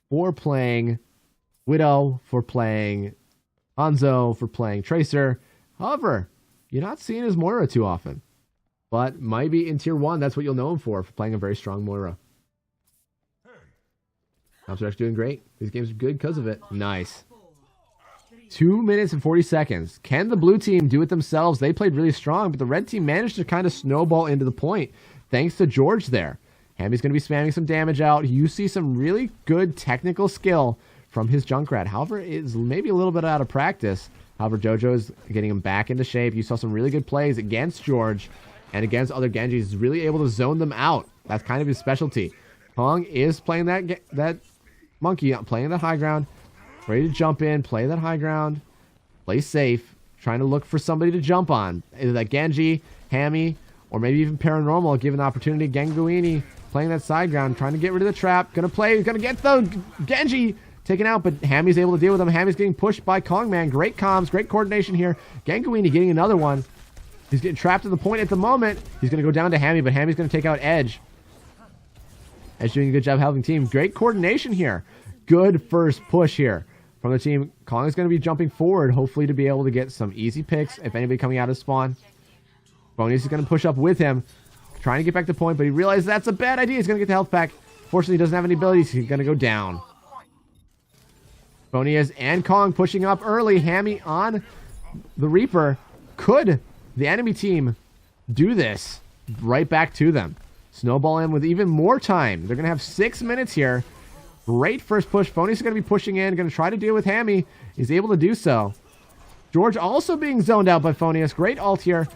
for playing Widow, for playing Hanzo, for playing Tracer. However, you're not seeing his Moira too often. But maybe in Tier 1, that's what you'll know him for playing a very strong Moira. Ob's actually doing great. These games are good because of it. Nice. 2 minutes and 40 seconds. Can the blue team do it themselves? They played really strong, but the red team managed to kind of snowball into the point. Thanks to George there. Hammy's going to be spamming some damage out. You see some really good technical skill from his Junkrat. However, it's maybe a little bit out of practice. However, DOJO is getting him back into shape. You saw some really good plays against George and against other Genjis. He's really able to zone them out. That's kind of his specialty. Kong is playing that monkey, playing the high ground, ready to jump in, play that high ground, play safe, trying to look for somebody to jump on. Either that Genji, Hammy, or maybe even Paranormal, given the opportunity. Ganguini playing that side ground, trying to get rid of the trap. Gonna get the Genji taken out, but Hammy's able to deal with him. Hammy's getting pushed by Kongman. Great comms, great coordination here. Ganguini getting another one. He's getting trapped at the point at the moment. He's gonna go down to Hammy, but Hammy's gonna take out Edge. Edge doing a good job helping team. Great coordination here. Good first push here from the team. Kong is going to be jumping forward, hopefully to be able to get some easy picks if anybody coming out of spawn. Bonius is going to push up with him, trying to get back to point, but he realizes that's a bad idea. He's going to get the health back. Fortunately, he doesn't have any abilities. He's going to go down. Bonius and Kong pushing up early. Hammy on the Reaper. Could the enemy team do this? Right back to them. Snowball in with even more time. They're going to have 6 minutes here. Great first push. Phonius is going to be pushing in. Going to try to deal with Hammy. He's able to do so. George also being zoned out by Phonius. Great ult here.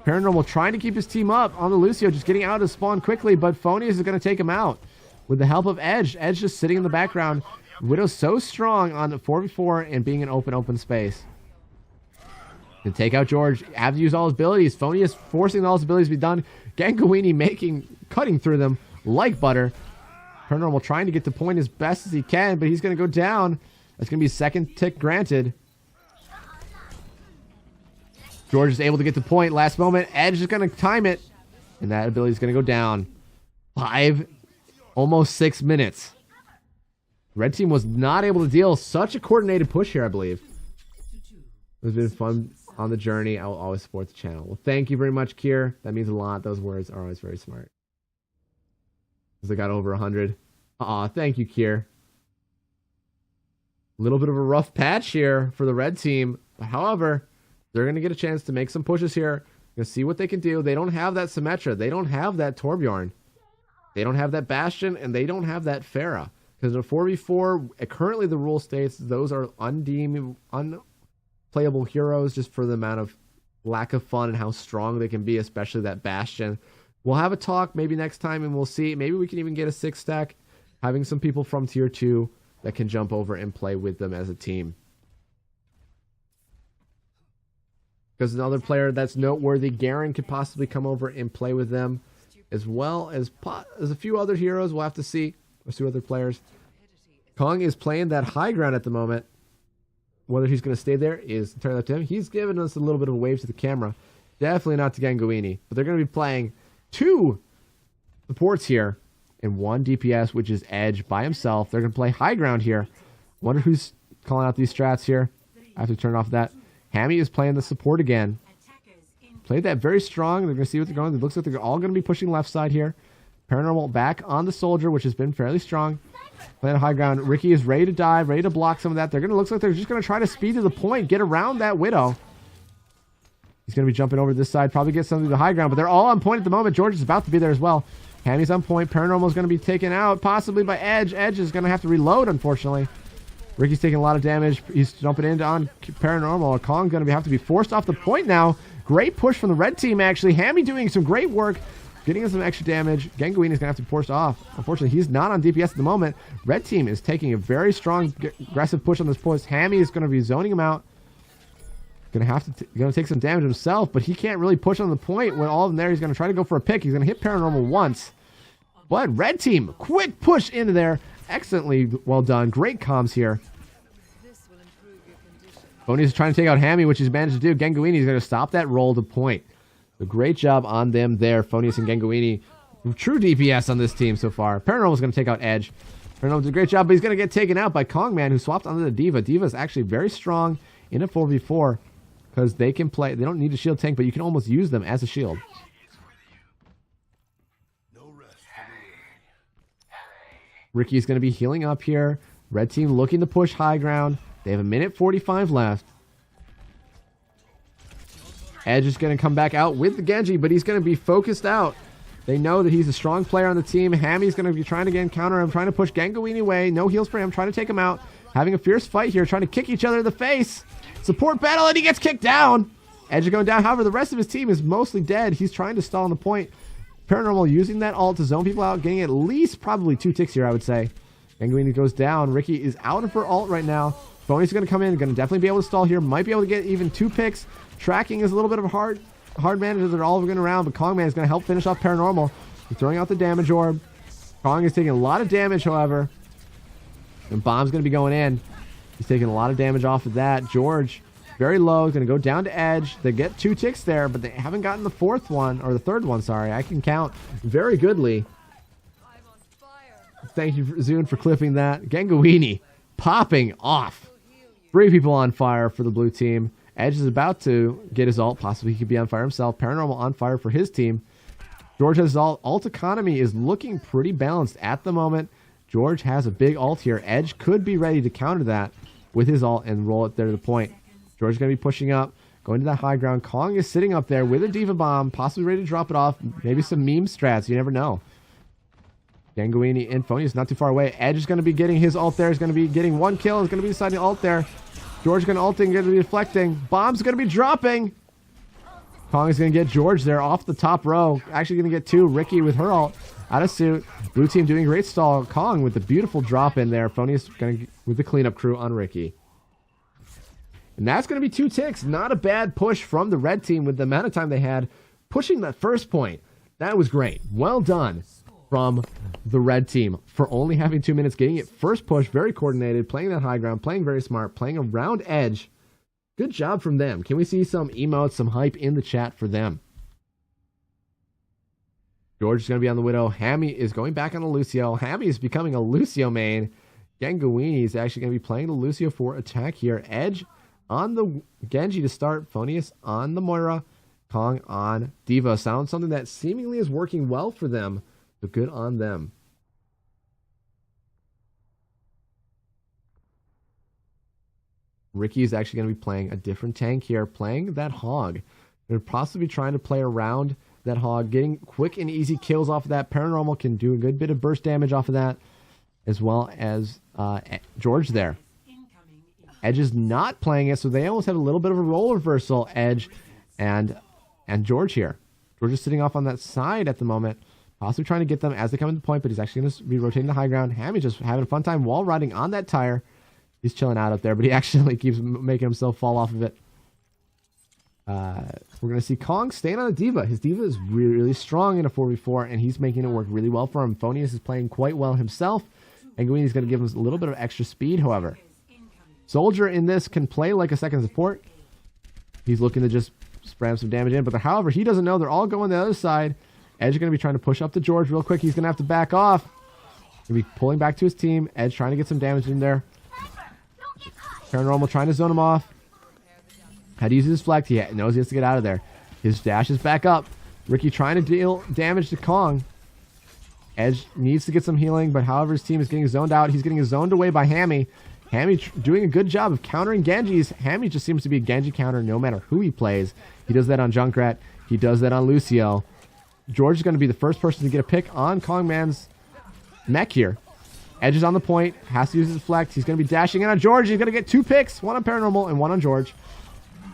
Paranormal trying to keep his team up on the Lucio. Just getting out of spawn quickly. But Phonius is going to take him out with the help of Edge. Edge just sitting in the background. Widow's so strong on the 4v4 and being an open space. To take out George. Have to use all his abilities. Phonius forcing all his abilities to be done. Ganguini cutting through them like butter. Paranormal trying to get the point as best as he can, but he's going to go down. That's going to be second tick granted. George is able to get the point last moment. Edge is going to time it, and that ability is going to go down. 5, almost 6 minutes. Red team was not able to deal. Such a coordinated push here, I believe. It's been fun on the journey. I will always support the channel. Well, thank you very much, Kier. That means a lot. Those words are always very smart. Because they got over 100. Aw, thank you, Kier. A little bit of a rough patch here for the red team. However, they're going to get a chance to make some pushes here. Going to see what they can do. They don't have that Symmetra. They don't have that Torbjorn. They don't have that Bastion, and they don't have that Pharah. Because in a 4v4, currently the rule states those are unplayable heroes just for the amount of lack of fun and how strong they can be, especially that Bastion. We'll have a talk maybe next time, and we'll see. Maybe we can even get a 6-stack, having some people from Tier 2 that can jump over and play with them as a team. Because another player that's noteworthy, Garen, could possibly come over and play with them, as well as a few other heroes. We'll have to see. There's 2 other players. Kong is playing that high ground at the moment. Whether he's going to stay there is entirely up to him. He's giving us a little bit of a wave to the camera. Definitely not to Ganguini. But they're going to be playing 2 supports here and 1 DPS, which is Edge by himself. They're going to play high ground here. Wonder who's calling out these strats here. I have to turn off that. Hammy is playing the support again. Played that very strong. They're going to see what they're going. It looks like they're all going to be pushing left side here. Paranormal back on the soldier, which has been fairly strong. Playing high ground. Ricky is ready to dive, ready to block some of that. They're going to look like they're just going to try to speed to the point, get around that Widow. He's going to be jumping over this side, probably get something to the high ground, but they're all on point at the moment. George is about to be there as well. Hammy's on point. Paranormal is going to be taken out, possibly by Edge. Edge is going to have to reload, unfortunately. Ricky's taking a lot of damage. He's jumping in on Paranormal. Kong's going to have to be forced off the point now. Great push from the red team, actually. Hammy doing some great work, getting us some extra damage. Ganguini is going to have to be forced off. Unfortunately, he's not on DPS at the moment. Red team is taking a very strong, aggressive push on this push. Hammy is going to be zoning him out. Going to take some damage himself, but he can't really push on the point when all of them there. He's going to try to go for a pick. He's going to hit Paranormal once. But red team, quick push into there. Excellently well done. Great comms here. Boney is trying to take out Hammy, which he's managed to do. Ganguini is going to stop that roll to point. So great job on them there, Phonius and Ganguini. True DPS on this team so far. Paranormal is going to take out Edge. Paranormal did a great job, but he's going to get taken out by Kongman, who swapped onto the D.Va. D.Va is actually very strong in a 4v4 because they can play. They don't need a shield tank, but you can almost use them as a shield. Ricky's going to be healing up here. Red team looking to push high ground. They have 1:45 left. Edge is going to come back out with the Genji, but he's going to be focused out. They know that he's a strong player on the team. Hammy's going to be trying to get counter him, trying to push Ganguini away. No heals for him, trying to take him out. having a fierce fight here, trying to kick each other in the face. Support battle, and he gets kicked down. Edge is going down. However, the rest of his team is mostly dead. He's trying to stall on the point. Paranormal using that ult to zone people out, getting at least probably 2 ticks here, I would say. Ganguini goes down. Ricky is out of her ult right now. Phony's going to come in, going to definitely be able to stall here. Might be able to get even 2 picks. Tracking is a little bit of a hard manage as they're all going around, but Kongman is going to help finish off Paranormal. He's throwing out the damage orb. Kong is taking a lot of damage, however. And Bomb's going to be going in. He's taking a lot of damage off of that. George, very low, is going to go down to Edge. They get 2 ticks there, but they haven't gotten the 4th one, or the 3rd one, sorry. I can count very goodly. Thank you, Zune, for clipping that. Ganguini popping off. 3 people on fire for the blue team. Edge is about to get his ult. Possibly he could be on fire himself. Paranormal on fire for his team. George has his ult. Ult economy is looking pretty balanced at the moment. George has a big ult here. Edge could be ready to counter that with his ult and roll it there to the point. George is going to be pushing up, going to that high ground. Kong is sitting up there with a Diva Bomb, possibly ready to drop it off. Maybe some meme strats. You never know. Ganguini and Phony is not too far away. Edge is going to be getting his ult there. He's going to be getting 1 kill. He's going to be deciding ult there. George is going to ult and going to be deflecting. Bomb's going to be dropping. Kong is going to get George there off the top row. Actually going to get 2. Ricky with her ult out of suit. Blue team doing a great stall. Kong with the beautiful drop in there. Phony is going to with the cleanup crew on Ricky. And that's going to be 2 ticks. Not a bad push from the red team with the amount of time they had pushing that first point. That was great. Well done from the red team for only having 2 minutes, getting it first push, very coordinated, playing that high ground, playing very smart, playing around Edge. Good job from them. Can we see some emotes, some hype in the chat for them? George is going to be on the Widow. Hammy is going back on the Lucio. Hammy is becoming a Lucio main. Ganguini is actually going to be playing the Lucio for attack here. Edge on the Genji to start. Phonius on the Moira. Kong on Diva. Sounds something that seemingly is working well for them. So good on them. Ricky is actually going to be playing a different tank here, playing that Hog. They're possibly trying to play around that Hog, getting quick and easy kills off of that. Paranormal can do a good bit of burst damage off of that, as well as George there. Edge is not playing it, so they almost had a little bit of a role reversal, Edge and George here. George is sitting off on that side at the moment, possibly trying to get them as they come to the point, but he's actually going to be rotating the high ground. Hammy just having a fun time wall riding on that tire. He's chilling out up there, but he actually keeps making himself fall off of it. We're going to see Kong staying on a Diva. His Diva is really strong in a 4v4, and he's making it work really well for him. Phonius is playing quite well himself, and Guini is going to give him a little bit of extra speed, however. Soldier in this can play like a second support. He's looking to just spam some damage in, but however, he doesn't know they're all going the other side. Edge is going to be trying to push up to George real quick. He's going to have to back off. He'll be pulling back to his team. Edge trying to get some damage in there. Paranormal trying to zone him off. How to use his flex. He knows he has to get out of there. His dash is back up. Ricky trying to deal damage to Kong. Edge needs to get some healing, but however his team is getting zoned out. He's getting zoned away by Hammy. Hammy doing a good job of countering Genjis. Hammy just seems to be a Genji counter no matter who he plays. He does that on Junkrat. He does that on Lucio. George is going to be the first person to get a pick on Kongman's mech here. Edge is on the point. Has to use his flex. He's going to be dashing in on George. He's going to get 2 picks. 1 on Paranormal and 1 on George.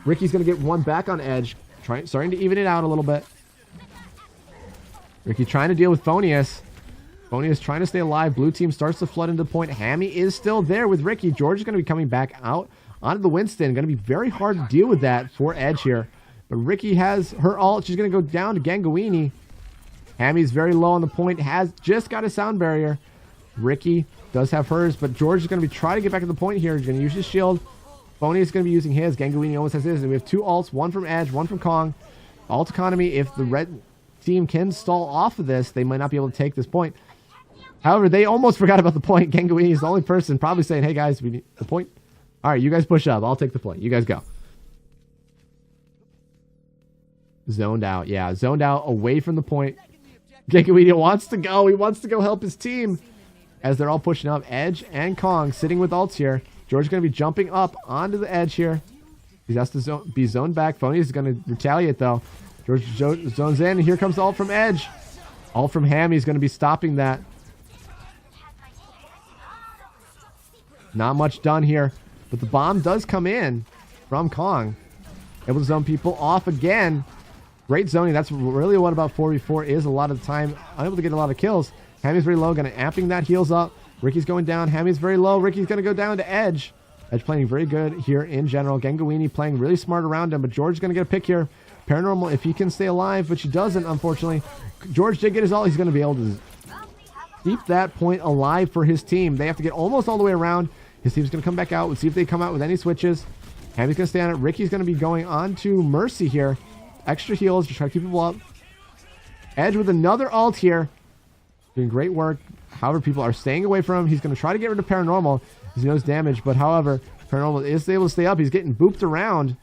Ricky's going to get 1 back on Edge. Starting to even it out a little bit. Ricky trying to deal with Phonius. Phonius trying to stay alive. Blue team starts to flood into the point. Hammy is still there with Ricky. George is going to be coming back out onto the Winston. Going to be very hard to deal with that for Edge here. But Ricky has her ult. She's going to go down to Ganguini. Hammy's very low on the point. Has just got a sound barrier. Ricky does have hers, but George is going to be trying to get back to the point here. He's going to use his shield. Phony is going to be using his. Ganguini almost has his. And we have 2 ults, 1 from Edge, 1 from Kong. Ult economy, if the red team can stall off of this, they might not be able to take this point. However, they almost forgot about the point. Ganguini is the only person probably saying, hey guys, we need the point. All right, you guys push up. I'll take the point. You guys go. Zoned out. Yeah, zoned out away from the point. Ganguini wants to go. He wants to go help his team as they're all pushing up. Edge and Kong sitting with ults here. George is going to be jumping up onto the Edge here. He has to be zoned back. Phony is going to retaliate though. George zones in, and here comes the ult from Edge. Ult from Hammy is going to be stopping that. Not much done here, but the bomb does come in from Kong. Able to zone people off again. Great zoning. That's really what about 4v4 is a lot of the time. Unable to get a lot of kills. Hammy's very low. Going to amping that heals up. Ricky's going down. Hammy's very low. Ricky's going to go down to Edge. Edge playing very good here in general. Ganguini playing really smart around him, but George is going to get a pick here. Paranormal, if he can stay alive, but she doesn't, unfortunately. George did get his ult. He's going to be able to keep that point alive for his team. They have to get almost all the way around. His team's going to come back out. Let's see if they come out with any switches. Hammy's going to stay on it. Ricky's going to be going on to Mercy here. Extra heals to try to keep people up. Edge with another ult here. Doing great work. However, people are staying away from him. He's going to try to get rid of Paranormal because he knows damage. But however, Paranormal is able to stay up. He's getting booped around.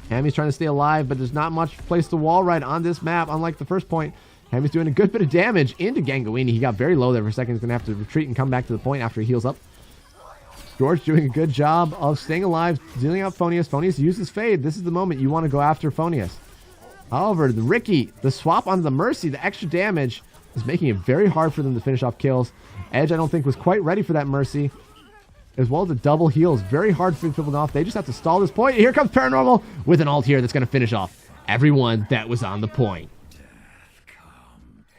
Hammy's trying to stay alive, but there's not much place to wall ride on this map, unlike the first point. Hammy's doing a good bit of damage into Ganguini. He got very low there for a second. He's going to have to retreat and come back to the point after he heals up. George doing a good job of staying alive, dealing out Phonius. Phonius uses Fade. This is the moment you want to go after Phonius. However, the Ricky, the swap onto the Mercy, the extra damage is making it very hard for them to finish off kills. Edge, I don't think, was quite ready for that Mercy. As well as the double heals. Very hard to finish people off. They just have to stall this point. Here comes Paranormal with an ult here that's going to finish off everyone that was on the point.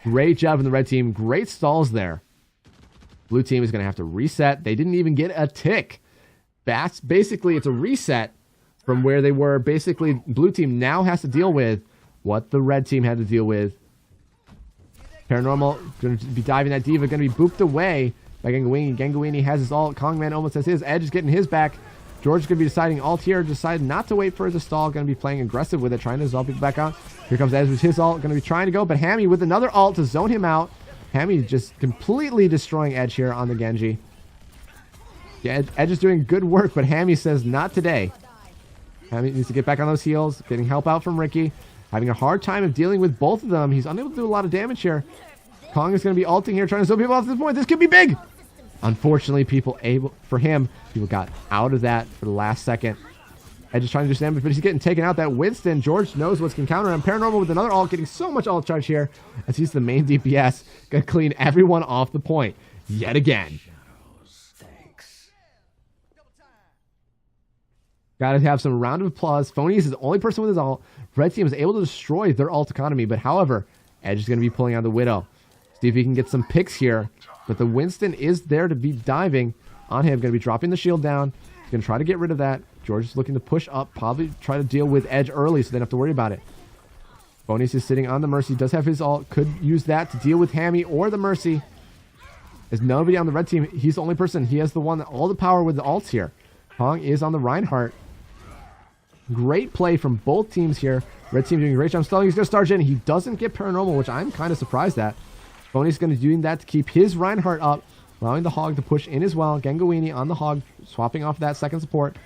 Great job from the red team. Great stalls there. Blue team is going to have to reset. They didn't even get a tick. That's basically, it's a reset from where they were. Basically, blue team now has to deal with what the red team had to deal with. Paranormal going to be diving that diva. Going to be booped away by Ganguini. Ganguini has his ult. Kongman almost has his. Edge is getting his back. George is going to be deciding ult here. Decided not to wait for the stall. Going to be playing aggressive with it. Trying to zone people back out. Here comes Edge with his ult. Going to be trying to go. But Hammy with another ult to zone him out. Hammy just completely destroying Edge here on the Genji. Yeah, Edge is doing good work, but Hammy says not today. Hammy needs to get back on those heals. Getting help out from Ricky. Having a hard time of dealing with both of them. He's unable to do a lot of damage here. Kong is going to be ulting here, trying to zone people off this point. This could be big. Unfortunately, people got out of that for the last second. Edge is trying to do damage, but he's getting taken out. That Winston, George knows what's can counter him. Paranormal with another ult, getting so much ult charge here as he's the main DPS. Gonna clean everyone off the point yet again. Gotta have some round of applause. Phonius is the only person with his ult. Red team is able to destroy their ult economy, but however, Edge is gonna be pulling out the Widow. See if he can get some picks here. But the Winston is there to be diving on him. Gonna be dropping the shield down. He's gonna try to get rid of that. George is looking to push up, probably try to deal with Edge early so they don't have to worry about it. Phonius is sitting on the Mercy, does have his ult, could use that to deal with Hammy or the Mercy. There's nobody on the red team. He's the only person. He has the one, all the power with the ults here. Hong is on the Reinhardt. Great play from both teams here. Red team doing a great job stalling. He's going to start in. He doesn't get Paranormal, which I'm kind of surprised at. Phonius is going to be doing that to keep his Reinhardt up, allowing the Hog to push in as well. Ganguini on the Hog, swapping off that second support.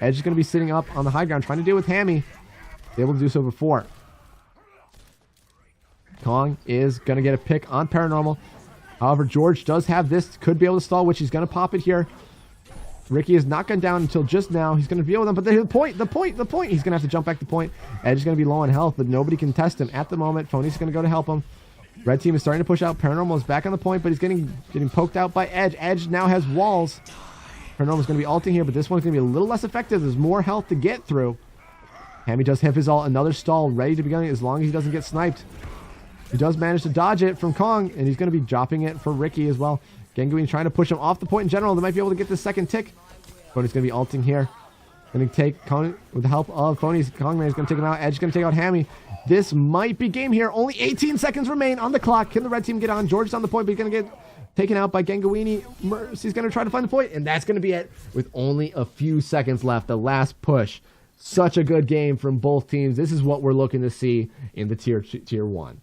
Edge is going to be sitting up on the high ground, trying to deal with Hammy. Able to do so before. Kong is going to get a pick on Paranormal. However, George does have this. Could be able to stall, which he's going to pop it here. Ricky is not gone down until just now. He's going to deal with him, but the point. He's going to have to jump back to point. Edge is going to be low on health, but nobody can test him at the moment. Phony's going to go to help him. Red team is starting to push out. Paranormal is back on the point, but he's getting poked out by Edge. Edge now has walls. Paranormal is going to be ulting here, but this one's going to be a little less effective. There's more health to get through. Hammy does have his ult. Another stall ready to be going as long as he doesn't get sniped. He does manage to dodge it from Kong, and he's going to be dropping it for Ricky as well. Ganguini trying to push him off the point in general. They might be able to get the second tick. Phony's going to be ulting here. Going to take Kong with the help of Phony's. Kongman is going to take him out. Edge is going to take out Hammy. This might be game here. Only 18 seconds remain on the clock. Can the red team get on? George is on the point, but he's going to get taken out by Ganguini. Mercy's going to try to find the point, and that's going to be it with only a few seconds left. The last push. Such a good game from both teams. This is what we're looking to see in the tier 1.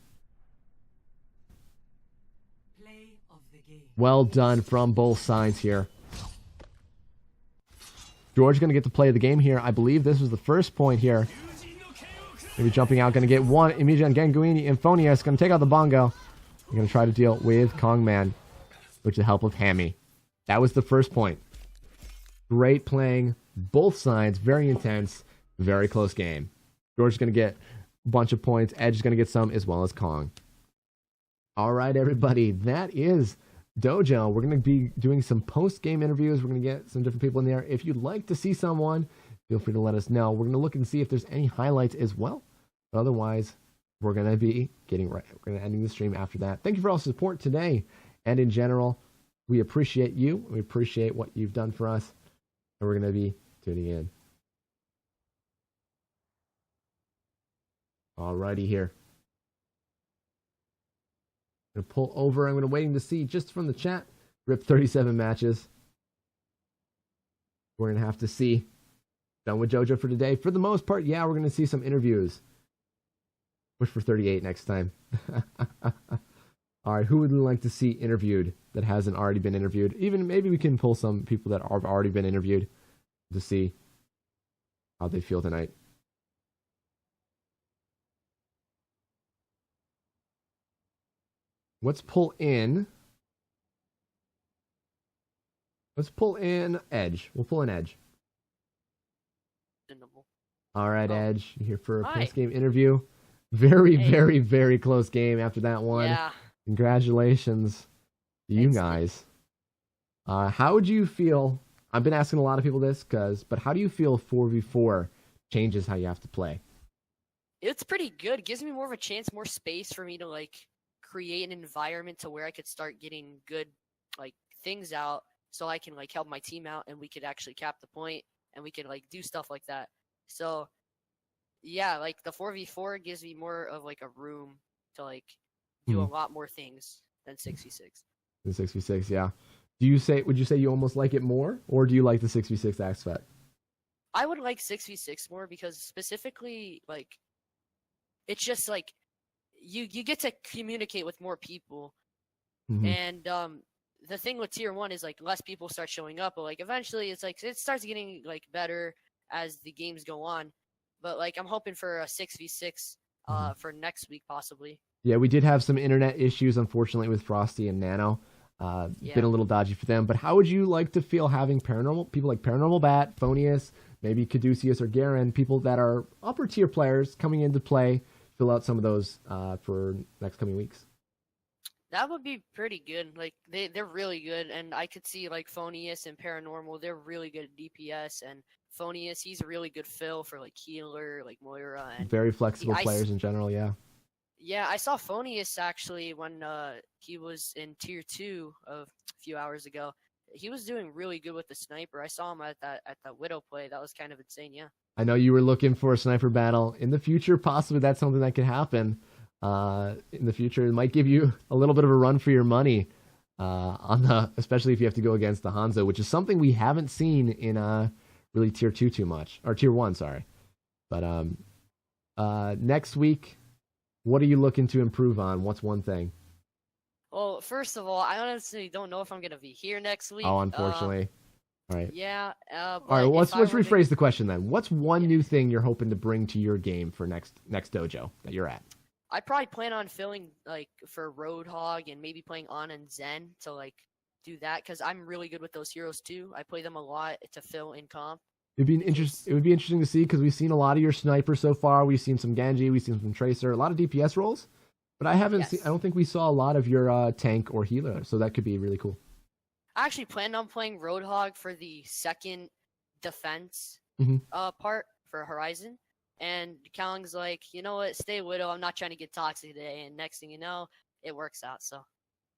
Well done from both sides here. George going to get to play the game here. I believe this was the first point here. Maybe jumping out, going to get one. Immediately on Ganguini and Phonius. Going to take out the Bongo. We're going to try to deal with Kongman with the help of Hammy. That was the first point. Great playing. Both sides. Very intense. Very close game. George is going to get a bunch of points. Edge is going to get some as well as Kong. All right, everybody. That is Dojo. We're going to be doing some post-game interviews. We're going to get some different people in there. If you'd like to see someone, feel free to let us know. We're going to look and see if there's any highlights as well. But otherwise, we're going to be getting right. We're going to ending the stream after that. Thank you for all the support today and in general. We appreciate you. We appreciate what you've done for us. And we're going to be tuning in. Alrighty here. I'm going to pull over. I'm going to waiting to see just from the chat. Rip 37 matches. We're going to have to see. Done with JoJo for today. For the most part, yeah, we're going to see some interviews. Wish for 38 next time. All right, who would we like to see interviewed that hasn't already been interviewed? Even maybe we can pull some people that have already been interviewed to see how they feel tonight. Let's pull in. Let's pull in Edge. We'll pull in Edge. All right, Edge, you're here for a post-game interview. Very, very, very close game after that one. Yeah. Congratulations to you guys. How would you feel? I've been asking a lot of people this, but how do you feel 4v4 changes how you have to play? It's pretty good. It gives me more of a chance, more space for me to like create an environment to where I could start getting good like things out, so I can like help my team out, and we could actually cap the point, and we could like do stuff like that. So yeah, like the 4v4 gives me more of like a room to like do a lot more things than 6v6. The 6v6, yeah. Would you say you almost like it more, or do you like the 6v6 aspect? I would like 6v6 more because specifically like it's just like you get to communicate with more people. And the thing with tier 1 is like less people start showing up, but like eventually it's like it starts getting like better as the games go on. But like I'm hoping for a 6v6 for next week possibly. Yeah, we did have some internet issues unfortunately with Frosty and Nano. Been a little dodgy for them. But how would you like to feel having people like Paranormal Bat, Phonius, maybe Caduceus or Garen, people that are upper tier players coming into play, fill out some of those for next coming weeks? That would be pretty good. Like they're really good, and I could see like Phonius and Paranormal. They're really good at DPS, and Phonius, he's a really good fill for like healer, like Moira, and very flexible players in general. Yeah. Yeah, I saw Phonius actually when he was in tier 2 a few hours ago. He was doing really good with the sniper. I saw him at the Widow play. That was kind of insane. Yeah. I know you were looking for a sniper battle in the future. Possibly that's something that could happen. In the future, it might give you a little bit of a run for your money, especially if you have to go against the Hanzo, which is something we haven't seen in really tier 2 too much, or tier 1, sorry. But next week, what are you looking to improve on? What's one thing? Well, first of all, I honestly don't know if I'm gonna be here next week. Oh, unfortunately. All right. Yeah. All right. Let's rephrase the question then. What's one new thing you're hoping to bring to your game for next dojo that you're at? I probably plan on filling like for Roadhog and maybe playing On and Zen to like do that because I'm really good with those heroes too. I play them a lot to fill in comp. It would be interesting to see because we've seen a lot of your sniper so far. We've seen some Genji, we've seen some Tracer, a lot of DPS roles, but I don't think we saw a lot of your tank or healer. So that could be really cool. I actually planned on playing Roadhog for the second defense part for Horizon. And Kalling's like, you know what, stay Widow. I'm not trying to get toxic today. And next thing you know, it works out. So.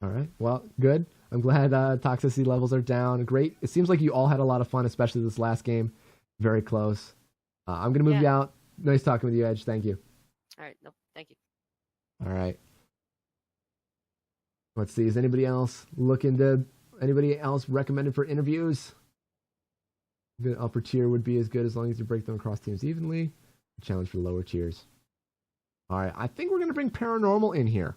All right. Well, good. I'm glad toxicity levels are down. Great. It seems like you all had a lot of fun, especially this last game. Very close. I'm going to move you out. Nice talking with you, Edge. Thank you. All right. No, thank you. All right. Let's see. Is anybody else recommended for interviews? The upper tier would be as good as long as you break them across teams evenly. Challenge for the lower tiers. All right. I think we're going to bring Paranormal in here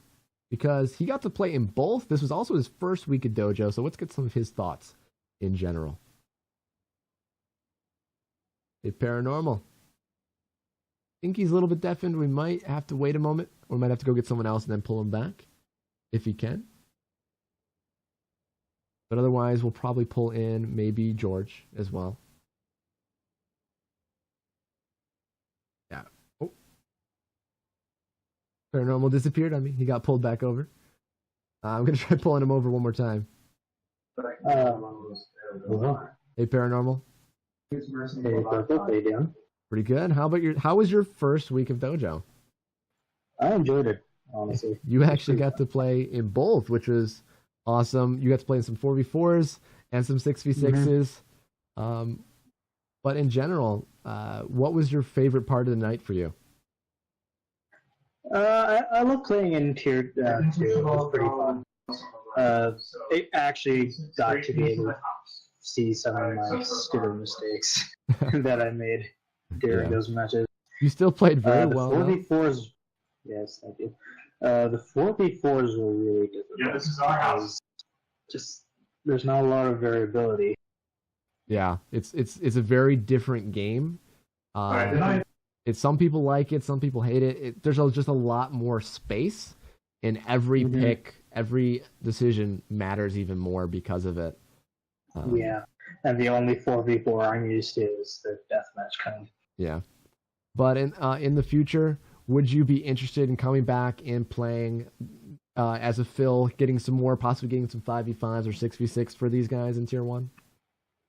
because he got to play in both. This was also his first week at Dojo, so let's get some of his thoughts in general. Hey, Paranormal. Think he's a little bit deafened. We might have to wait a moment, or we might have to go get someone else and then pull him back, if he can. But otherwise, we'll probably pull in maybe George as well. Yeah. Oh. Paranormal disappeared on me. He got pulled back over. I'm gonna try pulling him over one more time. Hey, Paranormal. Hey, Purple, how you doing? Pretty good. How was your first week of Dojo? I enjoyed it, honestly. You actually got to play in both, which was awesome. You got to play in some 4v4s and some 6v6s. But in general, what was your favorite part of the night for you? I love playing in tier 2. It was pretty fun. It actually got to be able to see some of my stupid mistakes that I made during those matches. You still played very well. The 4v4s, yes, thank you. The 4v4s were really difficult. Yeah, this is our house. Just there's not a lot of variability. Yeah, it's a very different game. It's some people like it, some people hate it. There's just a lot more space, and every pick, every decision matters even more because of it. Yeah, and the only 4v4 I'm used to is the deathmatch kind. Yeah, but in the future, would you be interested in coming back and playing as a fill, possibly getting some 5v5s or 6v6 for these guys in tier 1?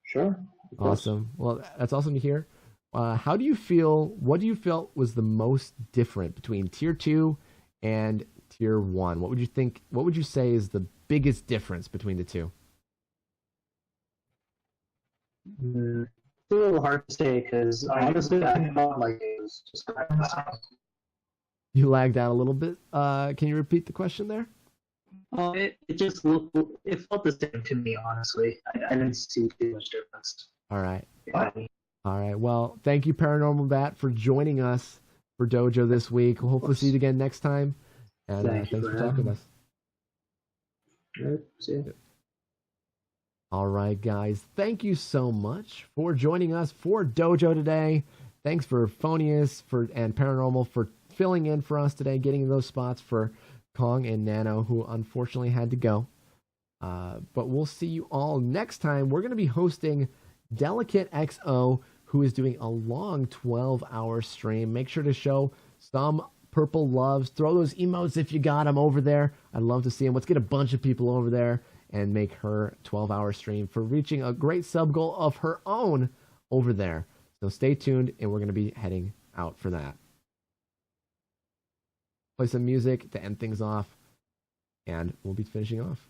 Sure. Awesome. Well, that's awesome to hear. How do you feel? What do you feel was the most different between tier 2 and tier 1? What would you think? What would you say is the biggest difference between the two? It's a little hard to say because honestly, I felt like it was just. You lagged out a little bit. Can you repeat the question there? It just looked. It felt the same to me, honestly. I didn't see too much difference. All right. All right. Well, thank you, Paranormal Bat, for joining us for Dojo this week. We'll hopefully see you again next time. And thanks for talking with us. All right. See you. All right, guys. Thank you so much for joining us for Dojo today. Thanks for Phonius and Paranormal for filling in for us today, getting those spots for Kong and Nano, who unfortunately had to go. But we'll see you all next time. We're going to be hosting Delicate XO, who is doing a long 12-hour stream. Make sure to show some purple loves. Throw those emotes if you got them over there. I'd love to see them. Let's get a bunch of people over there and make her 12-hour stream for reaching a great sub goal of her own over there. So stay tuned, and we're going to be heading out for that. Play some music to end things off, and we'll be finishing off.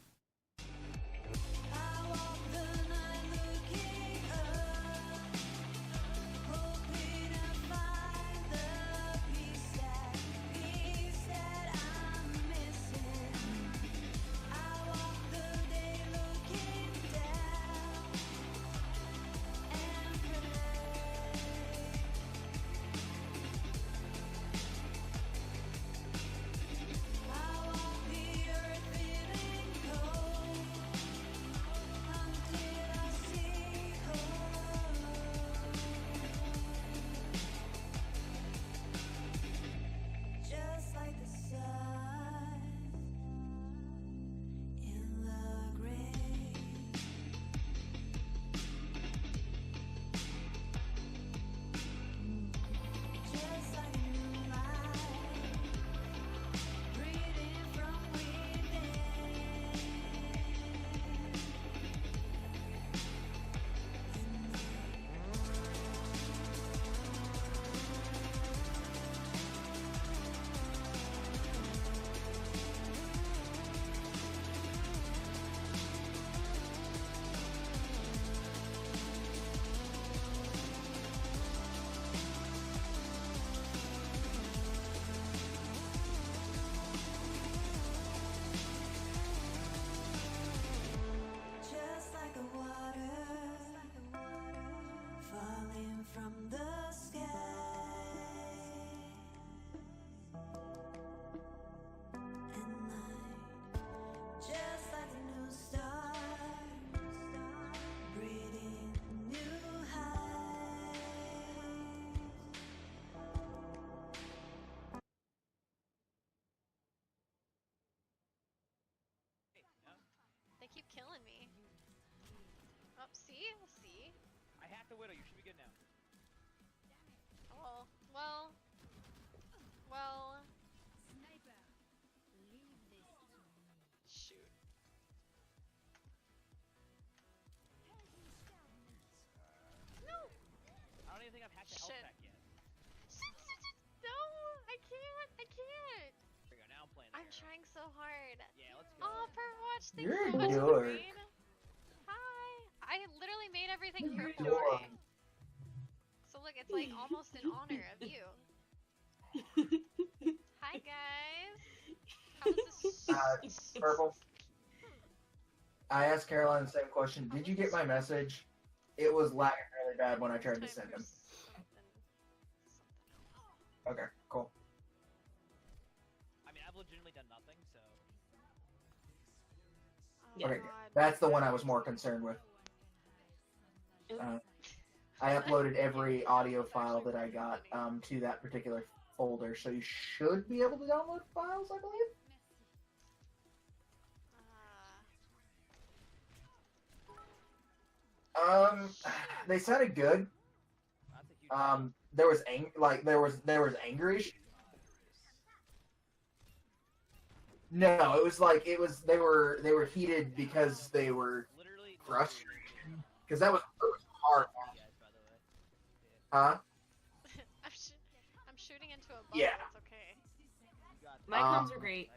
Keep killing me. Oh, see? I hacked the widow. You should be good now. Oh, well. Sniper, leave this to me. Shoot. Shit. No, I can't. I can't. There we go. Now I'm playing. I'm trying so hard. Yeah, let's go. Overwatch, thanks You're so a much, dork. Queen. Hi. I literally made everything You're for a dork. Joy. So look, it's like almost in honor of you. Hi guys. How was this? Purple. I asked Caroline the same question. Did you get my message? It was lagging really bad when I tried to send him. Okay, cool. I mean, I've legitimately done nothing, so. Okay, good. That's the one I was more concerned with. I uploaded every audio file that I got to that particular folder, so you should be able to download files, I believe. They sounded good. There was anger issues. No, it was they were heated because they were frustrated. Because that was hard. Huh? I'm shooting into a bubble. Yeah. It's okay. My comms are great.